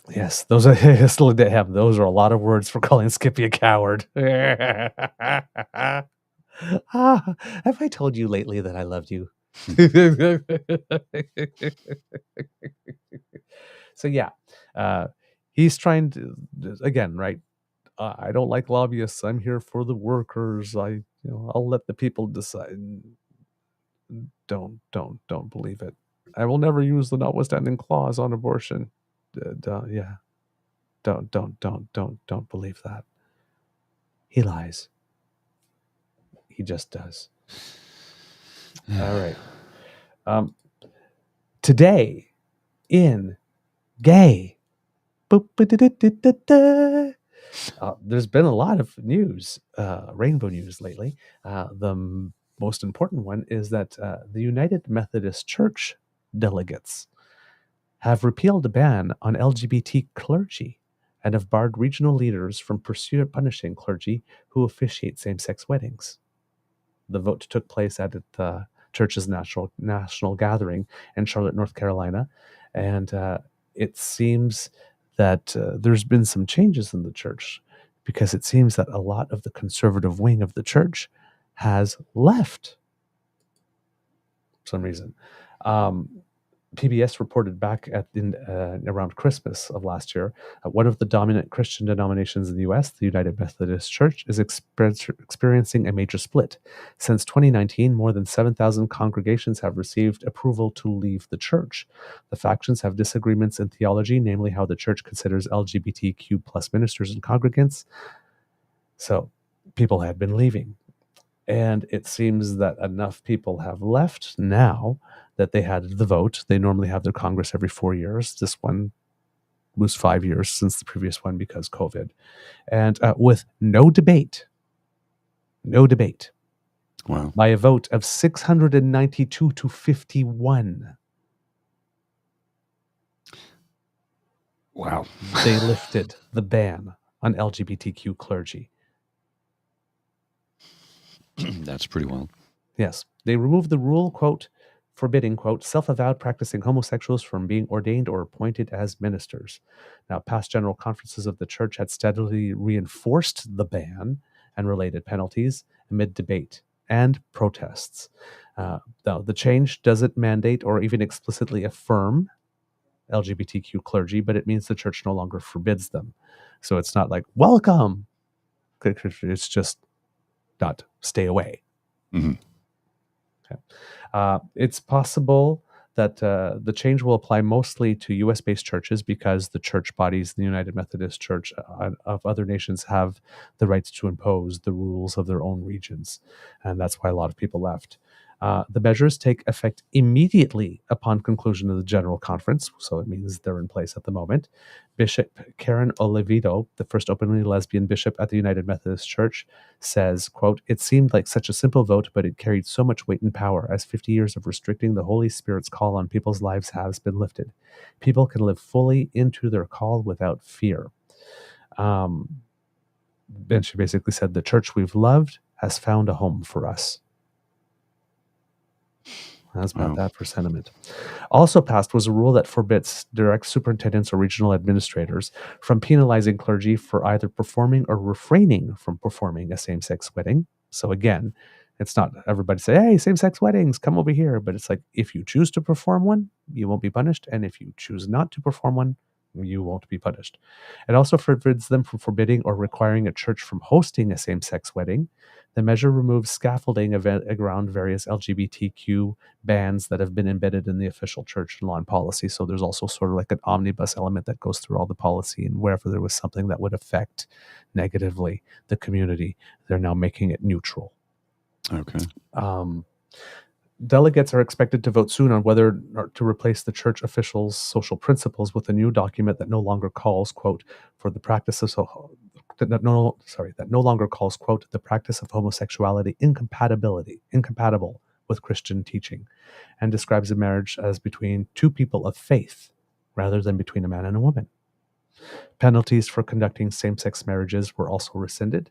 Yes, those are those are a lot of words for calling Skippy a coward. Have I told you lately that I loved you? So yeah, he's trying to again, right? I don't like lobbyists. I'm here for the workers. I'll let the people decide. Don't believe it. I will never use the notwithstanding clause on abortion. Yeah. Don't believe that. He lies. He just does. All right. Today in gay. There's been a lot of news, rainbow news lately. The most important one is that the United Methodist Church delegates have repealed a ban on LGBT clergy and have barred regional leaders from punishing clergy who officiate same-sex weddings. The vote took place at the church's national gathering in Charlotte, North Carolina, and it seems that there's been some changes in the church because it seems that a lot of the conservative wing of the church has left for some reason. PBS reported back around Christmas of last year, one of the dominant Christian denominations in the U.S., the United Methodist Church, is experiencing a major split. Since 2019, more than 7,000 congregations have received approval to leave the church. The factions have disagreements in theology, namely how the church considers LGBTQ plus ministers and congregants. So people had been leaving. And it seems that enough people have left now that they had the vote. They normally have their Congress every 4 years. This one was 5 years since the previous one because COVID. And with no debate, wow, by a vote of 692 to 51. Wow. They lifted the ban on LGBTQ clergy. That's pretty wild. Yes. They removed the rule, quote, forbidding, quote, self-avowed practicing homosexuals from being ordained or appointed as ministers. Now, past general conferences of the church had steadily reinforced the ban and related penalties amid debate and protests. The change doesn't mandate or even explicitly affirm LGBTQ clergy, but it means the church no longer forbids them. So it's not like, welcome. It's just not stay away. Mm-hmm. Okay. It's possible that the change will apply mostly to U.S.-based churches because the church bodies, the United Methodist Church of other nations, have the rights to impose the rules of their own regions. And that's why a lot of people left. The measures take effect immediately upon conclusion of the General Conference, so it means they're in place at the moment. Bishop Karen Oliveto, the first openly lesbian bishop at the United Methodist Church, says, quote, it seemed like such a simple vote, but it carried so much weight and power as 50 years of restricting the Holy Spirit's call on people's lives has been lifted. People can live fully into their call without fear. And she basically said, the church we've loved has found a home for us. How's about Wow. that for sentiment? Also passed was a rule that forbids direct superintendents or regional administrators from penalizing clergy for either performing or refraining from performing a same-sex wedding. So again, it's not everybody say, hey, same-sex weddings, come over here. But it's like, if you choose to perform one, you won't be punished. And if you choose not to perform one, you won't be punished. It also forbids them from forbidding or requiring a church from hosting a same-sex wedding. The measure removes scaffolding around various LGBTQ bans that have been embedded in the official church and law and policy. So there's also sort of like an omnibus element that goes through all the policy, and wherever there was something that would affect negatively the community, they're now making it neutral. Okay. Delegates are expected to vote soon on whether or to replace the church officials' social principles with a new document that no longer calls, quote, for the practice of that no longer calls, quote, the practice of homosexuality incompatible with Christian teaching, and describes a marriage as between two people of faith rather than between a man and a woman. Penalties for conducting same-sex marriages were also rescinded,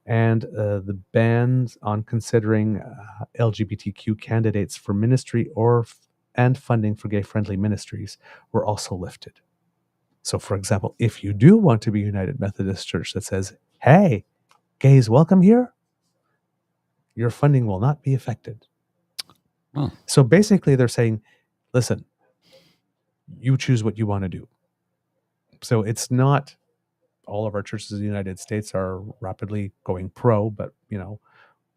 and the bans on considering LGBTQ candidates for ministry and funding for gay-friendly ministries were also lifted. So, for example, if you do want to be United Methodist Church that says, hey, gays welcome here, your funding will not be affected. Oh. So basically they're saying, listen, you choose what you want to do. So it's not all of our churches in the United States are rapidly going pro, but,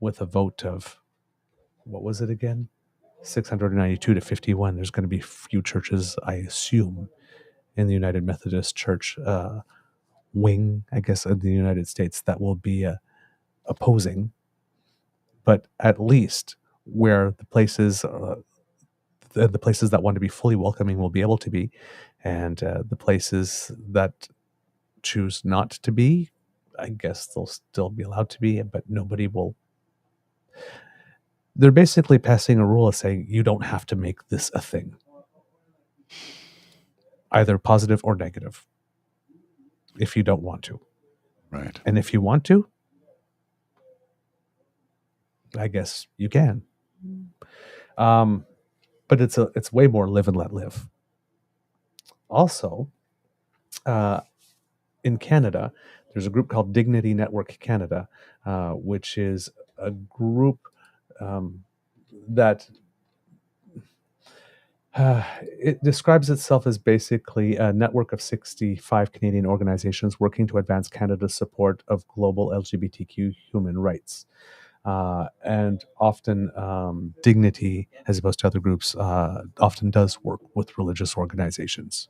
with a vote of, what was it again? 692 to 51. There's going to be few churches, I assume, in the United Methodist Church wing, I guess, in the United States that will be opposing. But at least where the places that want to be fully welcoming will be able to be, and the places that choose not to be, I guess they'll still be allowed to be, but nobody will. They're basically passing a rule of saying you don't have to make this a thing, either positive or negative, if you don't want to. Right. And if you want to, I guess you can. But it's way more live and let live. Also, in Canada, there's a group called Dignity Network Canada, which is a group that it describes itself as basically a network of 65 Canadian organizations working to advance Canada's support of global LGBTQ human rights. And often Dignity, as opposed to other groups, often does work with religious organizations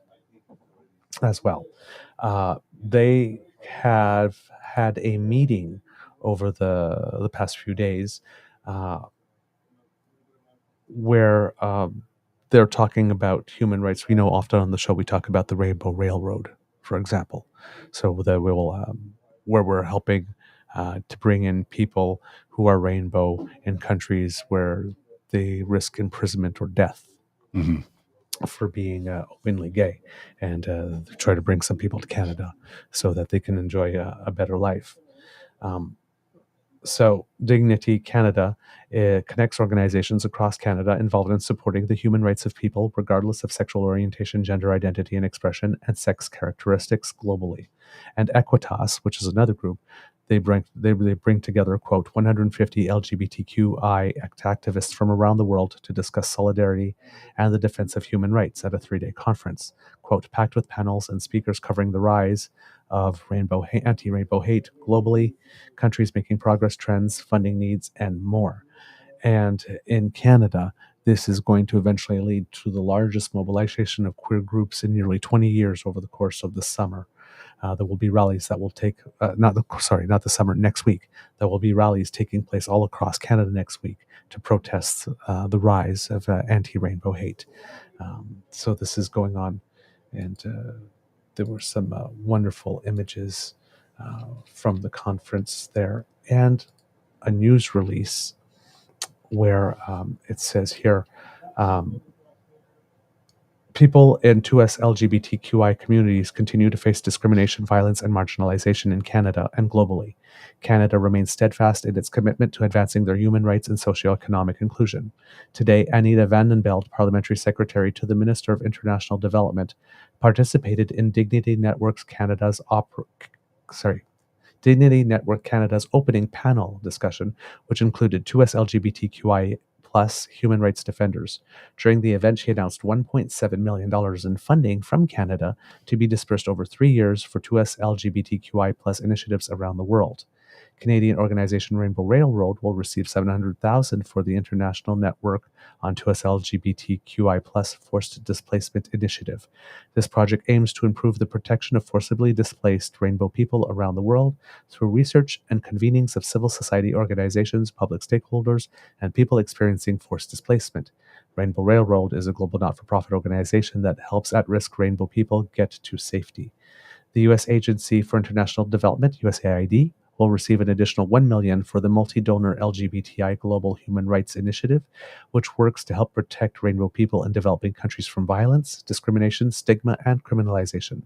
as well. They have had a meeting over the past few days where they're talking about human rights. We know often on the show we talk about the Rainbow Railroad, for example. So that where we're helping to bring in people who are rainbow in countries where they risk imprisonment or death for being openly gay, and try to bring some people to Canada so that they can enjoy a better life. So Dignity Canada connects organizations across Canada involved in supporting the human rights of people, regardless of sexual orientation, gender identity and expression, and sex characteristics globally. And Equitas, which is another group, they bring together, quote, 150 LGBTQI activists from around the world to discuss solidarity and the defense of human rights at a 3-day conference, quote, packed with panels and speakers covering the rise of anti-rainbow hate globally, countries making progress, trends, funding needs, and more. And in Canada, this is going to eventually lead to the largest mobilization of queer groups in nearly 20 years over the course of the summer. There will be rallies that will take, not the summer, next week. There will be rallies taking place all across Canada next week to protest the rise of anti-rainbow hate. So this is going on, and there were some wonderful images from the conference there, and a news release where it says here, People in 2S LGBTQI communities continue to face discrimination, violence, and marginalization in Canada and globally. Canada remains steadfast in its commitment to advancing their human rights and socioeconomic inclusion. Today, Anita Vandenbeld, Parliamentary Secretary to the Minister of International Development, participated in Dignity Network Canada's opening panel discussion, which included 2S LGBTQI plus human rights defenders. During the event, she announced $1.7 million in funding from Canada to be dispersed over 3 years for 2S LGBTQI plus initiatives around the world. Canadian organization Rainbow Railroad will receive $700,000 for the international network on 2S LGBTQI plus forced displacement initiative. This project aims to improve the protection of forcibly displaced rainbow people around the world through research and convenings of civil society organizations, public stakeholders, and people experiencing forced displacement. Rainbow Railroad is a global not-for-profit organization that helps at-risk rainbow people get to safety. The U.S. Agency for International Development, USAID, will receive an additional $1 million for the multi-donor LGBTI Global Human Rights Initiative, which works to help protect rainbow people in developing countries from violence, discrimination, stigma, and criminalization.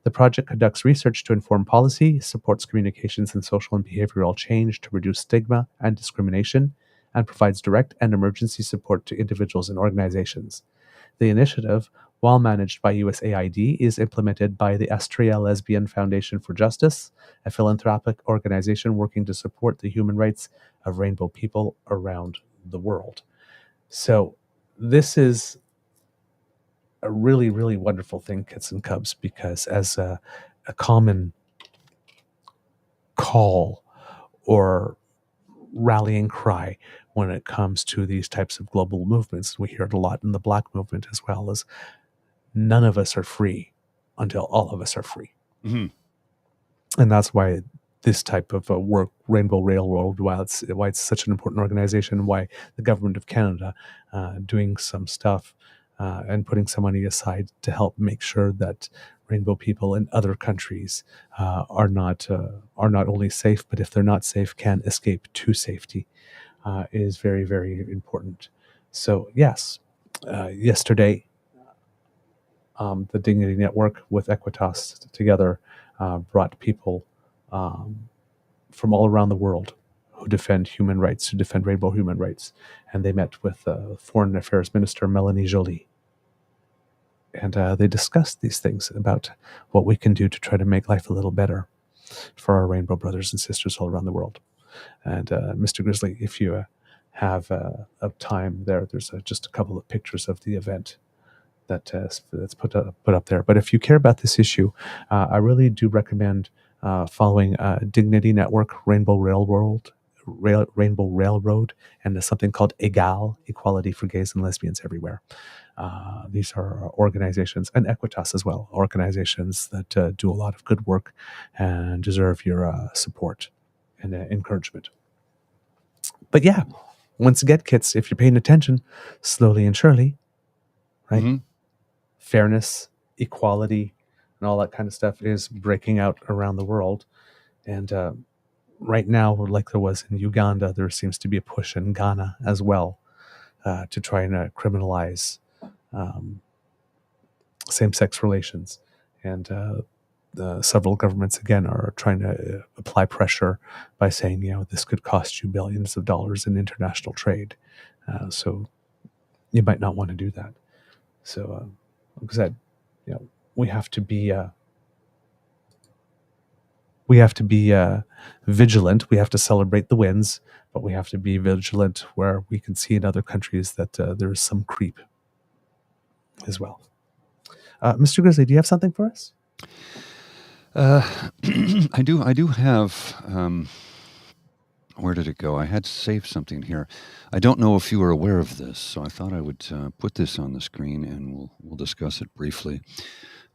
The project conducts research to inform policy, supports communications and social and behavioral change to reduce stigma and discrimination, and provides direct and emergency support to individuals and organizations. The initiative, while managed by USAID, is implemented by the Astrea Lesbian Foundation for Justice, a philanthropic organization working to support the human rights of rainbow people around the world. So this is a really, really wonderful thing, Kits and Cubs, because as a common call or rallying cry when it comes to these types of global movements, we hear it a lot in the Black movement as well, as none of us are free until all of us are free. Mm-hmm. And that's why this type of work, Rainbow Railroad, why it's such an important organization, why the government of Canada doing some stuff and putting some money aside to help make sure that rainbow people in other countries are not only safe, but if they're not safe, can escape to safety, is very, very important. So yes, yesterday, the Dignity Network with Equitas together brought people from all around the world who defend human rights, who defend rainbow human rights. And they met with Foreign Affairs Minister Melanie Joly. And they discussed these things about what we can do to try to make life a little better for our rainbow brothers and sisters all around the world. And Mr. Grizzly, if you have time there's just a couple of pictures of the event that's put up there. But if you care about this issue, I really do recommend following Dignity Network, Rainbow Railroad, and there's something called EGAL, Equality for Gays and Lesbians Everywhere. These are organizations, and Equitas as well, organizations that do a lot of good work and deserve your support and encouragement. But yeah, once again, kids, if you're paying attention, slowly and surely, right? Mm-hmm. Fairness, equality, and all that kind of stuff is breaking out around the world. And right now, like there was in Uganda, there seems to be a push in Ghana as well to try and criminalize same-sex relations. And several governments, again, are trying to apply pressure by saying, this could cost you billions of dollars in international trade. So you might not want to do that. So, like I said, we have to be vigilant. We have to celebrate the wins, but we have to be vigilant where we can see in other countries that there is some creep as well. Mr. Grizzly, do you have something for us? I do have. Where did it go? I had saved something here. I don't know if you are aware of this, so I thought I would put this on the screen and we'll discuss it briefly.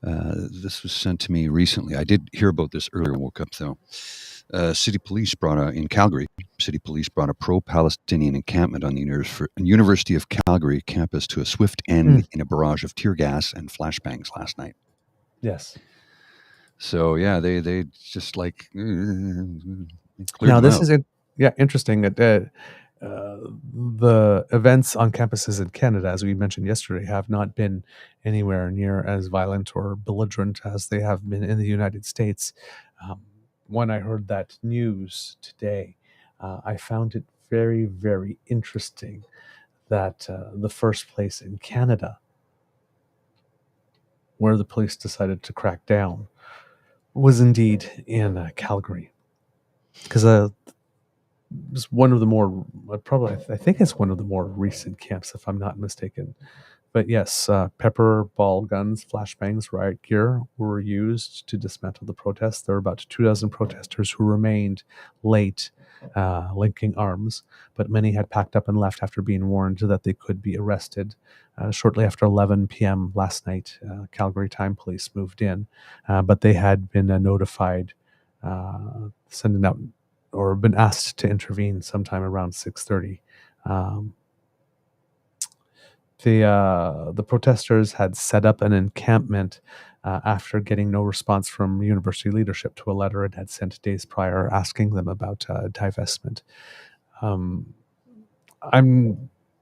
This was sent to me recently. I did hear about this earlier. Woke up though. City police in Calgary. City police brought a pro-Palestinian encampment on the University of Calgary campus to a swift end in a barrage of tear gas and flashbangs last night. Yes. So yeah, they just like now this is interesting. the events on campuses in Canada, as we mentioned yesterday, have not been anywhere near as violent or belligerent as they have been in the United States. When I heard that news today, I found it very, very interesting that the first place in Canada where the police decided to crack down was indeed in Calgary. Because it's one of the more, I think it's one of the more recent camps, if I'm not mistaken. But yes, pepper ball guns, flashbangs, riot gear were used to dismantle the protests. There were about 24 protesters who remained late, linking arms, but many had packed up and left after being warned that they could be arrested. Shortly after 11 p.m. last night, Calgary time police moved in, but they had been notified, sending out, or been asked to intervene sometime around 6:30. The protesters had set up an encampment after getting no response from university leadership to a letter it had sent days prior asking them about divestment.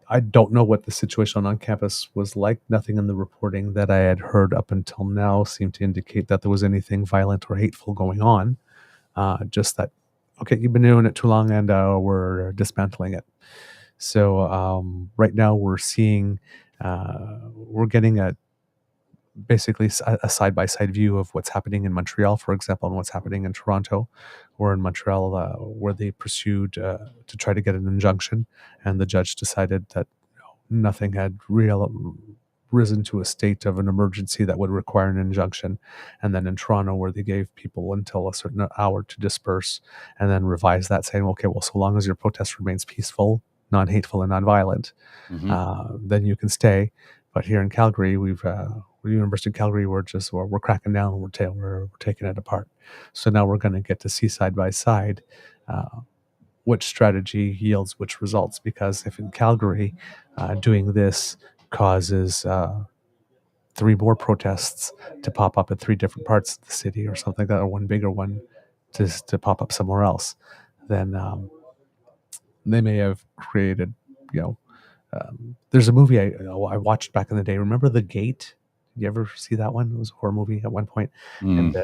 I don't know what the situation on campus was like. Nothing in the reporting that I had heard up until now seemed to indicate that there was anything violent or hateful going on. Just that, okay, you've been doing it too long and we're dismantling it. So right now we're seeing, we're getting basically a side-by-side view of what's happening in Montreal, for example, and what's happening in Toronto. Or in Montreal, where they pursued to try to get an injunction, and the judge decided that nothing had risen to a state of an emergency that would require an injunction. And then in Toronto, where they gave people until a certain hour to disperse, and then revised that, saying, okay, well, so long as your protest remains peaceful, non-hateful, and non-violent, then you can stay. But here in Calgary, University of Calgary, we're cracking down and we're taking it apart. So now we're going to get to see side by side which strategy yields which results. Because if in Calgary doing this causes 3 more protests to pop up in 3 different parts of the city or something like that, or one bigger one to pop up somewhere else, then they may have created, there's a movie I watched back in the day. Remember The Gate? Did you ever see that one? It was a horror movie at one point. And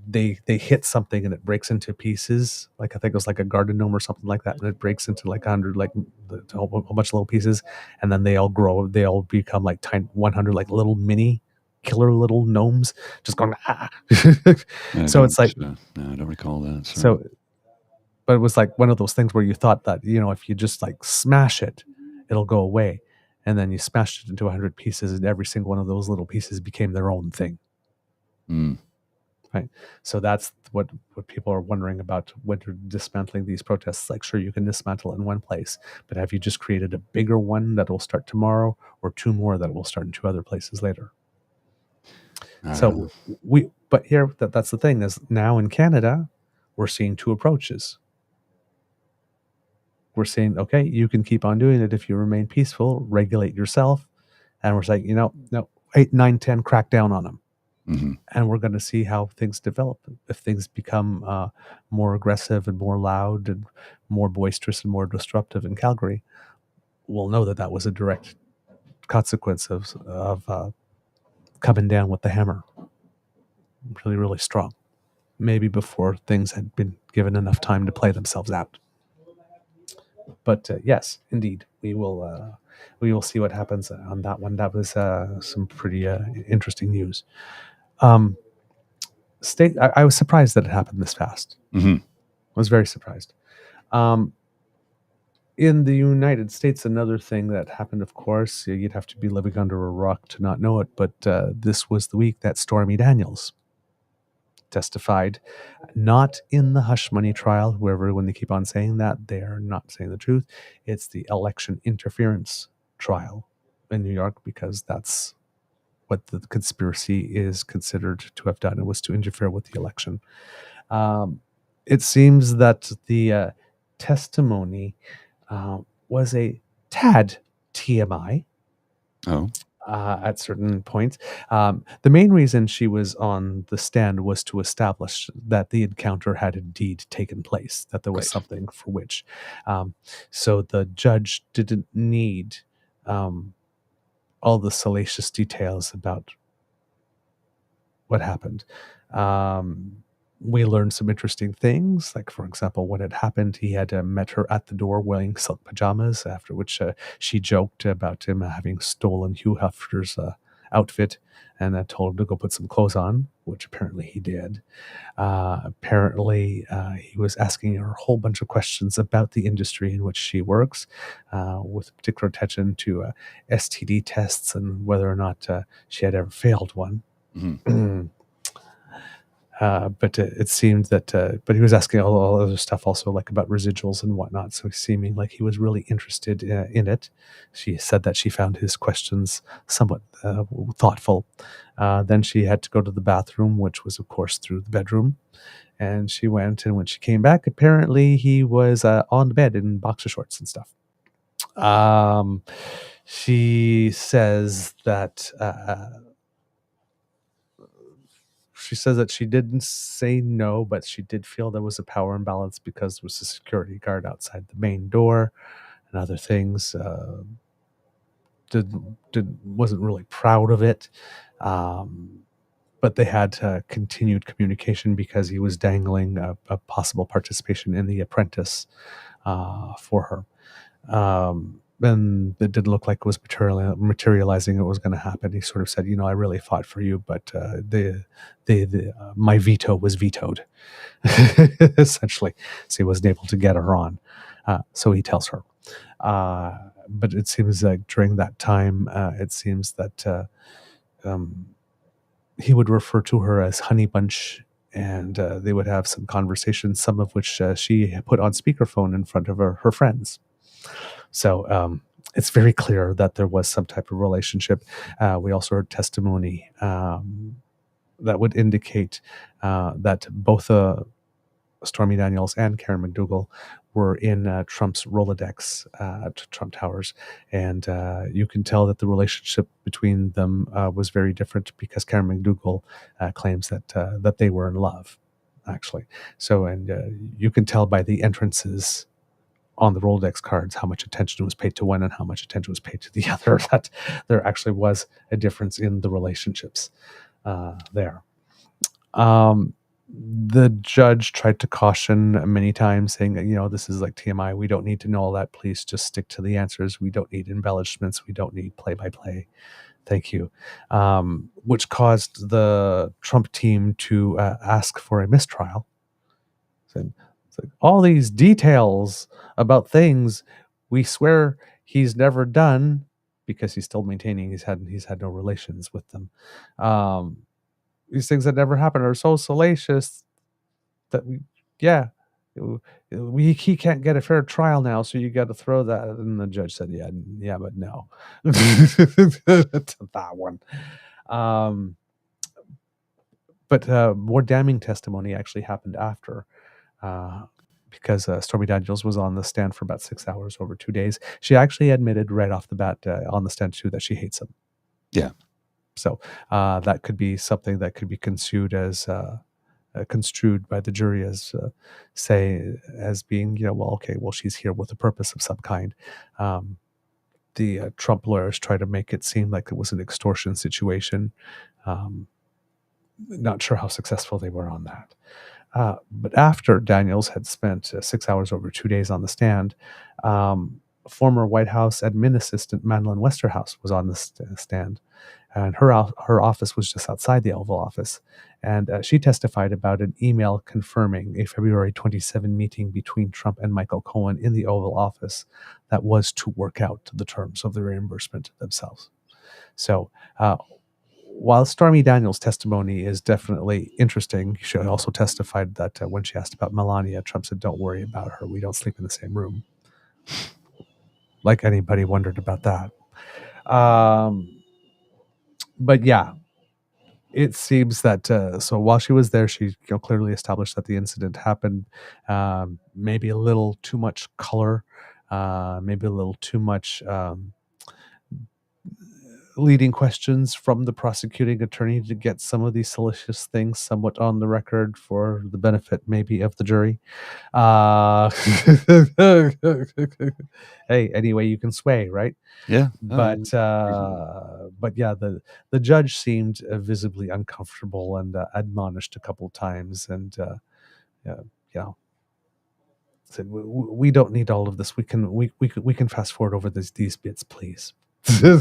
they hit something and it breaks into pieces. Like I think it was like a garden gnome or something like that. And it breaks into like 100, like a whole bunch of little pieces. And then they all grow. They all become like 100 like little mini killer little gnomes just going, ah. So it's like, no, I don't recall that. So, but it was like one of those things where you thought that, if you just like smash it, it'll go away. And then you smashed it into 100 pieces, and every single one of those little pieces became their own thing. Right. So that's what people are wondering about when you're dismantling these protests. Like, sure, you can dismantle it in one place, but have you just created a bigger one that will start tomorrow, or 2 more that will start in 2 other places later? So but here, that's the thing, is now in Canada, we're seeing 2 approaches. We're saying, okay, you can keep on doing it if you remain peaceful, regulate yourself. And we're saying, no, 8, 9, 10, crack down on them. And we're going to see how things develop. If things become more aggressive and more loud and more boisterous and more disruptive in Calgary, we'll know that was a direct consequence of coming down with the hammer. Really, really strong. Maybe before things had been given enough time to play themselves out. But yes, indeed, we will see what happens on that one. That was some pretty interesting news. I was surprised that it happened this fast. I was very surprised. In the United States, another thing that happened, of course, you'd have to be living under a rock to not know it, but this was the week that Stormy Daniels testified, not in the hush money trial, when they keep on saying that, they're not saying the truth. It's the election interference trial in New York, because that's what the conspiracy is considered to have done. It was to interfere with the election. It seems that the testimony was a tad TMI. at certain points. The main reason she was on the stand was to establish that the encounter had indeed taken place, that there was Right. something for which. So the judge didn't need all the salacious details about what happened. We learned some interesting things, like, for example, when it happened, he had met her at the door wearing silk pajamas, after which she joked about him having stolen Hugh Hefner's outfit and told him to go put some clothes on, which apparently he did. Apparently, he was asking her a whole bunch of questions about the industry in which she works, with particular attention to STD tests and whether or not she had ever failed one. Mhm. But it seemed that, but he was asking all other stuff also, like about residuals and whatnot. So seeming like he was really interested in it. She said that she found his questions somewhat thoughtful. Then she had to go to the bathroom, which was, of course, through the bedroom. And she went, and when she came back, apparently he was on the bed in boxer shorts and stuff. She says that. She says that she didn't say no, but she did feel there was a power imbalance because there was a security guard outside the main door and other things. Wasn't really proud of it, but they had continued communication because he was dangling a possible participation in The Apprentice for her. And it didn't look like it was materializing. It was going to happen. He sort of said, "I really fought for you, but my veto was vetoed," essentially. So he wasn't able to get her on. So he tells her. But it seems like during that time, it seems that he would refer to her as Honey Bunch, and they would have some conversations, some of which she put on speakerphone in front of her friends. So it's very clear that there was some type of relationship. We also heard testimony that would indicate that both Stormy Daniels and Karen McDougal were in Trump's Rolodex at Trump Towers. And you can tell that the relationship between them was very different because Karen McDougal claims that they were in love, actually. So, and you can tell by the entrances on the Rolodex cards how much attention was paid to one and how much attention was paid to the other, that there actually was a difference in the relationships there. The judge tried to caution many times, saying, this is like TMI. We don't need to know all that. Please just stick to the answers. We don't need embellishments. We don't need play-by-play. Thank you. Which caused the Trump team to ask for a mistrial. So, it's like, all these details about things we swear he's never done, because he's still maintaining he's had no relations with them. These things that never happened are so salacious that he can't get a fair trial now, so you got to throw that. And the judge said, yeah, but no. To that one. But more damning testimony actually happened after, because Stormy Daniels was on the stand for about 6 hours over 2 days. She actually admitted right off the bat on the stand too that she hates him. Yeah. So that could be something that could be construed by the jury as as being, she's here with a purpose of some kind. The Trump lawyers try to make it seem like it was an extortion situation. Not sure how successful they were on that. But after Daniels had spent 6 hours over 2 days on the stand, former White House admin assistant Madeleine Westerhouse was on the stand, and her office was just outside the Oval Office, and she testified about an email confirming a February 27 meeting between Trump and Michael Cohen in the Oval Office that was to work out the terms of the reimbursement themselves. So while Stormy Daniels' testimony is definitely interesting, she also testified that when she asked about Melania, Trump said, "Don't worry about her. We don't sleep in the same room." Like anybody wondered about that. But yeah, it seems that so while she was there, she clearly established that the incident happened. Maybe a little too much color, maybe a little too much leading questions from the prosecuting attorney to get some of these salacious things somewhat on the record for the benefit maybe of the jury. Hey, anyway, you can sway, right? Yeah. But yeah, the judge seemed visibly uncomfortable and admonished a couple of times, and said, we don't need all of this. We can fast forward over these bits, please. So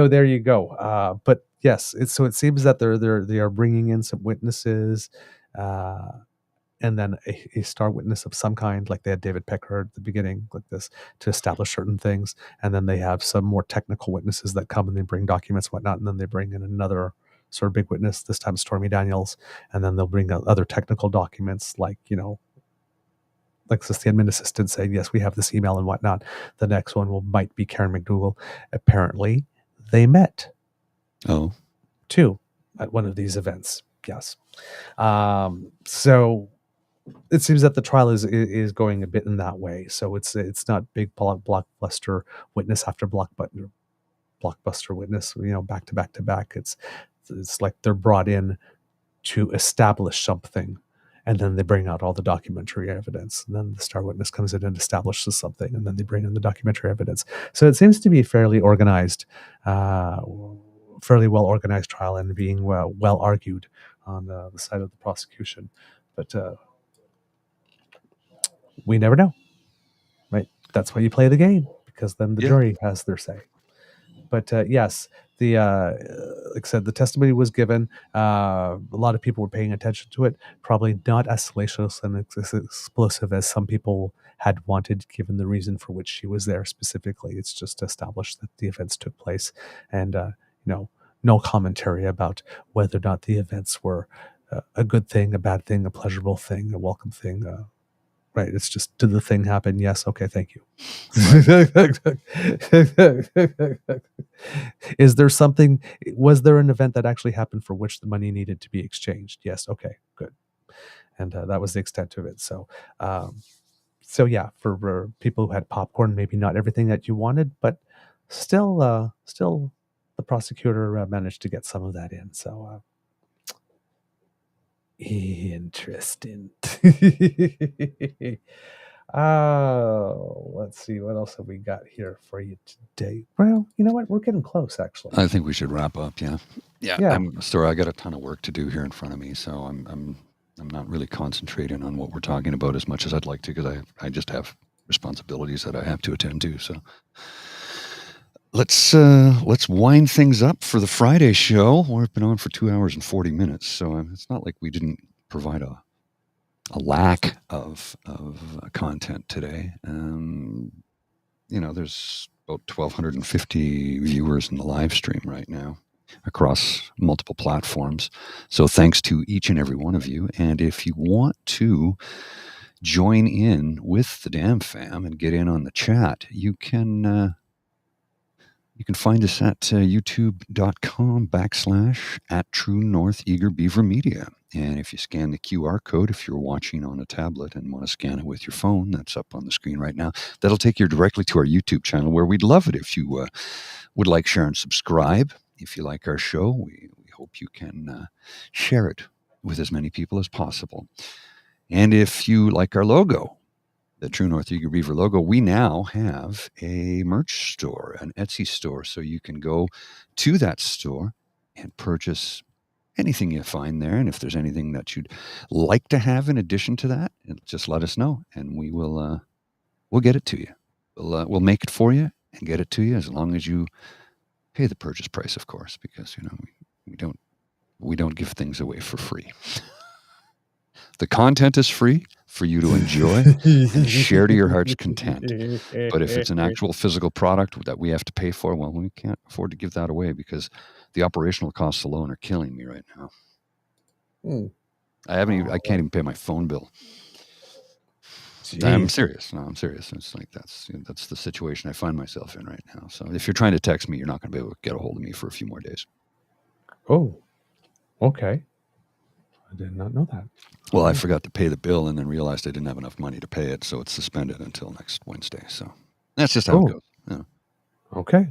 there you go. But yes, it seems that they are bringing in some witnesses, and then a star witness of some kind, like they had David Pecker at the beginning, like this, to establish certain things, and then they have some more technical witnesses that come and they bring documents, and whatnot, and then they bring in another sort of big witness, this time Stormy Daniels, and then they'll bring out other technical documents, like like the admin assistant saying, yes, we have this email and whatnot. The next one might be Karen McDougal. Apparently, they met. Oh, too, at one of these events. Yes. So it seems that the trial is going a bit in that way. So it's not big blockbuster witness after blockbuster witness, back to back to back. It's like they're brought in to establish something, and then they bring out all the documentary evidence, and then the star witness comes in and establishes something, and then they bring in the documentary evidence. So it seems to be fairly organized, fairly well organized trial, and being well argued on the side of the prosecution. But we never know, right? That's why you play the game, because then the jury has their say. But yes, the like I said, the testimony was given. A lot of people were paying attention to it. Probably not as salacious and explosive as some people had wanted, given the reason for which she was there specifically. It's just established that the events took place, and no commentary about whether or not the events were a good thing, a bad thing, a pleasurable thing, a welcome thing. Right. It's just, did the thing happen? Yes. Okay. Thank you. Was there an event that actually happened for which the money needed to be exchanged? Yes. Okay, good. And that was the extent of it. So yeah, for people who had popcorn, maybe not everything that you wanted, but still the prosecutor managed to get some of that in. So interesting. Let's see, what else have we got here for you today? Well, you know what? We're getting close, actually. I think we should wrap up. Yeah. I'm sorry, I got a ton of work to do here in front of me, so I'm not really concentrating on what we're talking about as much as I'd like to, because I just have responsibilities that I have to attend to. So let's wind things up for the Friday show. We've been on for 2 hours and 40 minutes, so it's not like we didn't provide a lack of content today. There's about 1,250 viewers in the live stream right now across multiple platforms. So thanks to each and every one of you. And if you want to join in with the Damn Fam and get in on the chat, you can find us at youtube.com/@TrueNorthEagerBeaverMedia. And if you scan the QR code, if you're watching on a tablet and want to scan it with your phone, that's up on the screen right now. That'll take you directly to our YouTube channel, where we'd love it if you would like, share, and subscribe. If you like our show, we hope you can share it with as many people as possible. And if you like our logo, the True North Eager Beaver logo, we now have a merch store, an Etsy store. So you can go to that store and purchase anything you find there. And if there's anything that you'd like to have in addition to that, just let us know, and we will we'll get it to you. We'll make it for you and get it to you, as long as you pay the purchase price, of course, because we don't give things away for free. The content is free for you to enjoy and share to your heart's content. But if it's an actual physical product that we have to pay for, well, we can't afford to give that away, because the operational costs alone are killing me right now. I can't even pay my phone bill. Jeez. I'm serious. No, I'm serious. It's like that's the situation I find myself in right now. So if you're trying to text me, you're not going to be able to get a hold of me for a few more days. Oh, okay. I did not know that. Well, I forgot to pay the bill and then realized I didn't have enough money to pay it, so it's suspended until next Wednesday. So that's just how it goes. Yeah. Okay.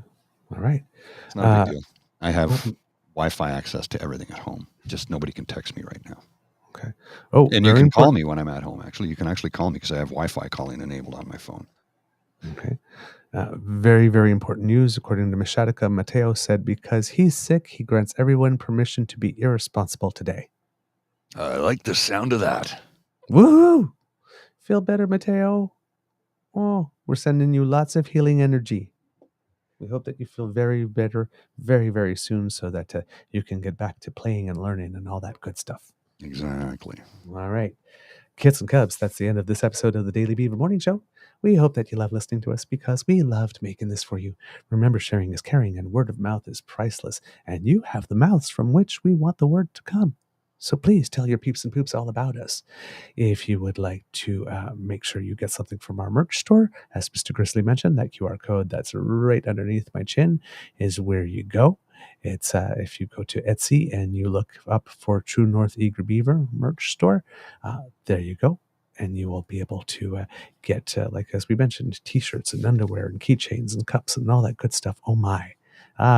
All right. It's not a Uh, big deal. I have oh, Wi-Fi access to everything at home. Just nobody can text me right now. okay. Oh, And you very can call important. me when I'm at home. Actually, you can actually call me because I have Wi-Fi calling enabled on my phone. Okay. Very, very important news. According to Mishatica, Mateo said because he's sick, he grants everyone permission to be irresponsible today. I like the sound of that. Woohoo! Feel better, Mateo? Oh, we're sending you lots of healing energy. We hope that you feel very better very, very soon so that you can get back to playing and learning and all that good stuff. Exactly. All right. Kits and Cubs, that's the end of this episode of the Daily Beaver Morning Show. We hope that you love listening to us because we loved making this for you. Remember, sharing is caring and word of mouth is priceless. And you have the mouths from which we want the word to come. So please tell your peeps and poops all about us. If you would like to make sure you get something from our merch store, as Mr. Grizzly mentioned, that QR code that's right underneath my chin is where you go. It's if you go to Etsy and you look up for True North Eager Beaver merch store, there you go. And you will be able to get, like as we mentioned, T-shirts and underwear and keychains and cups and all that good stuff. Oh my.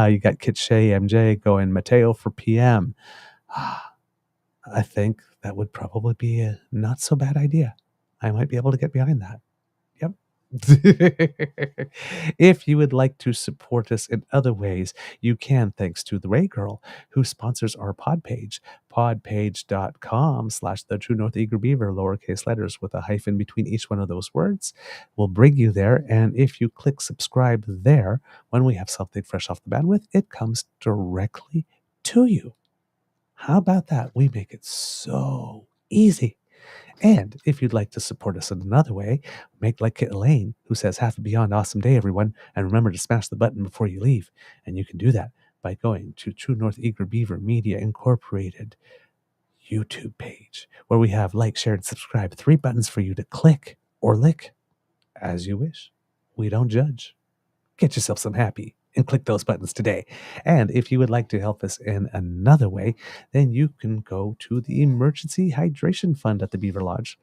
You got Kit Shay MJ going Mateo for PM. I think that would probably be a not so bad idea. I might be able to get behind that. Yep. If you would like to support us in other ways, you can thanks to the Ray Girl, who sponsors our pod page, podpage.com/the True North Eager Beaver, lowercase letters with a hyphen between each one of those words, will bring you there. And if you click subscribe there, when we have something fresh off the bandwidth, it comes directly to you. How about that? We make it so easy. And if you'd like to support us in another way, make like Elaine, who says, "Have a beyond awesome day, everyone. And remember to smash the button before you leave." And you can do that by going to True North Eager Beaver Media Incorporated YouTube page, where we have like, share, and subscribe. 3 buttons for you to click or lick as you wish. We don't judge. Get yourself some happy and click those buttons today. And if you would like to help us in another way, then you can go to the Emergency Hydration Fund at the Beaver Lodge,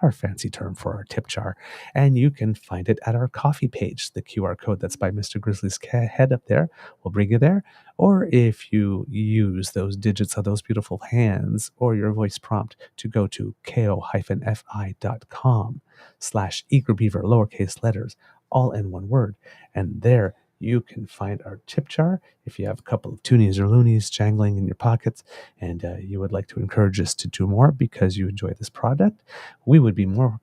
our fancy term for our tip jar, and you can find it at our coffee page. The QR code that's by Mr. Grizzly's head up there will bring you there. Or if you use those digits of those beautiful hands or your voice prompt to go to ko-fi.com/eagerbeaver, lowercase letters, all in one word. And there you can find our tip jar. If you have a couple of toonies or loonies jangling in your pockets and you would like to encourage us to do more because you enjoy this product, we would be more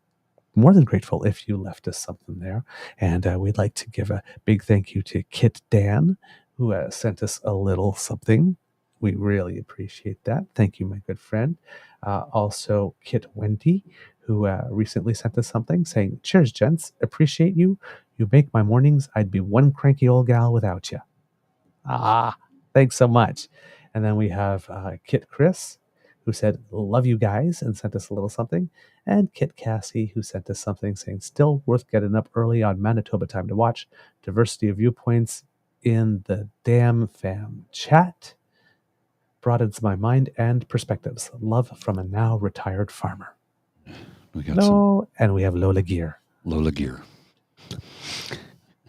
than grateful if you left us something there. And we'd like to give a big thank you to Kit Dan, who sent us a little something. We really appreciate that. Thank you, my good friend. Also, Kit Wendy, who recently sent us something saying, "Cheers, gents. Appreciate you. You make my mornings. I'd be one cranky old gal without you." Thanks so much. And then we have Kit Chris, who said, "Love you guys," and sent us a little something. And Kit Cassie, who sent us something saying, "Still worth getting up early on Manitoba time to watch. Diversity of viewpoints in the damn fam chat broadens my mind and perspectives. Love from a now retired farmer." We got some And we have Lola Gear. Lola Gear.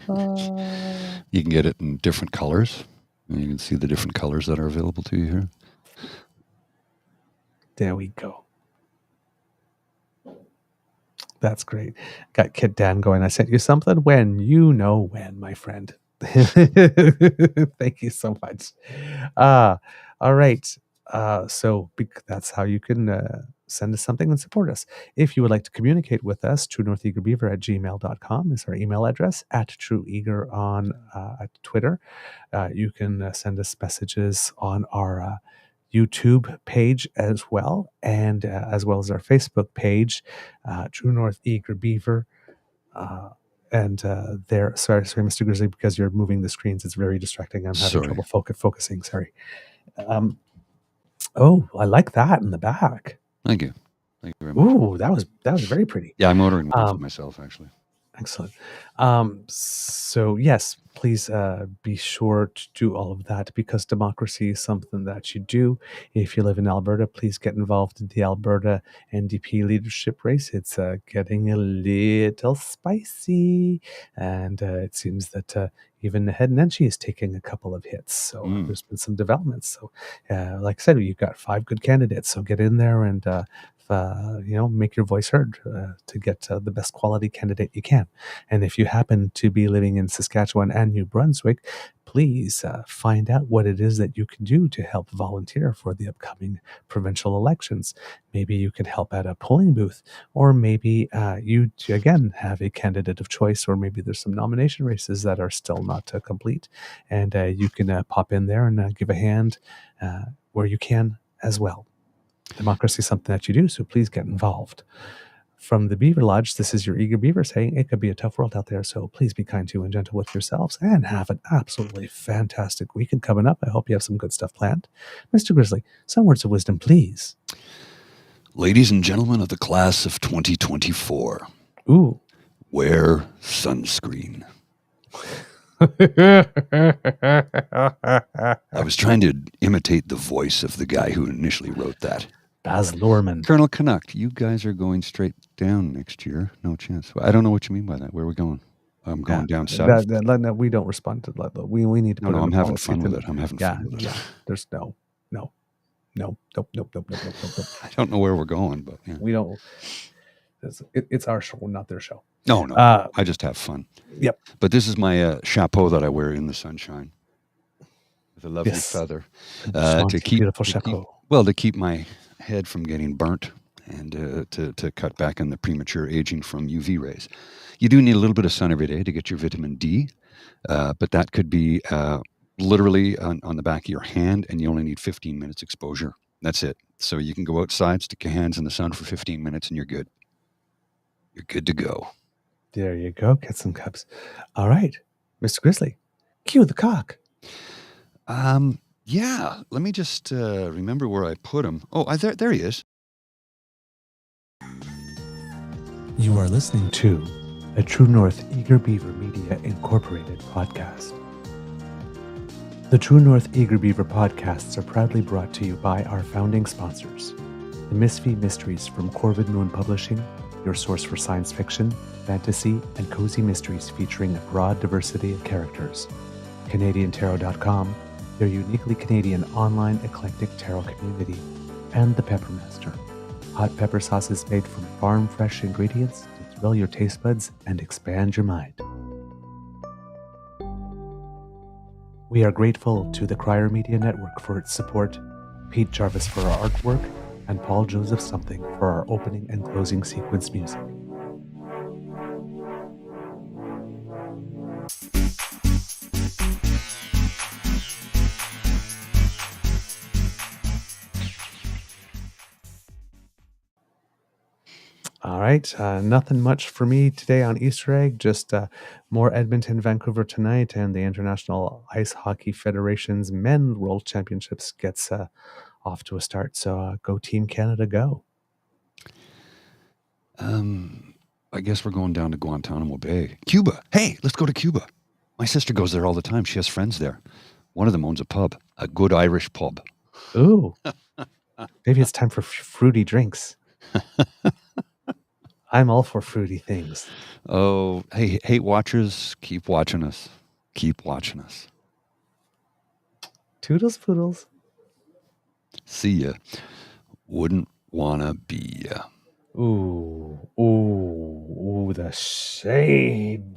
You can get it in different colors. And you can see the different colors that are available to you here. There we go. That's great. Got Kit Dan going, "I sent you something when you know when, my friend." Thank you so much. All right. So that's how you can send us something and support us. If you would like to communicate with us, truenortheagerbeaver@gmail.com is our email address, @trueeager on at Twitter. You can send us messages on our YouTube page as well, and as well as our Facebook page, True North Eager Beaver. And there, sorry, Mr. Grizzly, because you're moving the screens, it's very distracting. I'm having trouble focusing. Sorry. Oh, I like that in the back. Thank you. Thank you very much. Ooh, that was very pretty. Yeah, I'm ordering one for myself, actually. Excellent. So yes, please be sure to do all of that because democracy is something that you do. If you live in Alberta, please get involved in the Alberta NDP leadership race. It's getting a little spicy, and it seems that even the head Nenshi is taking a couple of hits. So there's been some developments. So like I said, you've got 5 good candidates. So get in there and make your voice heard to get the best quality candidate you can. And if you happen to be living in Saskatchewan and New Brunswick, please find out what it is that you can do to help volunteer for the upcoming provincial elections. Maybe you can help at a polling booth, or maybe you, again, have a candidate of choice, or maybe there's some nomination races that are still not complete. And you can pop in there and give a hand where you can as well. Democracy is something that you do, so please get involved. From the Beaver Lodge, this is your Eager Beaver saying it could be a tough world out there, so please be kind to and gentle with yourselves and have an absolutely fantastic weekend coming up. I hope you have some good stuff planned. Mr. Grizzly, some words of wisdom, please. Ladies and gentlemen of the class of 2024. Ooh. Wear sunscreen. I was trying to imitate the voice of the guy who initially wrote that. Baz Luhrmann. Colonel Canuck, you guys are going straight down next year. No chance. I don't know what you mean by that. Where are we going? I'm going down south. We don't respond to that. We need to put I'm having fun with it. I'm having fun with it. Yeah. There's nope. I don't know where we're going, but yeah. We don't. It's our show, not their show. No. I just have fun. Yep. But this is my chapeau that I wear in the sunshine with a lovely feather to keep beautiful chapeau. To keep my head from getting burnt and to cut back on the premature aging from UV rays. You do need a little bit of sun every day to get your vitamin D, but that could be literally on the back of your hand, and you only need 15 minutes exposure. That's it. So you can go outside, stick your hands in the sun for 15 minutes, and you're good. You're good to go. There you go. Get some cups. All right, Mr. Grizzly, cue the cock. Yeah. Let me just remember where I put him. Oh, there he is. You are listening to a True North Eager Beaver Media Incorporated podcast. The True North Eager Beaver podcasts are proudly brought to you by our founding sponsors, the Misfit Mysteries from Corvid Moon Publishing, your source for science fiction, fantasy, and cozy mysteries featuring a broad diversity of characters. CanadianTarot.com, their uniquely Canadian online eclectic tarot community, and the Peppermaster, hot pepper sauces made from farm fresh ingredients to thrill your taste buds and expand your mind. We are grateful to the Crier Media Network for its support, Pete Jarvis for our artwork, and Paul Joseph Something for our opening and closing sequence music. All right, nothing much for me today on Easter egg, just more Edmonton, Vancouver tonight, and the International Ice Hockey Federation's Men's World Championships gets off to a start. So go Team Canada, go. I guess we're going down to Guantanamo Bay. Cuba. Hey, let's go to Cuba. My sister goes there all the time. She has friends there. One of them owns a pub, a good Irish pub. Ooh. Maybe it's time for fruity drinks. I'm all for fruity things. Oh, hey, hate watchers, keep watching us. Keep watching us. Toodles poodles. See ya. Wouldn't wanna be ya. Ooh, the shade.